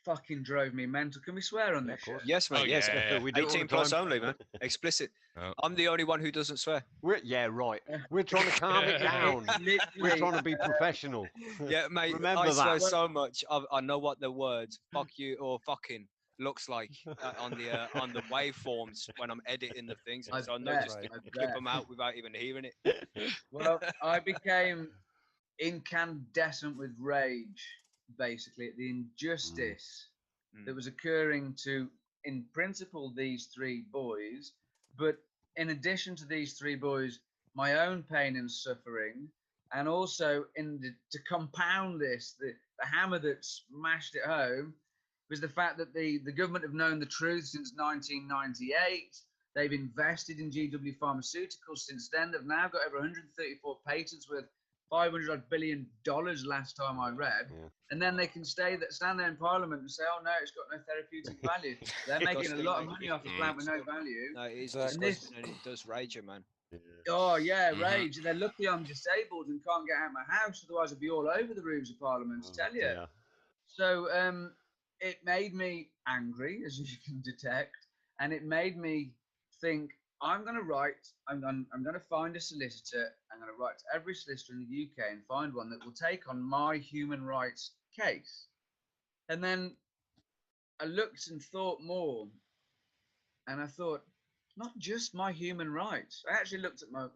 fucking drove me mental. Can we swear on Yeah, this of course. shit? Yes, mate. Oh, Yes. yeah. We do it all the 18 plus time. only, man. Explicit. Oh. I'm the only one who doesn't swear. Yeah, right. We're trying to calm it down. It's We're literally, trying to be professional. Yeah, mate. Remember I swear that. so much. I know what the words "fuck you" or "fucking" looks like on the waveforms when I'm editing the things. I So I know bet, just to I clip bet. them out without even hearing it. Well, I became incandescent with rage, basically, at the injustice that was occurring to, in principle, these three boys. But in addition to these three boys, my own pain and suffering, and also to compound this, the hammer that smashed it home was the fact that the government have known the truth since 1998. They've invested in GW Pharmaceuticals since then. They've now got over 134 patents worth $500 billion last time I read. Yeah. And then they can stand there in Parliament and say, "Oh no, it's got no therapeutic value." They're making a Disgusting, lot of mate. money off a plant with no value. No, it is Exactly. disgusting, and it does rage you, man. Oh yeah, Mhm. rage. They're lucky I'm disabled and can't get out of my house, otherwise I'd be all over the rooms of Parliament to tell you. Yeah. So it made me angry, as you can detect, and it made me think, I'm going to find a solicitor. I'm going to write to every solicitor in the UK and find one that will take on my human rights case. And then I looked and thought more, and I thought, not just my human rights. I actually looked at my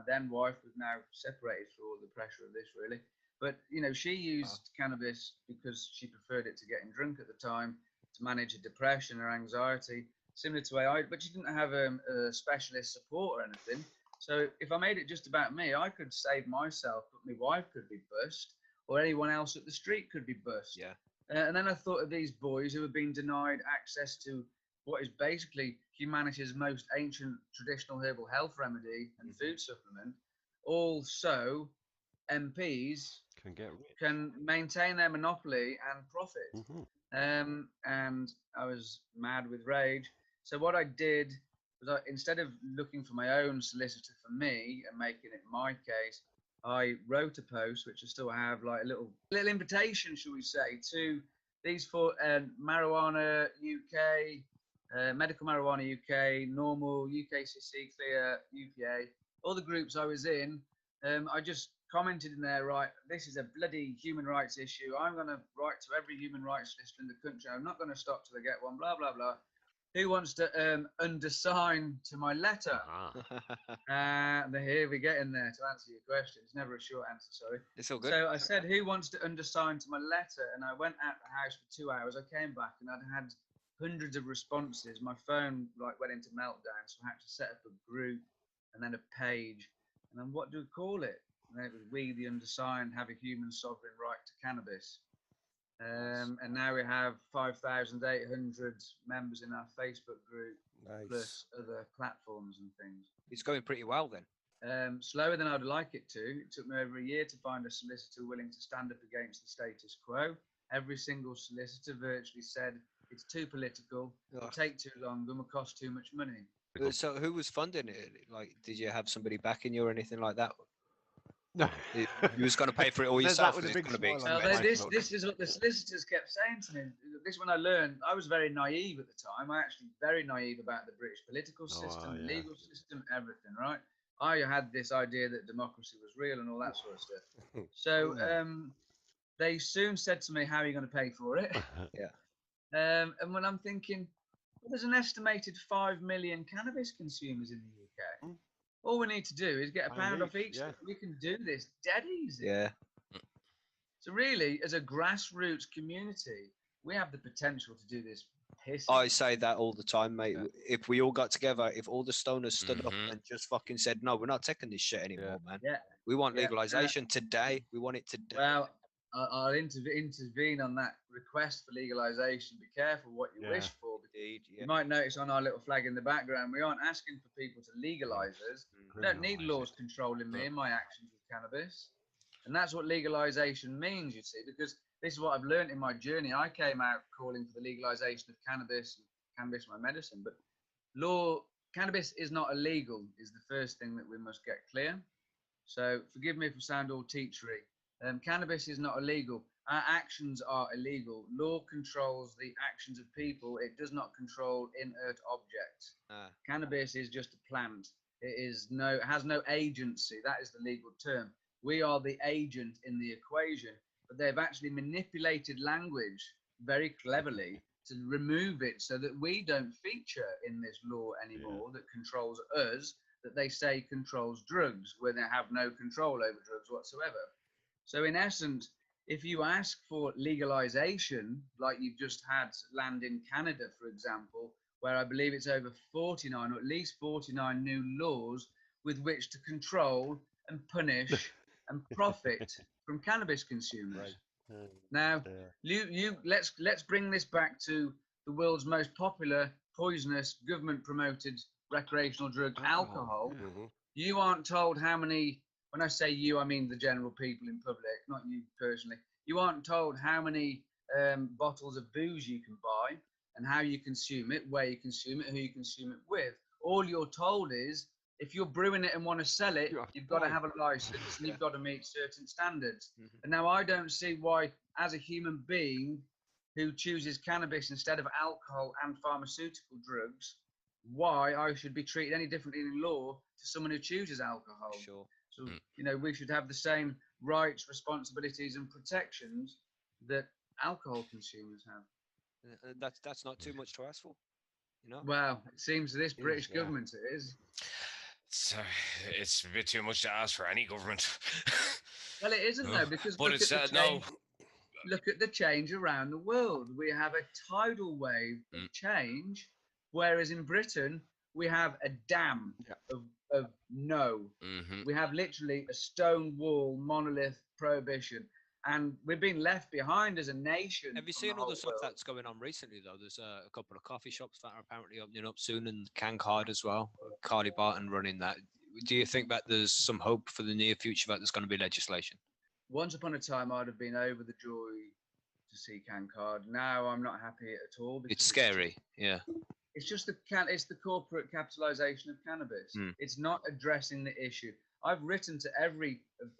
then wife, who's now separated through all the pressure of this, really. But, you know, she used cannabis because she preferred it to getting drunk at the time to manage her depression or anxiety, similar to AI, but she didn't have a specialist support or anything. So if I made it just about me, I could save myself, but my wife could be bust, or anyone else at the street could be bust. Yeah. And then I thought of these boys who have been denied access to what is basically humanity's most ancient traditional herbal health remedy and food supplement. Also, MPs Can get rich. can maintain their monopoly and profit. Mhm. And I was mad with rage. So what I did was, instead of looking for my own solicitor for me and making it my case, I wrote a post, which I still have, like a little invitation, shall we say, to these four: Marijuana UK, Medical Marijuana UK, Normal, UKCC, Clear, UPA, all the groups I was in. I just commented in there, right, this is a bloody human rights issue. I'm going to write to every human rights solicitor in the country. I'm not going to stop till I get one, blah, blah, blah. Who wants to undersign to my letter? Here we get in there to answer your question. It's never a short answer, sorry. It's all good. So I said, who wants to undersign to my letter? And I went out the house for 2 hours. I came back and I'd had hundreds of responses. My phone went into meltdown, so I had to set up a group and then a page. And then what do we call it? And then it was "We, the Undersigned, have a human sovereign right to cannabis." And now we have 5,800 members in our Facebook group, plus other platforms and things. It's going pretty well then. Slower than I'd like it to. It took me over a year to find a solicitor willing to stand up against the status quo. Every single solicitor virtually said it's too political, it'll take too long, and will cost too much money. So who was funding it? Like, did you have somebody backing you or anything like that? No. You was going to pay for it all Says yourself. that with a It's big going to be smile on expensive. his face. This is what the solicitors kept saying to me. This when I learned, I was very naive at the time. I actually very naive about the British political system, yeah. legal system, everything, right? I had this idea that democracy was real and all that sort of stuff. So they soon said to me, "How are you going to pay for it?" And when I'm thinking, well, there's an estimated 5 million cannabis consumers in the UK. All we need to do is get a pound off each. Yeah. We can do this dead easy. Yeah. So really, as a grassroots community, we have the potential to do this. I say that all the time, mate. If we all got together, if all the stoners stood up and just fucking said, "No, we're not taking this shit anymore, man. Yeah. We want legalization today. We want it today." Well, I'll intervene on that request for legalization. Be careful what you wish for. Indeed, You might notice on our little flag in the background, we aren't asking for people to legalize us. We don't need laws controlling me and my actions with cannabis. And that's what legalization means, you see, because this is what I've learned in my journey. I came out calling for the legalization of cannabis, my medicine, but cannabis is not illegal is the first thing that we must get clear. So forgive me if I sound all teachery. Cannabis is not illegal. Our actions are illegal. Law controls the actions of people. It does not control inert objects. Cannabis is just a plant. It has no agency. That is the legal term. We are the agent in the equation, but they've actually manipulated language very cleverly to remove it so that we don't feature in this law anymore that controls us, that they say controls drugs, where they have no control over drugs whatsoever. So in essence, if you ask for legalization, like you've just had land in Canada, for example, where I believe it's over 49 or at least 49 new laws with which to control and punish and profit from cannabis consumers. Now, let's bring this back to the world's most popular, poisonous, government-promoted recreational drug, alcohol. You aren't told how many. When I say you, I mean the general people in public, not you personally. You aren't told how many bottles of booze you can buy and how you consume it, where you consume it, who you consume it with. All you're told is if you're brewing it and want to sell it, you've got to have a license and you've got to meet certain standards. And now I don't see why, as a human being who chooses cannabis instead of alcohol and pharmaceutical drugs, why I should be treated any differently in law to someone who chooses alcohol. Sure. So, we should have the same rights, responsibilities, and protections that alcohol consumers have. That's not too much to ask for, Well, it seems to this British government it is. So it's a bit too much to ask for any government. Well, it isn't though, because but it's no. Look at the change around the world. We have a tidal wave of change, whereas in Britain we have a dam of no. We have literally a stone wall, monolith prohibition, and we've been left behind as a nation. Have you seen all the stuff that's going on recently, though? There's a couple of coffee shops that are apparently opening up soon, and Cancard as well. Cardi Barton running that. Do you think that there's some hope for the near future that there's going to be legislation? Once upon a time, I'd have been over the joy to see Cancard. Now I'm not happy at all. It's scary, It's just it's the corporate capitalization of cannabis. It's not addressing the issue. I've written to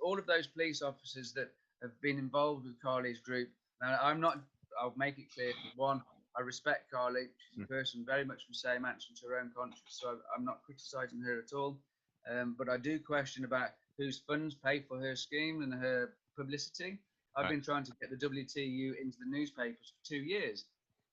all of those police officers that have been involved with Carly's group. Now, I'll make it clear. One, I respect Carly. She's a person very much from the same answer to her own conscience, so I'm not criticizing her at all. But I do question about whose funds pay for her scheme and her publicity. I've been trying to get the WTU into the newspapers for 2 years.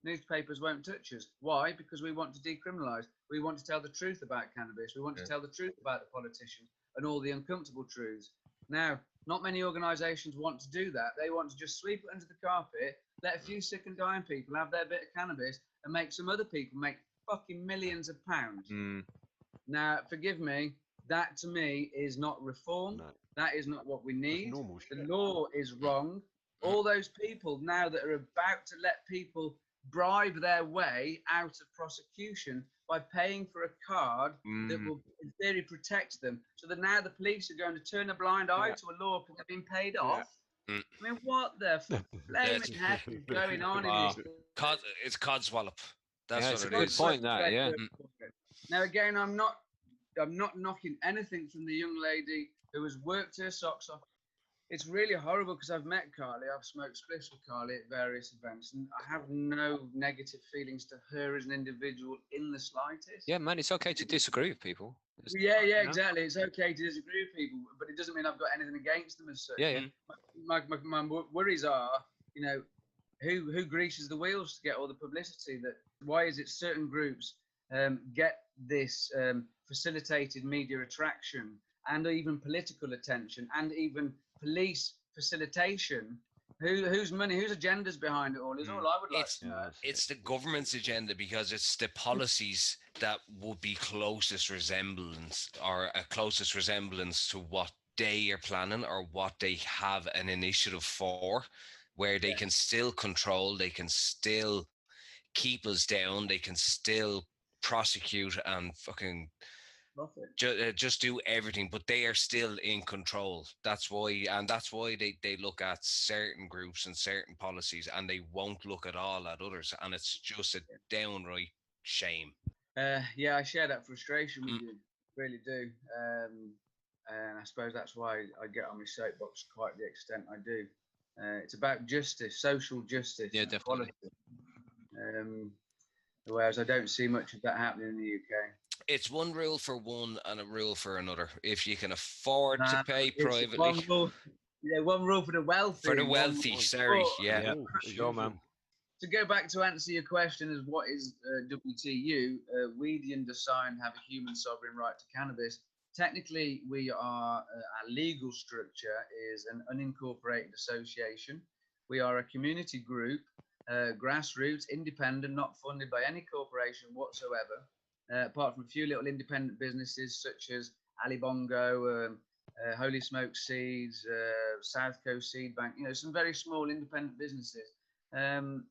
Newspapers won't touch us. Why? Because we want to decriminalise. We want to tell the truth about cannabis. We want to tell the truth about the politicians and all the uncomfortable truths. Now, not many organisations want to do that. They want to just sweep it under the carpet, let a few sick and dying people have their bit of cannabis and make some other people make fucking millions of pounds. Now, forgive me, that to me is not reform. No. That is not what we need. The law is wrong. All those people now that are about to let people bribe their way out of prosecution by paying for a card that will, in theory, protect them, so that now the police are going to turn a blind eye to a law because they've been paid off. I mean, what the flaming heck is going on in this? It's codswallop. That's what it's a good point. That Now again, I'm not knocking anything from the young lady who has worked her socks off. It's really horrible because I've met Carly. I've smoked spliffs with Carly at various events, and I have no negative feelings to her as an individual in the slightest. Yeah, man, it's okay to disagree with people. Yeah, exactly. It's okay to disagree with people, but it doesn't mean I've got anything against them as such. Yeah. My worries are, who greases the wheels to get all the publicity? Why is it certain groups get this facilitated media attraction and even political attention and even police facilitation? Whose money, whose agenda's behind it all is all I would like to know. It's the government's agenda, because it's the policies that would be closest resemblance to what they are planning or what they have an initiative for, where they can still control, they can still keep us down, they can still prosecute and fucking Profit. just do everything, but they are still in control. That's why they look at certain groups and certain policies, and they won't look at all at others, and it's just a downright shame. Yeah, I share that frustration with you, really do. And I suppose that's why I get on my soapbox quite the extent I do. It's about justice, social justice, Yeah, and definitely. equality. Whereas I don't see much of that happening in the UK. It's one rule for one and a rule for another. If you can afford to Nah, pay it's privately, one rule for the wealthy. for the and one wealthy, rule sorry, for- yeah. Yeah. Oh, You go, man. To go back to answer your question as what is WTU, we the Undersigned have a human sovereign right to cannabis. Technically, we are, our legal structure is an unincorporated association. We are a community group, grassroots, independent, not funded by any corporation whatsoever, apart from a few little independent businesses such as Ali Bongo, Holy Smoke Seeds, South Coast Seed Bank, some very small independent businesses. And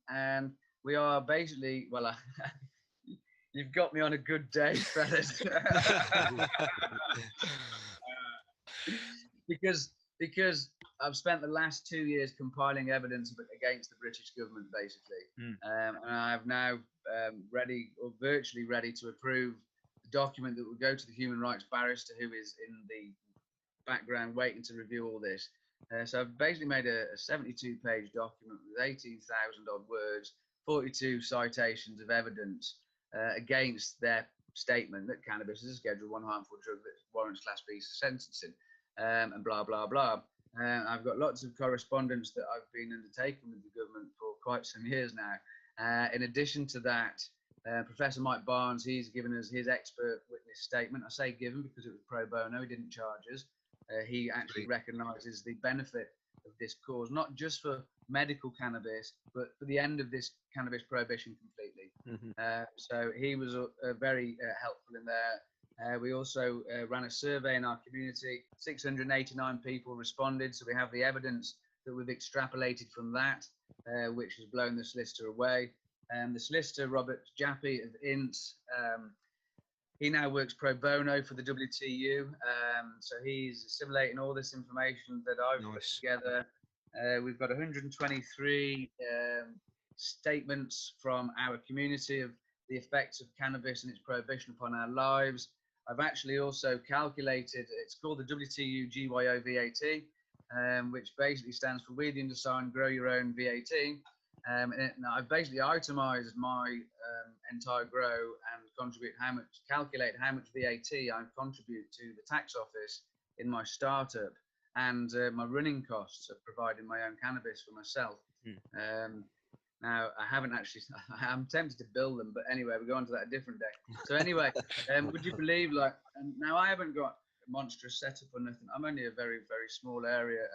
we are basically, well, you've got me on a good day, fellas. because I've spent the last 2 years compiling evidence against the British government, basically, and I'm now ready, or virtually ready, to approve the document that will go to the human rights barrister who is in the background waiting to review all this. So I've basically made a 72-page document with 18,000 odd words, 42 citations of evidence against their statement that cannabis is a Schedule 1 harmful drug that warrants Class B sentencing, and blah, blah, blah. I've got lots of correspondence that I've been undertaking with the government for quite some years now. In addition to that, Professor Mike Barnes, he's given us his expert witness statement. I say given because it was pro bono, he didn't charge us. He actually recognises the benefit of this cause, not just for medical cannabis, but for the end of this cannabis prohibition completely. So he was very helpful in there. We also ran a survey in our community. 689 people responded, so we have the evidence that we've extrapolated from that, which has blown the solicitor away. The solicitor, Robert Jappy of INT, he now works pro bono for the WTU, so he's assimilating all this information that I've put together. We've got 123 statements from our community of the effects of cannabis and its prohibition upon our lives. I've actually also calculated, it's called the WTU GYO VAT, which basically stands for We the Undersigned Grow Your Own VAT. And I've basically itemized my entire grow and calculate how much VAT I contribute to the tax office in my startup, and my running costs of providing my own cannabis for myself. Now, I haven't actually, I'm tempted to build them, but anyway, we'll go on to that a different day. So anyway, would you believe, now I haven't got a monstrous setup or nothing. I'm only a very, very small area,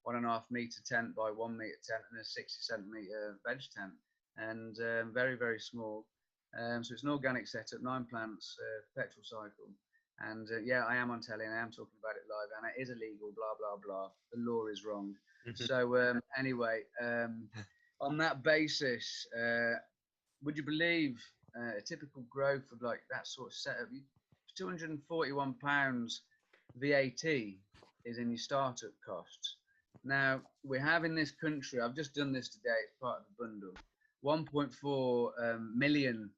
1.5 meter tent by 1 meter tent and a 60 centimeter veg tent, and very, very small. So it's an organic setup, 9 plants, petrol cycle. And yeah, I am on telly and I am talking about it live, and it is illegal, blah, blah, blah. The law is wrong. So anyway, on that basis, would you believe a typical grow for like that sort of setup, £241 VAT is in your startup costs. Now, we have in this country, I've just done this today, it's part of the bundle, 1.4 million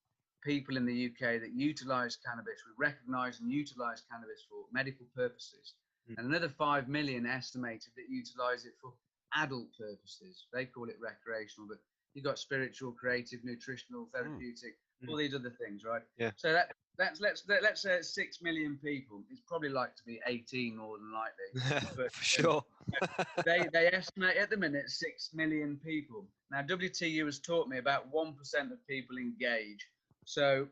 people in the UK that utilise cannabis, we recognise and utilise cannabis for medical purposes, and another 5 million estimated that utilise it for adult purposes. They call it recreational, but you've got spiritual, creative, nutritional, therapeutic, all these other things, right? Yeah. So let's say it's 6 million people. It's probably like to be 18 more than likely. But, For sure. they estimate at the minute 6 million people. Now WTU has taught me about 1% of people engage. So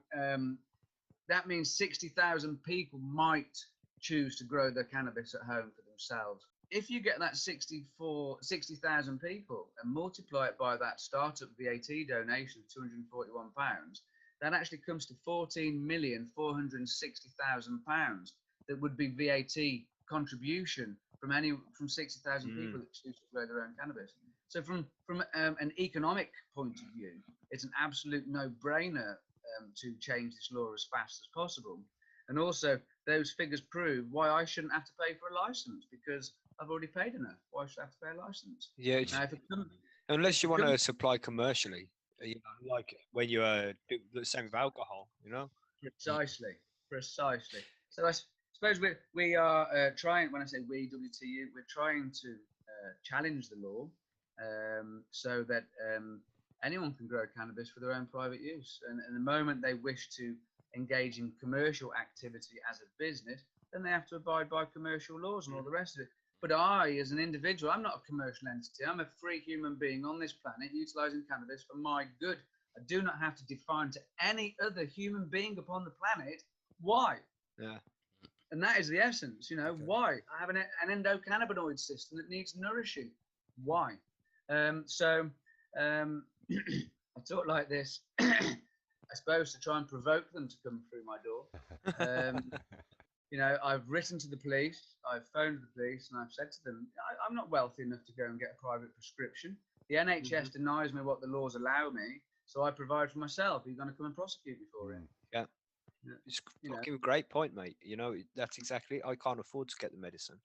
that means 60,000 people might choose to grow their cannabis at home for themselves. If you get that 60,000 people and multiply it by that startup VAT donation of £241, that actually comes to £14,460,000 that would be VAT contribution from 60,000 people that choose to grow their own cannabis. So from an economic point of view, it's an absolute no-brainer to change this law as fast as possible. And also, those figures prove why I shouldn't have to pay for a license because I've already paid enough. Why should I have to pay a license? Yeah, Now, if it comes, unless you if want it to comes supply commercially, like when you do the same with alcohol, precisely. So I suppose we are trying. When I say we, WTU, we're trying to challenge the law so that anyone can grow cannabis for their own private use. And the moment they wish to engage in commercial activity as a business, then they have to abide by commercial laws and all the rest of it. But I, as an individual, I'm not a commercial entity. I'm a free human being on this planet utilizing cannabis for my good. I do not have to define to any other human being upon the planet why. Yeah. And that is the essence, Okay. why? I have an endocannabinoid system that needs nourishing. Why? So I talk like this, I suppose, to try and provoke them to come through my door. I've written to the police, I've phoned the police, and I've said to them, I'm not wealthy enough to go and get a private prescription. The NHS denies me what the laws allow me, so I provide for myself. Are you going to come and prosecute me for it? Yeah. It's fucking a great point, mate. That's exactly. I can't afford to get the medicine,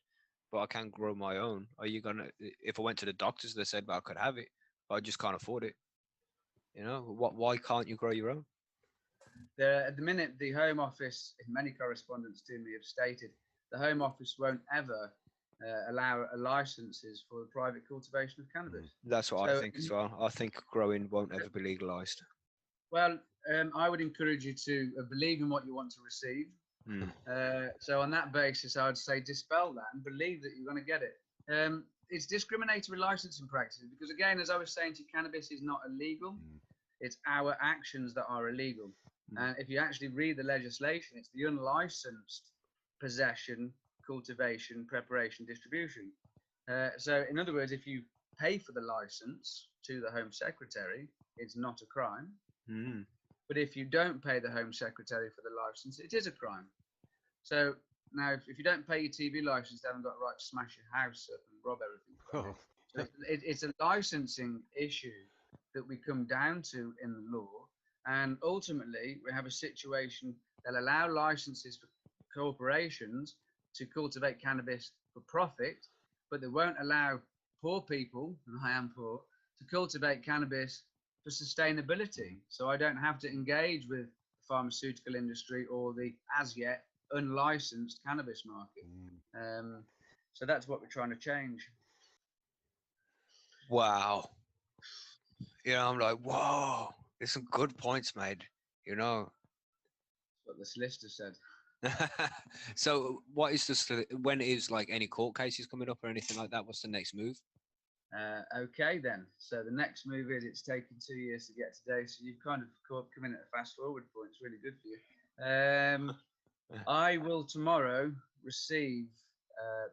but I can grow my own. Are you gonna? If I went to the doctors, they said, "Well, I could have it, but I just can't afford it." Why can't you grow your own? At the minute, the Home Office, in many correspondence to me, have stated the Home Office won't ever allow licenses for the private cultivation of cannabis. That's what I think as well. I think growing won't ever be legalized. Well, I would encourage you to believe in what you want to receive. So on that basis, I would say dispel that and believe that you're going to get it. It's discriminatory licensing practices because, again, as I was saying to you, cannabis is not illegal. It's our actions that are illegal. And if you actually read the legislation, it's the unlicensed possession, cultivation, preparation, distribution. So in other words, if you pay for the license to the Home Secretary, it's not a crime. But if you don't pay the Home Secretary for the license, it is a crime. So now, if you don't pay your TV license, they haven't got a right to smash your house up and rob everything. So it's a licensing issue that we come down to in the law. And ultimately, we have a situation that allow licenses for corporations to cultivate cannabis for profit, but they won't allow poor people, and I am poor, to cultivate cannabis for sustainability. So I don't have to engage with the pharmaceutical industry or the as yet unlicensed cannabis market. So that's what we're trying to change. Wow. I'm like, whoa, there's some good points made, That's what the solicitor said. So what is when is like any court cases coming up or anything like that? What's the next move? Okay then. So the next move is it's taken 2 years to get today. So you've kind of come in at a fast forward point. It's really good for you. I will tomorrow receive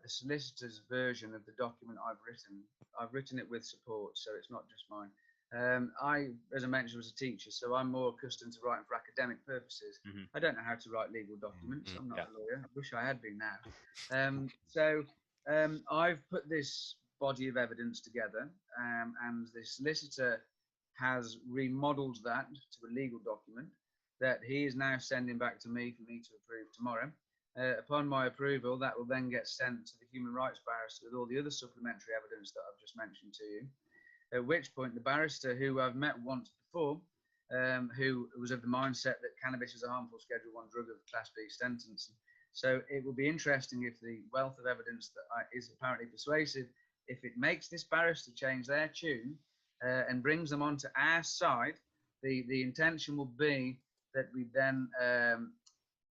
the solicitor's version of the document I've written. I've written it with support, so it's not just mine. I, as I mentioned, was a teacher, so I'm more accustomed to writing for academic purposes. I don't know how to write legal documents. I'm not a lawyer. I wish I had been now. So I've put this body of evidence together, and the solicitor has remodeled that to a legal document that he is now sending back to me for me to approve tomorrow. Upon my approval, that will then get sent to the human rights barrister with all the other supplementary evidence that I've just mentioned to you. At which point, the barrister, who I've met once before, who was of the mindset that cannabis is a harmful Schedule 1 drug of Class B sentence. So it will be interesting if the wealth of evidence that is apparently persuasive, if it makes this barrister change their tune and brings them onto our side. The intention will be that we then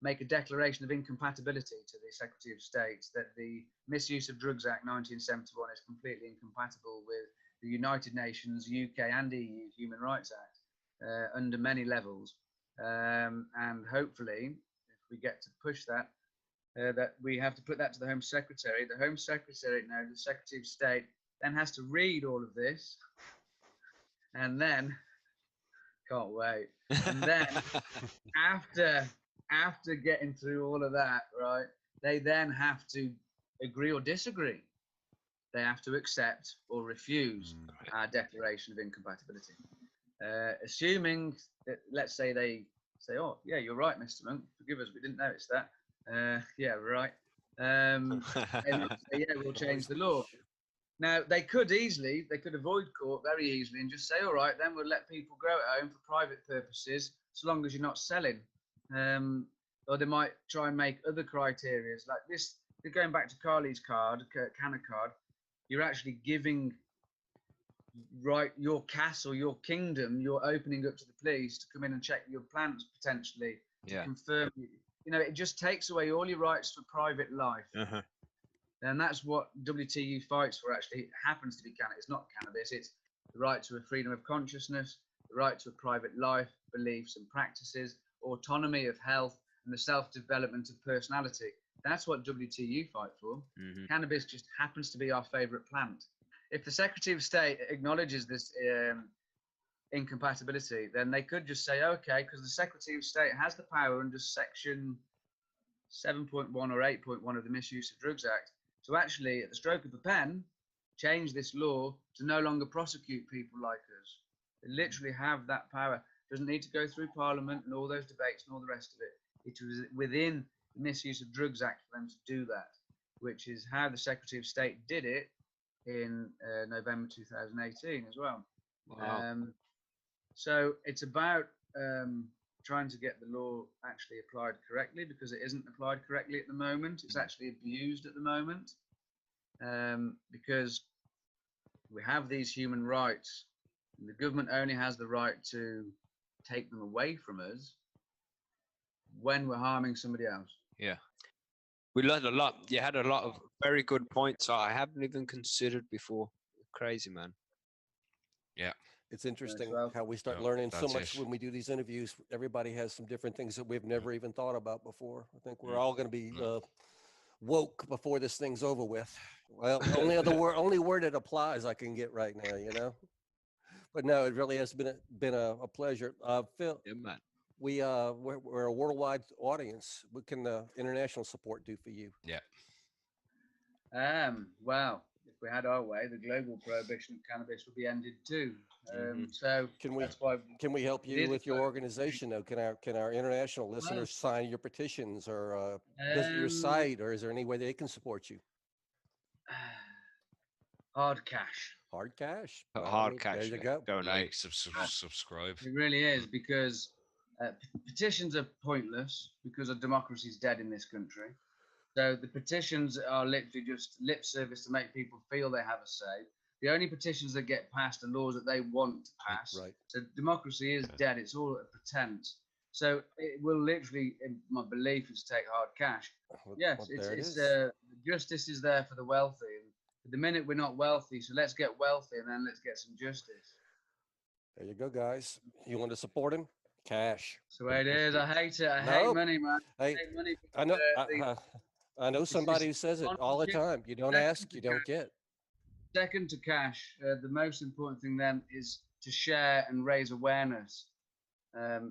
make a declaration of incompatibility to the Secretary of State that the Misuse of Drugs Act 1971 is completely incompatible with the United Nations, UK and EU Human Rights Act under many levels. And hopefully, if we get to push that, that we have to put that to the Home Secretary. The Home Secretary, now the Secretary of State, then has to read all of this, and then can't wait. And then after getting through all of that, right, they then have to agree or disagree. They have to accept or refuse our declaration of incompatibility. Assuming that, let's say they say, oh, yeah, you're right, Mr. Monk. Forgive us, we didn't notice that. Yeah, right. And they'll say, yeah, we'll change the law. Now, they could avoid court very easily and just say, all right, then we'll let people grow at home for private purposes, so long as you're not selling. Or they might try and make other criteria like this. Going back to Carly's card, Canna card, you're actually giving your castle, your kingdom, you're opening up to the police to come in and check your plants potentially to confirm. You know, it just takes away all your rights to private life. And that's what WTU fights for. Actually, it happens to be cannabis. It's not cannabis. It's the right to a freedom of consciousness, the right to a private life, beliefs and practices, autonomy of health, and the self-development of personality. That's what WTU fight for. Cannabis just happens to be our favorite plant. If the Secretary of State acknowledges this incompatibility, then they could just say, okay, because the Secretary of State has the power under Section 7.1 or 8.1 of the Misuse of Drugs Act to actually, at the stroke of a pen, change this law to no longer prosecute people like us. They literally have that power. It doesn't need to go through Parliament and all those debates and all the rest of it. It was within the Misuse of Drugs Act for them to do that, which is how the Secretary of State did it in November 2018 as well. Wow. So it's about trying to get the law actually applied correctly, because it isn't applied correctly at the moment. It's actually abused at the moment, because we have these human rights, and the government only has the right to take them away from us when we're harming somebody else. Yeah. We learned a lot. You had a lot of very good points I haven't even considered before. Crazy, man. Yeah. It's interesting well. how we start No, learning so that's much it. when we do these interviews. Everybody has some different things that we've never even thought about before. I think we're all going to be woke before this thing's over with. Well, only word it applies I can get right now, you know. But no, it really has been a pleasure. Phil, Yeah, man. we're a worldwide audience. What can the international support do for you? Yeah. Well, if we had our way, the global prohibition of cannabis would be ended too. So that's why. Can we help It you is with a your global organization though? Can our international listeners sign your petitions or visit your site, or is there any way they can support you? Hard cash. Hard cash. Hard cash. There you go. Donate. Like, subscribe. It really is, because petitions are pointless because our democracy is dead in this country. So the petitions are literally just lip service to make people feel they have a say. The only petitions that get passed are laws that they want to pass. Right. So democracy is dead. It's all a pretense. So it will literally, my belief is take hard cash. Yes, justice is there for the wealthy. And at the minute we're not wealthy, so let's get wealthy and then let's get some justice. There you go, guys. You want to support him? Cash. So it is. I hate it. I hate money, man. Hey, I hate money. I know. I know somebody who says it all the time. You don't ask, you don't get. Second to cash, the most important thing then is to share and raise awareness.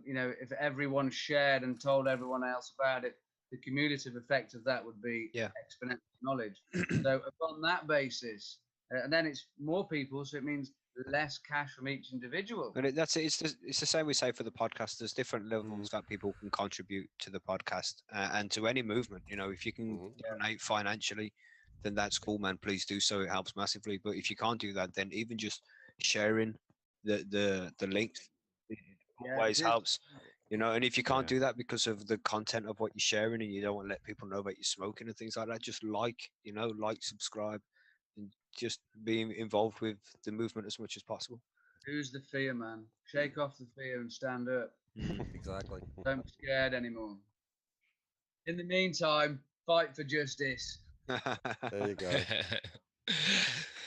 You know, if everyone shared and told everyone else about it, the cumulative effect of that would be exponential knowledge. So upon that basis, and then it's more people, so it means less cash from each individual. And that's it. It's the same we say for the podcast. There's different levels that people can contribute to the podcast and to any movement. You know, if you can donate financially, then that's cool, man. Please do so. It helps massively. But if you can't do that, then even just sharing the links always helps. You know, and if you can't do that because of the content of what you're sharing and you don't want to let people know about you smoking and things like that, just like, subscribe, and just being involved with the movement as much as possible. Who's the fear, man? Shake off the fear and stand up. Exactly. Don't be scared anymore. In the meantime, fight for justice. There you go.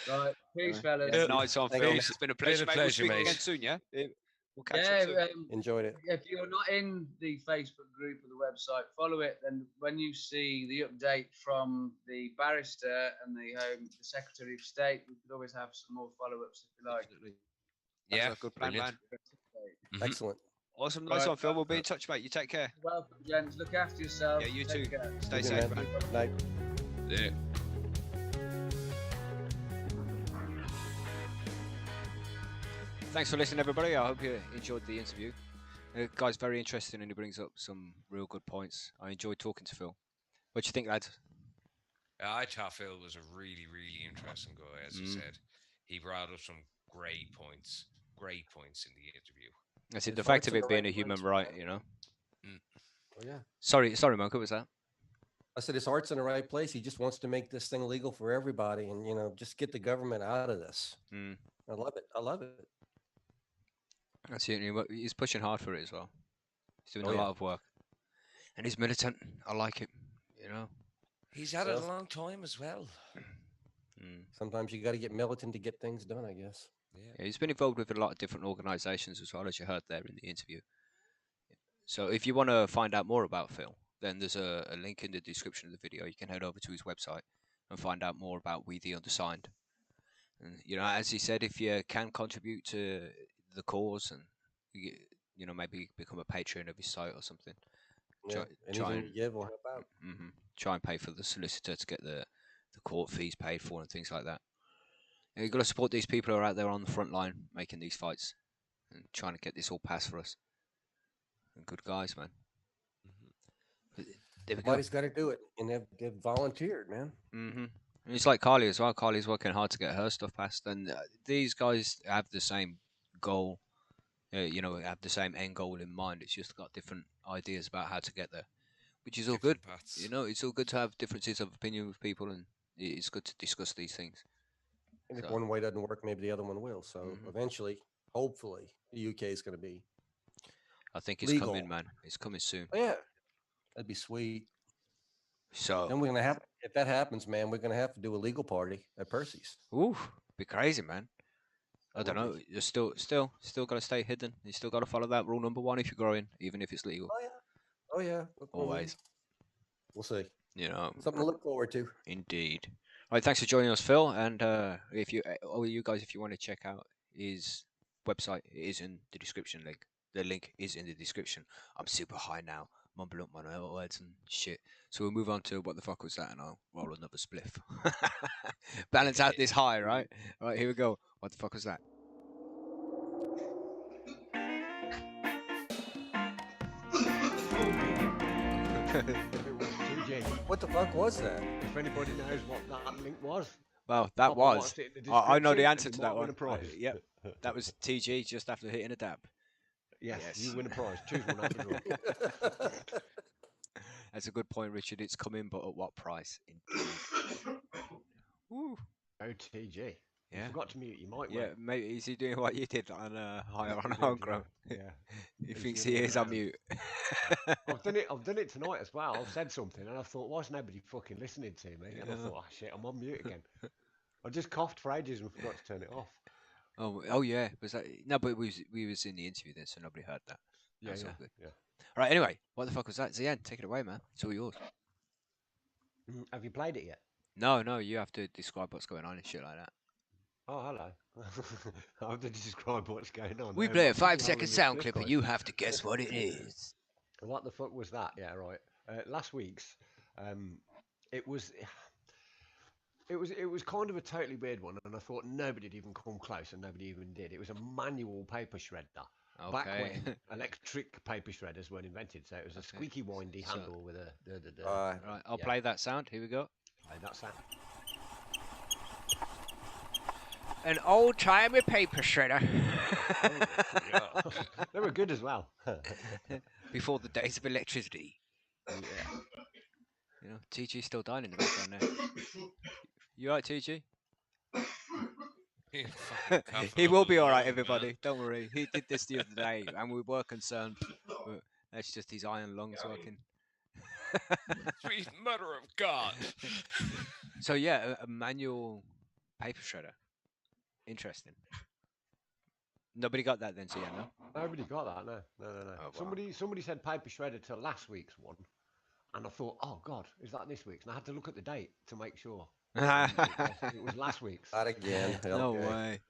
Right, peace, fellas. Nice on, Phil. It's been a pleasure, mate. We'll speak again soon, yeah? We'll catch up soon. Enjoyed it. If you're not in the Facebook group or the website, follow it. Then when you see the update from the barrister and the Secretary of State, we could always have some more follow-ups if you like. Absolutely. That's a good plan, man. Excellent. Awesome. Nice one, Phil. We'll be in touch, mate. You take care. Welcome, gents. Look after yourself. Yeah, you Take too. care. Stay safe, man. Night. Yeah. Thanks for listening, everybody. I hope you enjoyed the interview. Guy's very interesting and he brings up some real good points. I enjoyed talking to Phil. What do you think, lads? I thought Phil was a really, really interesting guy, as you said. He brought up some great points in the interview. I see His the fact heart's of in it the being right a human place, right, man. you know. Oh yeah. Sorry, Monk, what was that? I said his heart's in the right place. He just wants to make this thing legal for everybody, and just get the government out of this. Mm. I love it. I love it. I see it. He's pushing hard for it as well. He's doing Oh, a yeah. lot of work, and he's militant. I like it. You know. He's had it So- a long time as well. Mm. Sometimes you got to get militant to get things done, I guess. Yeah, he's been involved with a lot of different organisations as well, as you heard there in the interview. So if you want to find out more about Phil, then there's a link in the description of the video. You can head over to his website and find out more about We the Undersigned. And as he said, if you can contribute to the cause and maybe become a patron of his site or something, Yeah. Anything you give will help out. try and pay for the solicitor to get the court fees paid for and things like that. You've got to support these people who are out there on the front line making these fights and trying to get this all passed for us. And good guys, man. But there we go. Somebody's got to do it, and they've volunteered, man. And it's like Carly as well. Carly's working hard to get her stuff passed, and these guys have the same goal. Have the same end goal in mind. It's just got different ideas about how to get there, which is all good. Different paths. It's all good to have differences of opinion with people, and it's good to discuss these things. And if So- one way doesn't work, maybe the other one will. So Mhm. eventually, hopefully, the UK is going to be. I think it's Legal. coming, man. It's coming soon. Oh, yeah, that'd be sweet. So, Then we're gonna have, if that happens, man, we're gonna have to do a legal party at Percy's. ooh, be crazy, man. I That don't would know. You're still got to stay hidden. You still got to follow that rule number 1 if you're growing, even if it's legal. Oh yeah, oh yeah. Always, We'll see. Something to look forward to. Indeed. All right, thanks for joining us, Phil. And if you guys, if you want to check out his website, it is in the description link. The link is in the description. I'm super high now, mumbling up my words and shit. So we'll move on to what the fuck was that, and I'll roll another spliff. Balance out this high, right? All right, here we go. What the fuck was that? It was 2G. What the fuck was that? If anybody knows what that link was, Well, that pop a was. watch it in the I know the description answer and to you that might win one. a prize. Yep, that was TG just after hitting a dab. Yes, Yes. you win a prize. Choose one out the draw. That's a good point, Richard. It's coming, but at what price? Indeed. Woo. OTG. You Yeah. forgot to mute your mic. Yeah, mate. maybe is he doing what you did on higher on He did, homegrown? Yeah. He He's thinks the he other way is on around. mute. I've done it tonight as well. I've said something and I thought, why's nobody fucking listening to me? And I Yeah. thought, oh shit, I'm on mute again. I just coughed for ages and forgot to turn it off. Oh yeah. Was that no? But we was in the interview then, so nobody heard that. Yeah, That's all yeah, good. yeah. All right. Anyway, what the fuck was that? Zian, take it away, man. It's all yours. Have you played it yet? No, you have to describe what's going on and shit like that. Oh, hello. I have to describe what's going on. We Um, play a I'm just 5-second rolling this sound clip, clip, and guys. you have to guess what it is. What the fuck was that? Yeah, right. Last week's, it was kind of a totally weird one, and I thought nobody'd even come close, and nobody even did. It was a manual paper shredder. Back Okay. when electric paper shredders weren't invented, so it was a Okay. squeaky, windy So- handle with a. Right. I'll Yeah. play that sound. Here we go. Play that sound. An old-timey paper shredder. They were good as well. Before the days of electricity. Yeah. TG's still dying in the background now. You alright, TG? He will be alright, everybody. Don't worry. He did this the other day, and we were concerned. But that's just his iron lungs working. Sweet mother of God. So yeah, a manual paper shredder. Interesting. Nobody got that then, so yeah, no? Nobody got that. No. wow. Somebody said paper shredder to last week's one, and I thought, oh god, is that this week's? And I had to look at the date to make sure. It was last week's. Not again. No Okay. way.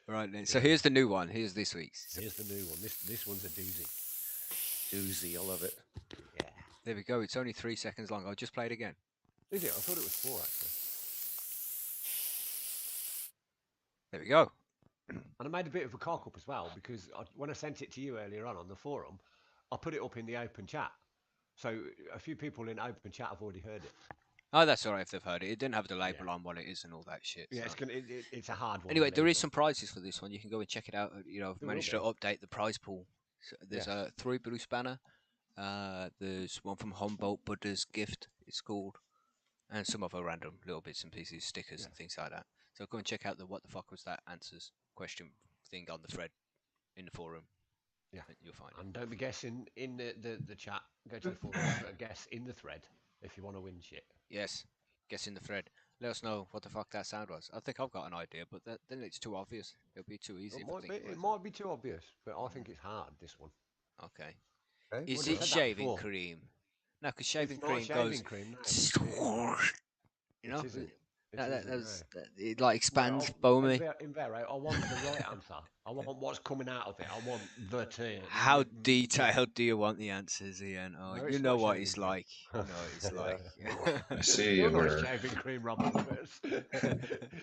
Right then. So here's the new one. Here's this week's. Here's the new one. This one's a doozy. Doozy, I love it. Yeah. There we go. It's only 3 seconds long. I'll just play it again. Is it? I thought it was 4 actually. There we go. And I made a bit of a cock up as well because when I sent it to you earlier on the forum, I put it up in the open chat. So a few people in open chat have already heard it. Oh, that's all right if they've heard it. It didn't have the label on what it is and all that shit. Yeah, So. it's a hard one. Anyway, there is but some prizes for this one. You can go and check it out. You know, I've There will managed to be. update the prize pool. So there's Yes. a 3 Bruce banner. There's one from Humboldt Buddha's Gift, it's called, and some other random little bits and pieces, stickers Yeah. and things like that. So go and check out the what the fuck was that answers question thing on the thread in the forum. Yeah. And you'll find it. And don't be guessing in the chat. Go to the forum, guess in the thread if you want to win shit. Yes, guess in the thread. Let us know what the fuck that sound was. I think I've got an idea, but then it's too obvious. It'll be too easy. It might be too obvious, but I think it's hard, this one. Okay. Okay, Is Well, you it said that shaving before. cream? No, because shaving It's not cream shaving goes. cream, no. You know, It isn't. It that isn't, does no. it like expands Well, foamy. in Vero, I want the right answer. I want what's coming out of it. I want the turn. How detailed do you want the answers, Ian? Oh, No, you it's know not what shaving it's cream. like. You know what it's like. I see You're not we're shaving cream, Robert Lewis.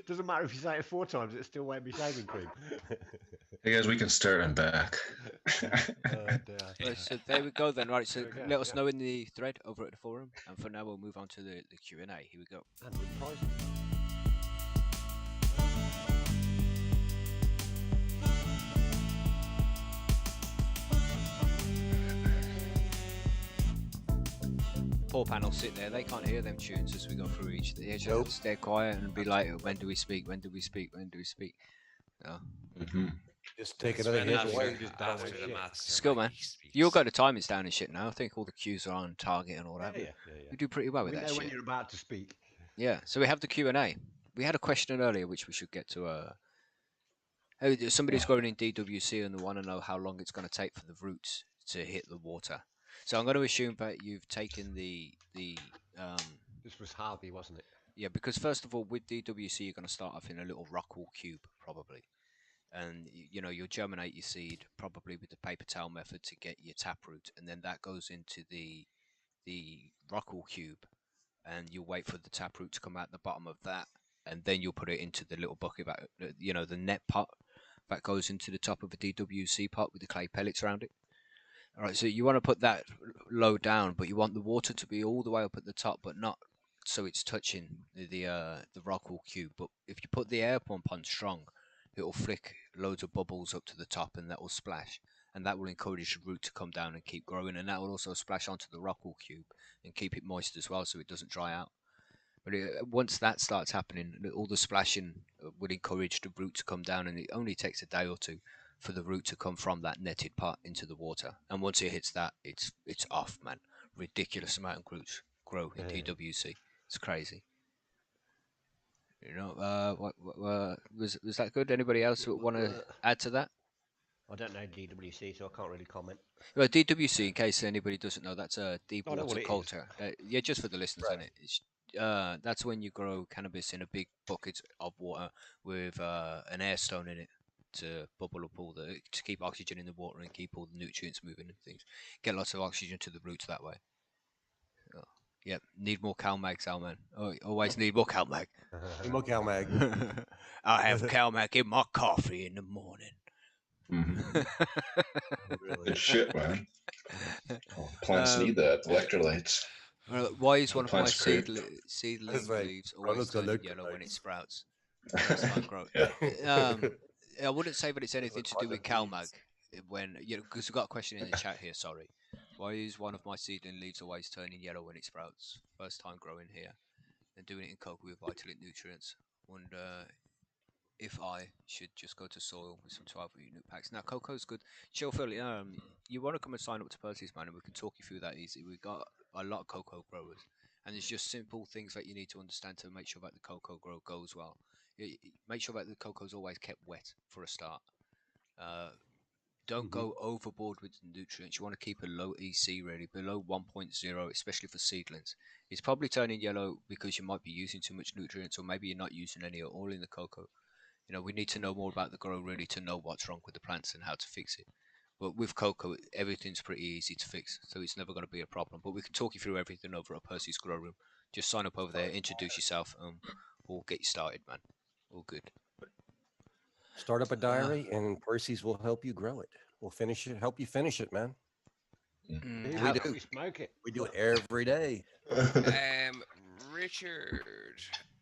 Doesn't matter if you say it 4 times, it still won't be shaving cream. hey guys, we can start. I'm back. Oh, dear. Right, so there we go then. Right, so There we go, let us yeah. know in the thread over at the forum, and for now we'll move on to the Q&A. Here we go. And with prizes. Poor panel sit there, they can't hear them tunes as we go through each. They just have to stay quiet and be like, when do we speak? When do we speak? When do we speak? No. Mm-hmm. just take It's another when hit after, away. just don't after know the shit. master Skill, man. Mikey speaks. You'll go to timings down and shit now. I think all the cues are on target and all that. Yeah. We do pretty well with We that know shit. when you're about to speak. Yeah, so we have the Q&A. We had a question earlier which we should get to. Somebody's growing in DWC and they want to know how long it's going to take for the roots to hit the water. So I'm going to assume that you've taken the This was Harvey, wasn't it? yeah, because first of all with DWC you're going to start off in a little rockwool cube probably, and you know you'll germinate your seed probably with the paper towel method to get your taproot, and then that goes into the rockwool cube, and you'll wait for the taproot to come out the bottom of that, and then you'll put it into the little bucket that you know the net pot that goes into the top of a DWC pot with the clay pellets around it. All right, so you want to put that low down, but you want the water to be all the way up at the top, but not so it's touching the rockwool cube. But if you put the air pump on strong, it will flick loads of bubbles up to the top, and that will splash, and that will encourage the root to come down and keep growing, and that will also splash onto the rockwool cube and keep it moist as well, so it doesn't dry out. But once that starts happening, all the splashing would encourage the root to come down, and it only takes a day or two for the root to come from that netted pot into the water. And once it hits that, it's off, man. Ridiculous amount of roots grow in DWC. It's crazy. You know, was that good? Anybody else want to add to that? I don't know DWC, so I can't really comment. Well, DWC, in case anybody doesn't know, that's a deep I know water what it is. culture. Yeah, just for the listeners, Right. innit? It's, that's when you grow cannabis in a big bucket of water with an air stone in it to bubble up all to keep oxygen in the water and keep all the nutrients moving and things. Get lots of oxygen to the roots that way. Oh, yep, need more CalMag, Salman. Oh, always need more CalMag. Emo Cal Mag. I have CalMag in my coffee in the morning. Mm-hmm. Really. Good shit, man. Oh, plants need that electrolytes. Why is one of my Plants great. seedling That's right. leaves always Ronald's got turning yellow when it electrolytes. sprouts? First time growth. Yeah. I wouldn't say that it's anything to do with CalMag. Leaves. When because we've got a question in the chat here. Sorry, why is one of my seedling leaves always turning yellow when it sprouts? First time growing here and doing it in cocoa with Vitalite nutrients. Wonder if I should just go to soil with some 12 unit packs. Now cocoa's good. Chill, Phil. You want to come and sign up to Percy's, man, and we can talk you through that easy. We've got a lot of cocoa growers, and it's just simple things that you need to understand to make sure that the cocoa grow goes well. Make sure that the cocoa's always kept wet for a start. Don't go overboard with the nutrients. You want to keep a low EC really, below 1.0, especially for seedlings. It's probably turning yellow because you might be using too much nutrients, or maybe you're not using any at all in the cocoa. You know, we need to know more about the grow really to know what's wrong with the plants and how to fix it. But with cocoa, everything's pretty easy to fix, so it's never going to be a problem. But we can talk you through everything over at Percy's Grow Room. Just sign up over there, introduce yourself, and we'll get you started, man. All good. Start up a diary, and Percy's will help you grow it. We'll finish it, help you finish it, man. Even We if do. we smoke it. We do it every day. Richard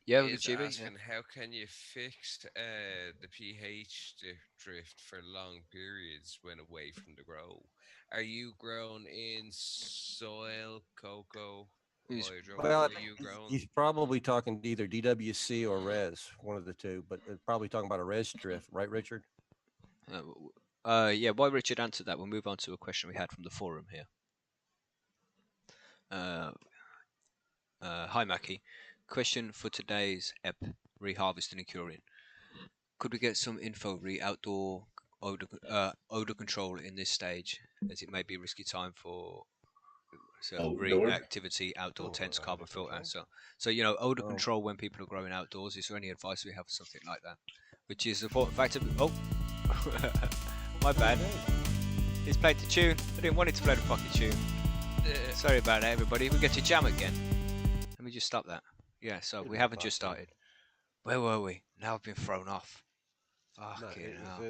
Yeah, is GB, yeah. asking how can you fix the pH drift for long periods when away from the grow? Are you grown in soil, cocoa, hydro? Well, What are you grown? he's probably talking to either DWC or res, one of the two, but probably talking about a res drift, right, Richard? Yeah, while Richard answered that, we'll move on to a question we had from the forum here. Hi, Mackie. Question for today's EP, reharvesting and curing. Could we get some info outdoor odor control in this stage, as it may be a risky time for Outdoor? activity, outdoor tents, odor carbon filter, control. so odor control when people are growing outdoors. Is there any advice we have for something like that? Which is an important factor. Oh, my bad. He's played the tune. I didn't want it to play the fucking tune. Sorry about that, everybody. We get to jam again. Let me just stop that. Yeah, so we haven't just started. Where were we? Now I've been thrown off. Fucking hell.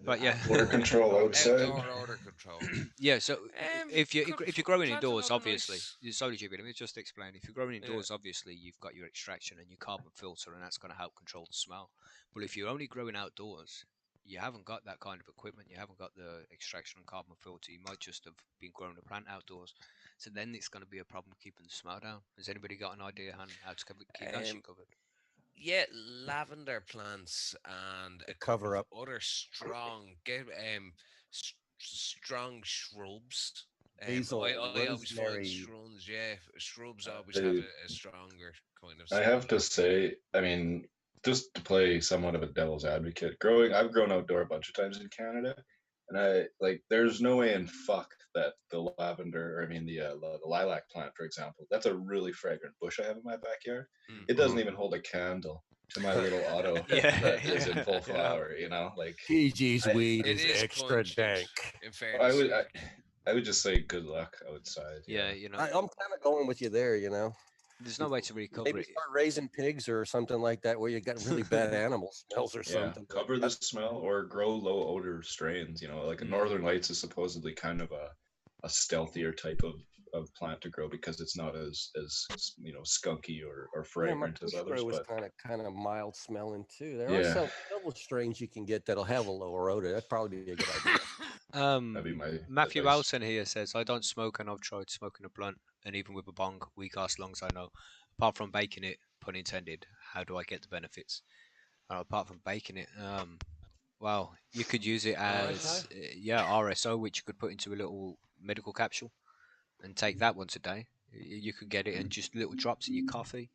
But yeah, Order control outside. Outdoor odor control. Yeah, so if you're growing plant indoors, another obviously, nice- sorry, GB, let me just explain. If you're growing Yeah. indoors, obviously you've got your extraction and your carbon filter, and that's going to help control the smell. But if you're only growing outdoors, you haven't got that kind of equipment. You haven't got the extraction and carbon filter. You might just have been growing a plant outdoors. So then it's going to be a problem keeping the smell down. Has anybody got an idea on how to keep that shit covered? Yeah, lavender plants and a Cover couple up. of other strong strong shrubs. Basil, I always find rosemary. shrubs. Yeah, shrubs always I- have a stronger kind of. I have to say, I mean, just to play somewhat of a devil's advocate, I've grown outdoor a bunch of times in Canada, and there's no way in fuck that the lavender, or I mean the lilac plant, for example, that's a really fragrant bush I have in my backyard. It doesn't even hold a candle to my little auto Yeah, that is in full yeah. flower. You know, like PG's weed It is is extra pungent, dank. in I fairness. would I would just say good luck outside. Yeah, I'm kind of going with you there, there's no way to really cover Maybe it. start raising pigs or something like that where you got really bad animal smells or Yeah, something. cover the smell or grow low odor strains. Like a Northern Lights is supposedly kind of a stealthier type of plant to grow because it's not as skunky or Yeah, my fragrant as bush others. grow was But kind of mild smelling too. There are yeah, several strains you can get that'll have a lower odor. That'd probably be a good idea. that'd be my Matthew advice. Wilson here says, I don't smoke and I've tried smoking a blunt, and even with a bong, weak ass lungs I know. Apart from baking it, pun intended, how do I get the benefits? Apart from baking it, well, you could use it as RSO, which you could put into a little medical capsule and take that once a day. You could get it in just little drops in your coffee.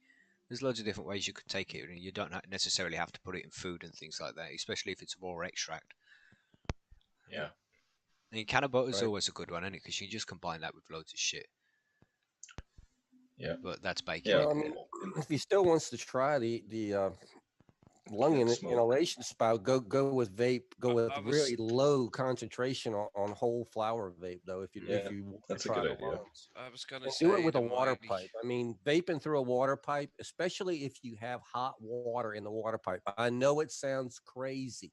There's loads of different ways you could take it, and you don't necessarily have to put it in food and things like that, especially if it's a raw extract. Yeah. And canna butter is always a good one, isn't it? Because you can just combine that with loads of shit. Yeah. But that's baking. Yeah. Well, I mean, if he still wants to try the lung inhalation spout, go with vape. Go with really low concentration on whole flower vape, though. If you want that's to a try good the idea. lungs. I was gonna And say do it with a the water mighty- pipe. I mean, vaping through a water pipe, especially if you have hot water in the water pipe. I know it sounds crazy,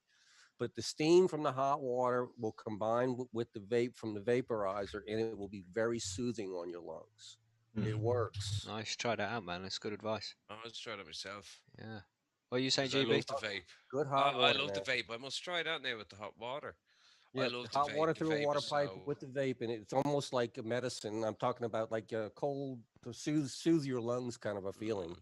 but the steam from the hot water will combine with the vape from the vaporizer, and it will be very soothing on your lungs. It works. Nice, try that out, man. That's good advice. I must try that myself. Yeah. What are you saying, 'Cause I GB? love the vape. Good hot water. I love the man. vape. I must try that now with the hot water. Yeah, I love hot the vape. water The through a vape water is pipe so- with the vape, and it's almost like a medicine. I'm talking about like a cold to soothe your lungs kind of a feeling.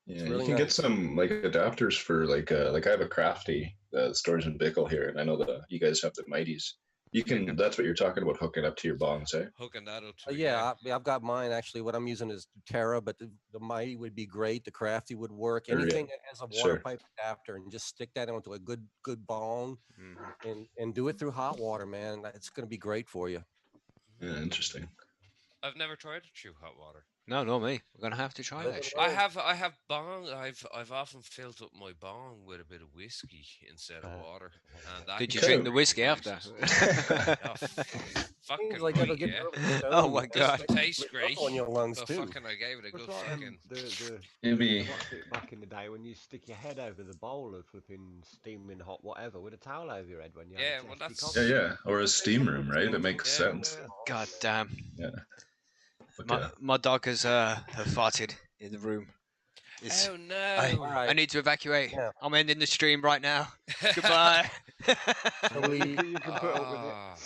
Yeah, really you can nice. get some like adapters for like I have a Crafty stores in Bickle here, and I know that you guys have the Mighties. You can. That's what you're talking about, hooking up to your bongs, eh? Hooking that up to Yeah, I've got mine actually. What I'm using is Terra, but the Mighty would be great. The Crafty would work. Sure, yeah. Anything that has a water Sure. pipe adapter, and just stick that onto a good bong, and do it through hot water, man. It's going to be great for you. Yeah, interesting. I've never tried it through hot water. No, not me. We're gonna have to try that shit. I have bong. I've often filled up my bong with a bit of whiskey instead of water. And that Did you gives drink me the whiskey after? fucking Seems like that'll right, get yeah. you over the stone, Oh my man. God. It tastes Lick up great. on your lungs But too. fucking, I gave it a good What's fucking. It'd be What's it back in the day when you stick your head over the bowl of flipping steaming hot whatever with a towel over your head when you Yeah, have a well, zesty that's- coffee. Yeah, or a steam room, right? It makes Yeah. sense. God damn. Yeah. My, Okay. my dog has farted in the room. Oh no! I right. need to evacuate. Yeah. I'm ending the stream right now. Goodbye. So we You can put up with it. Ah.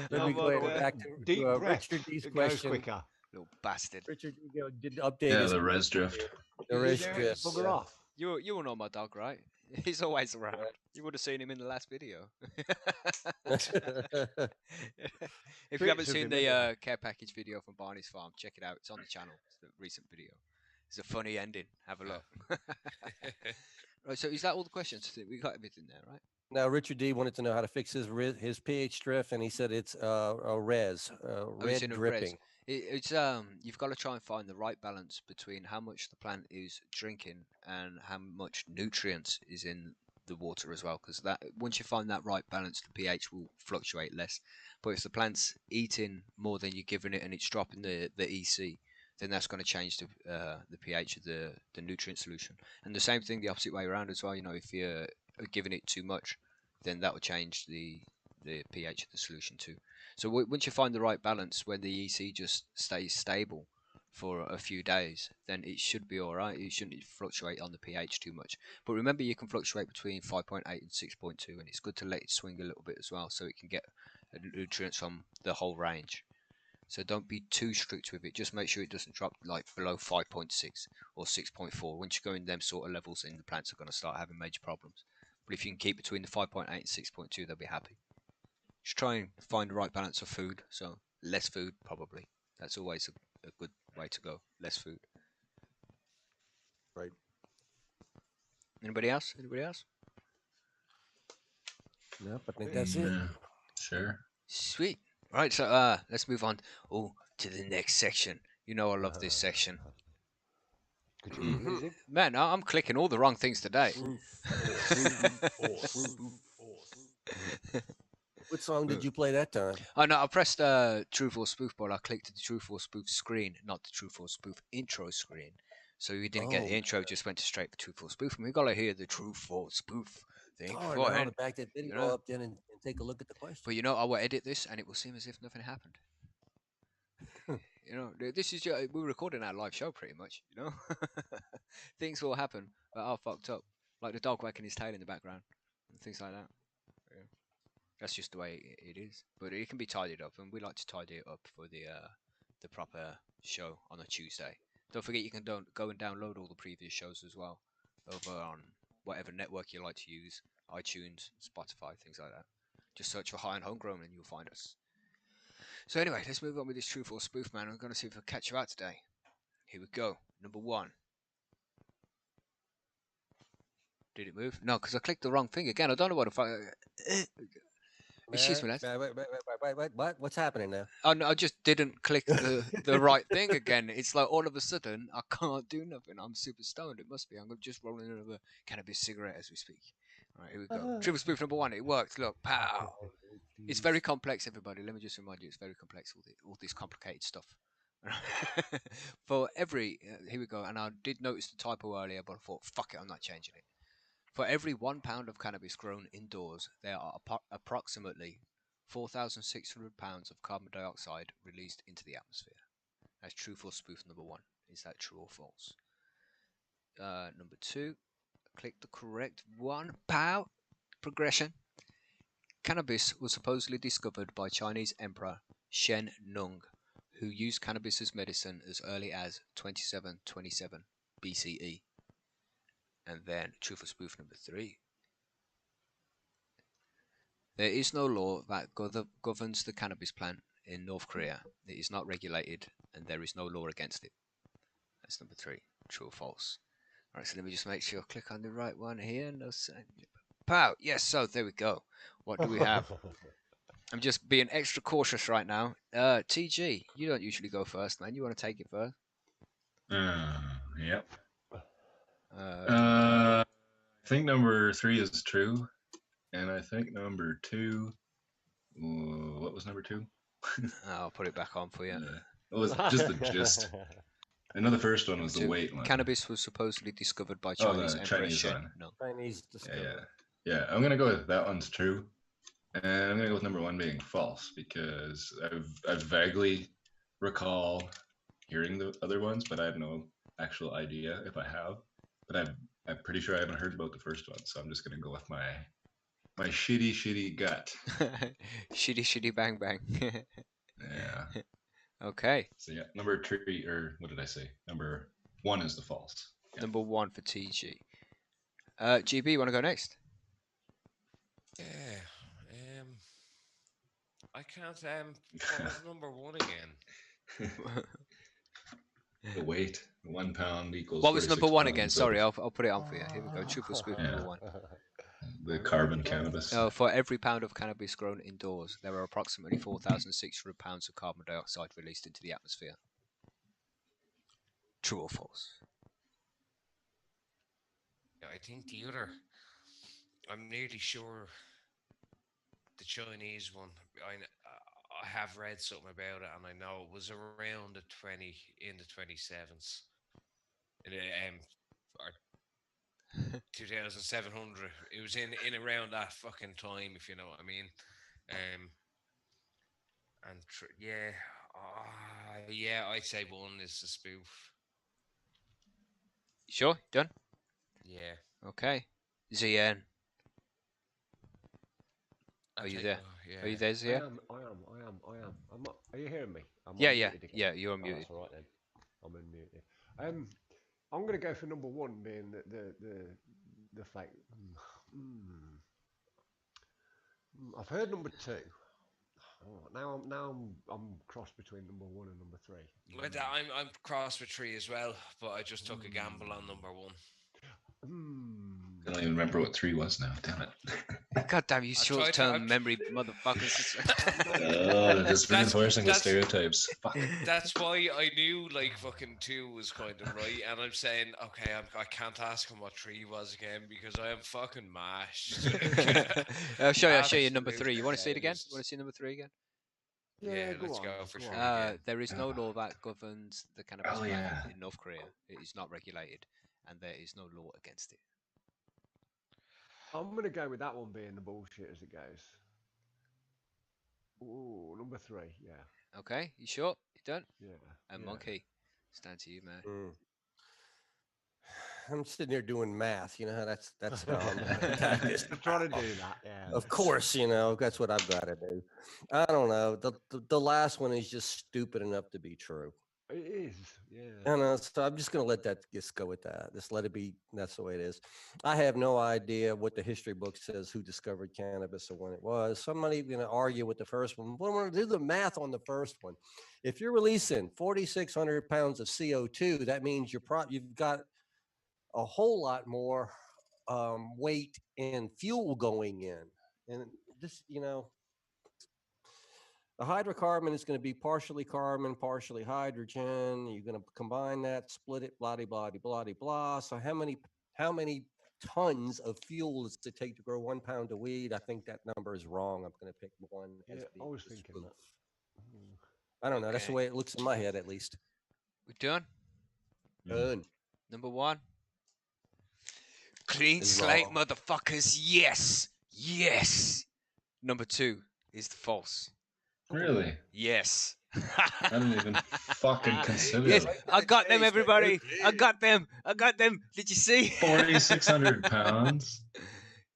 Then Oh we my go God. back Deep to breath. Richard D's It goes question. quicker. Little bastard. Richard did update Yeah, his the res drift. the Is res there? drift. Bugger yeah. off. You all know my dog, right? He's always around. You would have seen him in the last video. If you haven't Bits of seen him the anyway. care package video from Barney's farm, check it out. It's on the channel. It's the recent video. It's a funny ending. Have a look. Right. So is that all the questions? I think we got everything there, right? Now Richard D wanted to know how to fix his pH drift, and he said it's a res, it's red in a res. dripping. It's you've got to try and find the right balance between how much the plant is drinking and how much nutrients is in the water as well, because that once you find that right balance, the pH will fluctuate less. But if the plant's eating more than you're giving it and it's dropping the EC, then that's going to change the pH of the nutrient solution. And the same thing the opposite way around as well. You know, if you're giving it too much, then that will change the pH of the solution too. So once you find the right balance where the EC just stays stable for a few days, then it should be all right. You shouldn't fluctuate on the pH too much. But remember, you can fluctuate between 5.8 and 6.2, and it's good to let it swing a little bit as well, so it can get nutrients from the whole range. So don't be too strict with it. Just make sure it doesn't drop like below 5.6 or 6.4. Once you go in them sort of levels, then the plants are going to start having major problems. But if you can keep between the 5.8 and 6.2, they'll be happy. Just try and find the right balance of food. So less food, probably. That's always a good way to go. Less food. Right. Anybody else? Anybody else? Nope, I think that's it. Yeah, sure. Sweet. Right, so let's move on. To the next section. You know I love this section. Could you give me music? Man, I'm clicking all the wrong things today. What song did you play that time? Oh no, I pressed True or Spoof, but I clicked the True or Spoof screen, not the True or Spoof intro screen. So we didn't get the Oh. intro, just went straight to True or Spoof, and we gotta hear the True or Spoof thing Oh, now beforehand. to back that video you know. up then and take a look at the question. But you know, I will edit this, and it will seem as if nothing happened. You know, this is we're recording our live show pretty much. You know, things will happen that are fucked up, like the dog wagging his tail in the background and things like that. Yeah. That's just the way it is. But it can be tidied up, and we like to tidy it up for the proper show on a Tuesday. Don't forget you can go and download all the previous shows as well over on whatever network you like to use, iTunes, Spotify, things like that. Just search for High and Homegrown and you'll find us. So anyway, let's move on with this Truth or Spoof, man. I'm going to see if I catch you out today. Here we go. Number 1. Did it move? No, because I clicked the wrong thing again. I don't know what the fuck. Excuse me, lads. Wait, what? What's happening now? Oh, no, I just didn't click the right thing again. It's like all of a sudden I can't do nothing. I'm super stoned. It must be. I'm just rolling another cannabis cigarette as we speak. All right, here we go. Triple Spoof number 1. It worked. Look, pow. It's very complex, everybody. Let me just remind you, it's very complex, all this complicated stuff. For every, here we go, and I did notice the typo earlier, but I thought, fuck it, I'm not changing it. For every 1 pound of cannabis grown indoors, there are approximately 4,600 pounds of carbon dioxide released into the atmosphere. That's true for spoof number 1. Is that true or false? Number 2, click the correct one. Pow! Progression. Cannabis was supposedly discovered by Chinese Emperor Shen Nung, who used cannabis as medicine as early as 2727 BCE. And then, truth or spoof number 3. There is no law that governs the cannabis plant in North Korea. It is not regulated, and there is no law against it. That's number 3. True or false? Alright, so let me just make sure I click on the right one here. No, pow! Yes, so there we go. What do we have? I'm just being extra cautious right now. TG, you don't usually go first, man. You want to take it first? Yep. Do I think number 3 is true, and I think number 2. What was number 2? I'll put it back on for you. It was just the gist. I know the first one was the Two, weight one. cannabis was supposedly discovered by Oh, Chinese the Emperor Chinese Shen one. Nung. Chinese Yeah, discovery. yeah. I'm gonna go with that one's true, and I'm gonna go with number one being false because I vaguely recall hearing the other ones, but I have no actual idea if I have. But I'm pretty sure I haven't heard about the first one, so I'm just gonna go with my shitty gut. Shitty bang bang. Yeah. Okay. So yeah, number three, or what did I say? Number one is the false. Yeah. Number one for TG. GB, you want to go next? Yeah. I can't. What was number one again? The weight, 1 pound equals. What was 46 number one again? pounds Sorry, of I'll put it on for you. Here we go. Triple scoop Yeah. number one. the carbon cannabis. For every pound of cannabis grown indoors, there are approximately 4,600 pounds of carbon dioxide released into the atmosphere. True or false? I think the other. I'm nearly sure the Chinese one. I have read something about it, and I know it was around the 27s. Or 2,700. It was in around that fucking time, if you know what I mean. Yeah, I'd say one is the spoof. Sure? Done? Yeah. Okay. ZN. I'll Are you take there? yeah. Are you there, I ZN? am. I'm not, are you hearing me? I'm Yeah, unmuted again. yeah, you're Oh, unmuted. that's all right then. I'm unmuted. I'm going to go for number one, being the fake. I've heard number two. Oh, now I'm crossed between number one and number three. I'm cross with three as well, but I just took a gamble on number one. I don't even remember what 3 was now. Damn it. God damn you, short-term memory motherfuckers. Just reinforcing the stereotypes. Fuck. That's why I knew like fucking 2 was kind of right, and I'm saying okay, I can't ask him what 3 was again because I am fucking mashed. I'll show you number 3. You want to see it again? Absolute Want to see number 3 again? Yeah, go let's on, go for go 3 on. again. There is no law that governs the cannabis Oh, plant yeah. in North Korea. It is not regulated, and there is no law against it. I'm going to go with that one being the bullshit as it goes. Ooh, number 3, yeah. Okay, you sure? You done? Yeah. And yeah. Monkey, stand to you, man. I'm sitting here doing math. You know how that's how I'm attack this. I'm trying to do that, yeah. Of course, you know that's what I've got to do. I don't know. The last one is just stupid enough to be true. It is, yeah. I know, so I'm just gonna let that just go with that. Just let it be. That's the way it is. I have no idea what the history book says who discovered cannabis or when it was. So I'm not even gonna argue with the first one. But I'm gonna do the math on the first one. If you're releasing 4,600 pounds of CO2, that means you've got a whole lot more weight and fuel going in, and just the hydrocarbon is going to be partially carbon, partially hydrogen. You're going to combine that, split it, blah, blah, blah, blah, blah. So how many tons of fuel does it take to grow 1 pound of weed? I think that number is wrong. I'm going to pick one as Yeah, being I was the thinking spoof. that. I don't know. That's the Okay. way it looks in my head, at least. We done? Done. Number 1. Clean Is slate, wrong. motherfuckers. Yes. Yes. Number 2 is the false. Really? Yes. I didn't even fucking consider Yes, it. I got them, everybody. I got them. Did you see? 4,600 pounds. Wait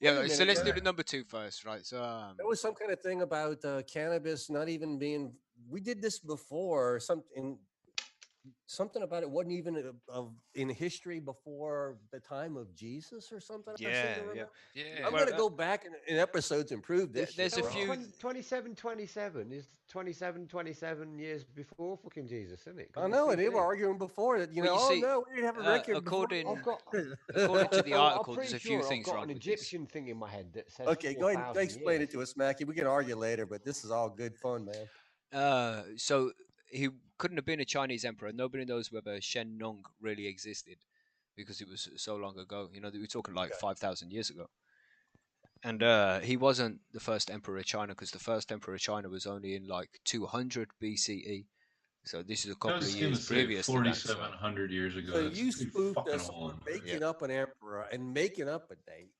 a Yeah, so minute, let's do yeah. the number 2 first, right? So There was some kind of thing about cannabis not even being. We did this before. Something about it wasn't even in history before the time of Jesus or something. I seem to remember. Yeah. I'm Well, going to go back in episodes and prove this. there's shit a wrong. few- 27 is 27 years before fucking Jesus, isn't it? 'Cause I it's know, and they were BC. arguing before that. Well, you see, No, we didn't have a record. according I've got, according to the well, article, I'm there's pretty a few sure I've things got wrong an with this. Egyptian thing in my head that says Okay, go ahead and 4,000 explain it years. to us, Mackie. We can argue later, but this is all good fun, man. So he couldn't have been a Chinese emperor. Nobody knows whether Shen Nung really existed because it was so long ago. You know, we're talking like 5,000 years ago. And he wasn't the first emperor of China because the first emperor of China was only in like 200 BCE. So this is a I couple of was going years to say previous to that. 4,700 years ago. So That's you pretty spoofed fucking us on old. making up an emperor and making up a date.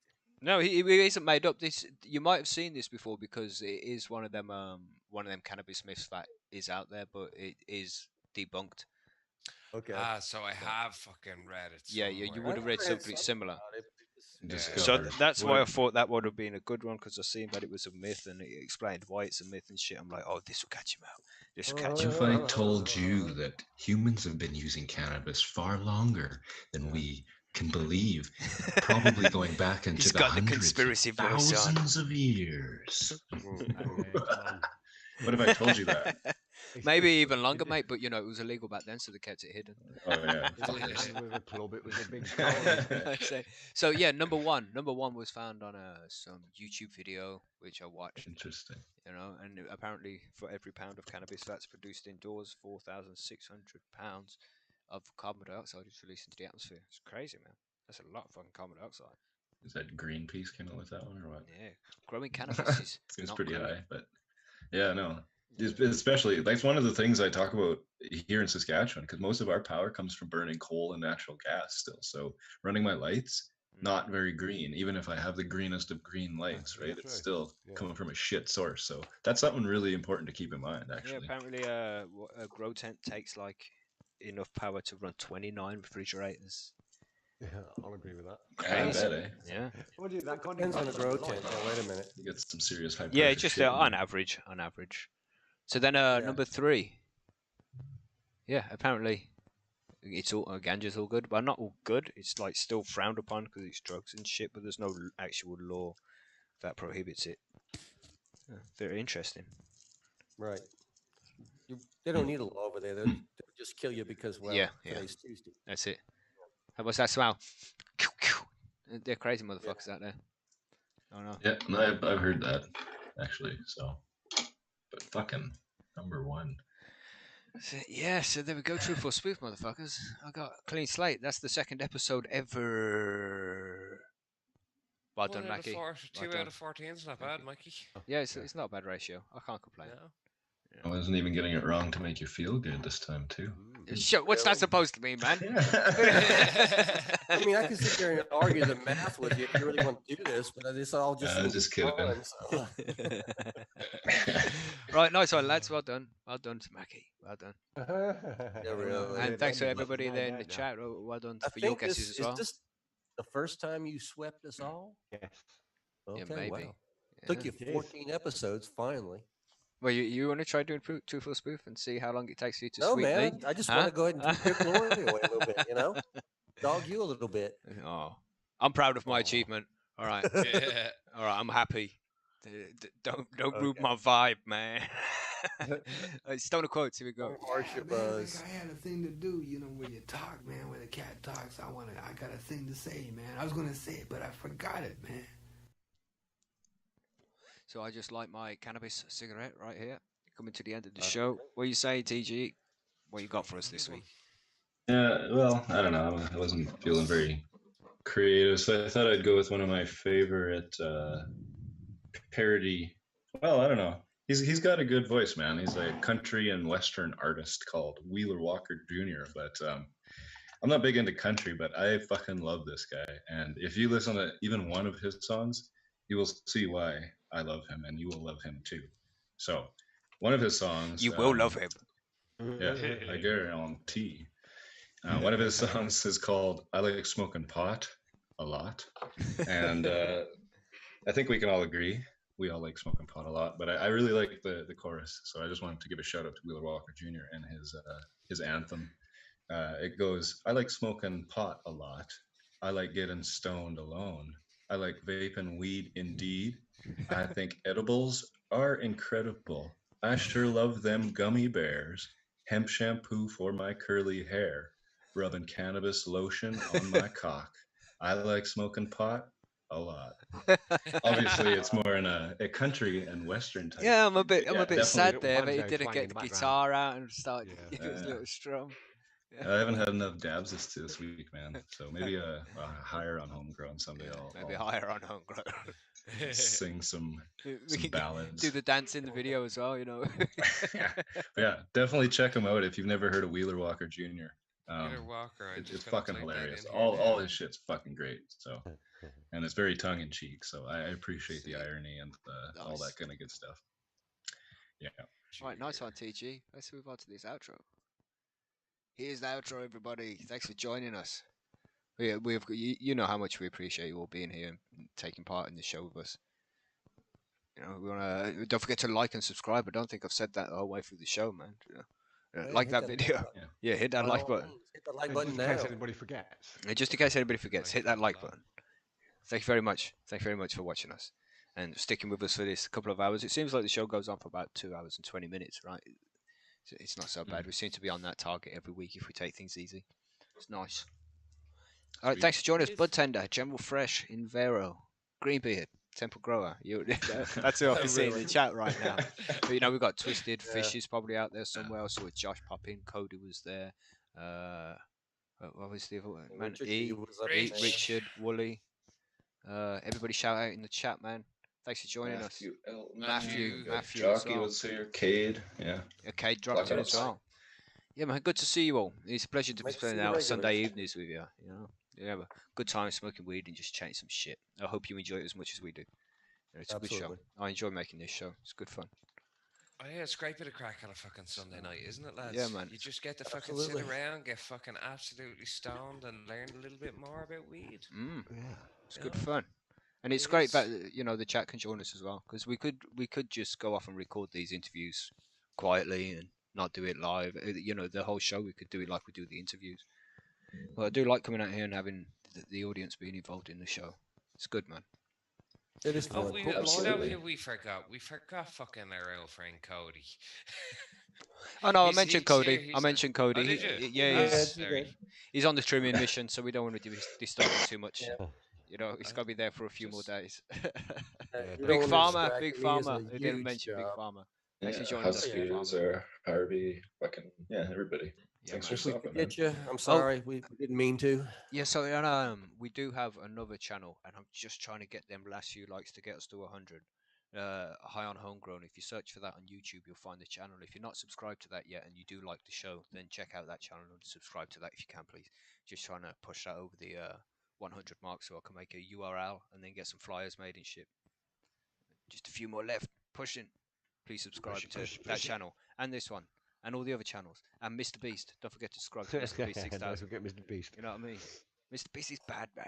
No, he isn't made up. This you might have seen this before because it is one of them cannabis myths that is out there, but it is debunked. Okay. So I have fucking read it. Yeah, you somewhere. would have read something similar. about it, but it was- Discovered. That's why I What- thought that would have been a good one because I seen that it was a myth and it explained why it's a myth and shit. I'm like, oh, this will catch him out. This will catch him If out. I told you that humans have been using cannabis far longer than we can believe, probably going back into He's the got the hundreds, conspiracy voice on. thousands of years. Come What if I told you that? Maybe even longer, mate. But you know, it was illegal back then, so they kept it hidden. Oh yeah, It fuckers. was a club. It was a big party. I say. So yeah, number one was found on some YouTube video which I watched. Interesting. You know, and apparently for every pound of cannabis that's produced indoors, 4,600 pounds of carbon dioxide is released into the atmosphere. It's crazy, man. That's a lot of fucking carbon dioxide. Is that Greenpeace came out with that one or what? Yeah, growing cannabis is Seems not pretty clean. high, but yeah, no. Especially that's one of the things I talk about here in Saskatchewan because most of our power comes from burning coal and natural gas still. So running my lights, not very green, even if I have the greenest of green lights, right? That's It's right. still Yeah. coming from a shit source. So that's something really important to keep in mind, Yeah, actually. apparently a grow tent takes like enough power to run 29 refrigerators. Yeah, I'll agree with that. I Crazy. bet, eh? Yeah. What do you that Depends on the grow tent. Now, wait a minute. You get some serious high Yeah, pressure just shit in on there. average. So then Yeah. number 3. Yeah, apparently it's all ganja's all good, but not all good. It's like still frowned upon because it's drugs and shit, but there's no actual law that prohibits it. Very interesting. Right. They don't need a law over there. They'll just kill you because, well, Yeah. today's Tuesday. That's it. How was that smell? They're crazy motherfuckers out there. Oh no. Yeah, no, I've heard that actually. So, but fucking number one. So there we go. Truth or spoof, motherfuckers. I got a clean slate. That's the second episode ever. Well done, Mackie. 2 out of 14 is not bad, Mikey. Yeah, it's not a bad ratio. I can't complain. No. I wasn't even getting it wrong to make you feel good this time too. Shit, what's that supposed to mean, man? I mean, I can sit there and argue the math with you if you really want to do this, but it's all just kidding. fun, so. Right, nice one, lads. Well done to Mackie. Well done. Yeah, really. And thanks to everybody there in the chat. Well done I for your think guesses as well. Is this the first time you swept us all? Yes. Okay, maybe. wow. Took you It is. 14 episodes, finally. Well, you want to try doing Truth or Spoof and see how long it takes you to No, sweep me? man, I just want to go ahead and take your glory away a little bit, you know? Dog you a little bit. Oh, I'm proud of my achievement. All right. Yeah. All right, I'm happy. Don't ruin Okay. my vibe, man. Stoner quotes. Here we go. Marcia Man, Buzz. like I had a thing to do, you know, when you talk, man, when a cat talks, I got a thing to say, man. I was gonna say it, but I forgot it, man. So I just light my cannabis cigarette right here. Coming to the end of the show. What you say, TG? What you got for us this week? Yeah, well, I don't know. I wasn't feeling very creative, so I thought I'd go with one of my favorite parody. Well, I don't know. He's got a good voice, man. He's a country and western artist called Wheeler Walker Jr. But I'm not big into country, but I fucking love this guy. And if you listen to even one of his songs, you will see why I love him, and you will love him too. So, one of his songs. You will love him. Yeah, I guarantee. One of his songs is called "I Like Smoking Pot" a lot, and I think we can all agree we all like smoking pot a lot. But I really like the chorus, so I just wanted to give a shout out to Wheeler Walker Jr. and his anthem. It goes, "I like smoking pot a lot. I like getting stoned alone. I like vaping weed indeed. I think edibles are incredible. I sure love them gummy bears. Hemp shampoo for my curly hair. Rubbing cannabis lotion on my cock. I like smoking pot a lot." Obviously, it's more in a country and western type. Yeah, I'm a bit definitely. sad there, but he Banjo didn't twang get in the the background. guitar out and start Yeah. give his little strum. I haven't had enough dabs this week, man. So maybe a higher on homegrown someday. Maybe I'll higher on homegrown. Sing some We can ballads. do the dance in the video as well, you know. Yeah, definitely check him out if you've never heard of Wheeler Walker Jr. Wheeler Walker. I'm It's just gonna fucking type that hilarious. in here All now. his shit's fucking great. So, and it's very tongue in cheek. So I appreciate the irony and all Nice. that kind of good stuff. Yeah. Right, nice one, TG. Let's move on to this outro. Here's the outro, everybody. Thanks for joining us. You know how much we appreciate you all being here and taking part in the show with us. You know, we wanna don't forget to like and subscribe. I don't think I've said that the whole way through the show, man. You know, Yeah, like hit that that like video. button. Yeah, hit that By like all button. means, hit the like And button just in case now. anybody forgets. And just in case anybody forgets, Like hit that button like now. button. Thank you very much. Thank you very much for watching us and sticking with us for this couple of hours. It seems like the show goes on for about 2 hours and 20 minutes, right? It's not so bad. We seem to be on that target every week if we take things easy. It's nice. All right, Sweet. thanks for joining us, It is. Bud Tender, General Fresh, Invero, Greenbeard, Temple Grower. That's who I can see in the chat right now. But you know, we've got Twisted Yeah. Fishes probably out there somewhere. I saw Josh pop in. Cody was there. What was the other one? Man, Richard E, was up Rich. there. Richard, Wooly. Everybody shout out in the chat, man. Thanks for joining us. Matthew Elton. Matthew we got as well. Jockey was here. Cade. Yeah. Okay, dropped in as Blackouts. well. Yeah, man, good to see you all. It's a pleasure to be Nice to see spending the our Sunday regulars. evenings with you. You know, you have a good time smoking weed and just chatting some shit. I hope you enjoy it as much as we do. You know, it's a good Absolutely. show. I enjoy making this show. It's good fun. Oh yeah, it's a great bit of crack on a fucking Sunday night, isn't it, lads? Yeah, man. You just get to fucking Absolutely. sit around, get fucking absolutely stoned, and learn a little bit more about weed. Yeah. It's good Yeah. fun, and it's It great is. that you know the chat can join us as well because we could just go off and record these interviews quietly and not do it live. You know, the whole show we could do it like we do the interviews. But I do like coming out here and having the audience being involved in the show. It's good, man. It is Oh, fun. we, Cool. you know Absolutely. who we forgot? We forgot fucking our old friend Cody. Oh no, I He's- mentioned he's Cody. here, I he's mentioned not- Cody. Oh, did you? Yeah, Oh, he's sorry. he's on the trimming mission, so we don't want to disturb him too much. Yeah. You know, he's got to be there for a few more days. You Big don't wanna Pharma, distract Big me, it's a Pharma. They didn't huge mention Big job. Pharma. Yeah. Thanks for joining us, Big Huskies Pharma. or Harvey. Fucking everybody. Yeah, Thanks man. for If we stopping, forget man. you, I'm sorry. We didn't mean to. Yeah, so we do have another channel, and I'm just trying to get them last few likes to get us to 100. High on Homegrown. If you search for that on YouTube, you'll find the channel. If you're not subscribed to that yet, and you do like the show, then check out that channel and subscribe to that if you can, please. Just trying to push that over the 100 mark so I can make a URL and then get some flyers made and shit. Just a few more left. Pushing. Please subscribe to that channel and this one and all the other channels and Mr. Beast. Don't forget to subscribe to Mr. Beast Don't 6000. forget Mr. Beast. You know what I mean? Mr. Beast is bad, man.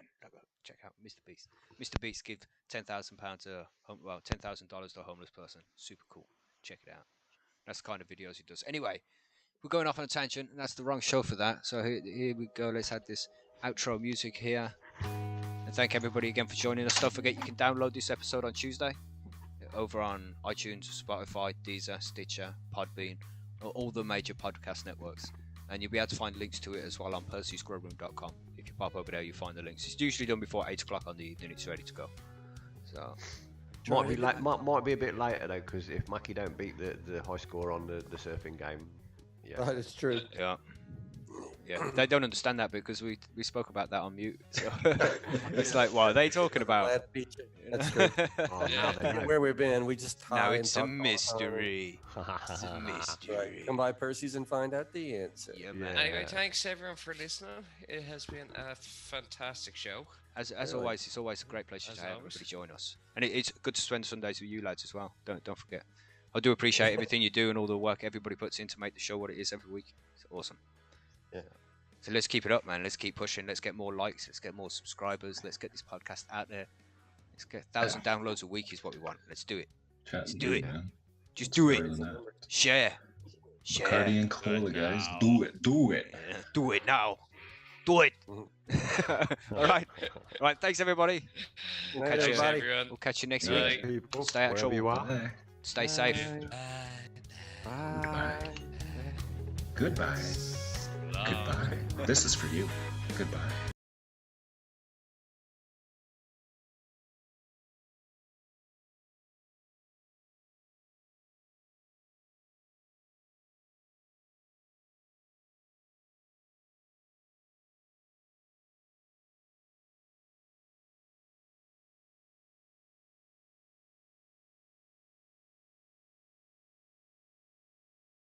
Check out Mr. Beast. Mr. Beast give £10,000 $10,000 to a homeless person. Super cool. Check it out. That's the kind of videos he does. Anyway, we're going off on a tangent, and that's the wrong show for that. So here we go. Let's have this outro music here. And thank everybody again for joining us. Don't forget you can download this episode on Tuesday over on iTunes, Spotify, Deezer, Stitcher, Podbean, all the major podcast networks. And you'll be able to find links to it as well on PercyScrubroom.com. If you pop over there, you'll find the links. It's usually done before 8 o'clock on the evening. It's ready to go. So Might be late. Might be a bit later though, because if Mackie don't beat the high score on the surfing game, yeah. That is true. yeah, they don't understand that because we spoke about that on mute. So it's like, what are they talking about? Glad to beat you. That's true. Oh, Yeah. now they know. Where we've been, we just Now hide it's and a talk all the time. mystery. It's a Right. mystery. Come by Percy's and find out the answer. Yeah, man. Anyway, thanks everyone for listening. It has been a fantastic show. As Really? always, it's always a great pleasure As to have always. everybody join us, and it's good to spend Sundays with you lads as well. Don't forget. I do appreciate everything you do and all the work everybody puts in to make the show what it is every week. It's awesome. Yeah. So let's keep it up, man. Let's keep pushing. Let's get more likes. Let's get more subscribers. Let's get this podcast out there. Let's get 1,000 downloads a week is what we want. Let's do it. Let's do it. man. Just do it. Better than that. Share. Share. Bacardi and Cola, guys. Do it. Do it. Yeah, do it now. Do it. All right. All right. Thanks, everybody. We'll Night, catch you. everybody. everyone. We'll catch you next Night. week. People, Stay out of wherever you trouble. are. Bye. Stay safe. Goodbye. Goodbye. Goodbye. This is for you. Goodbye.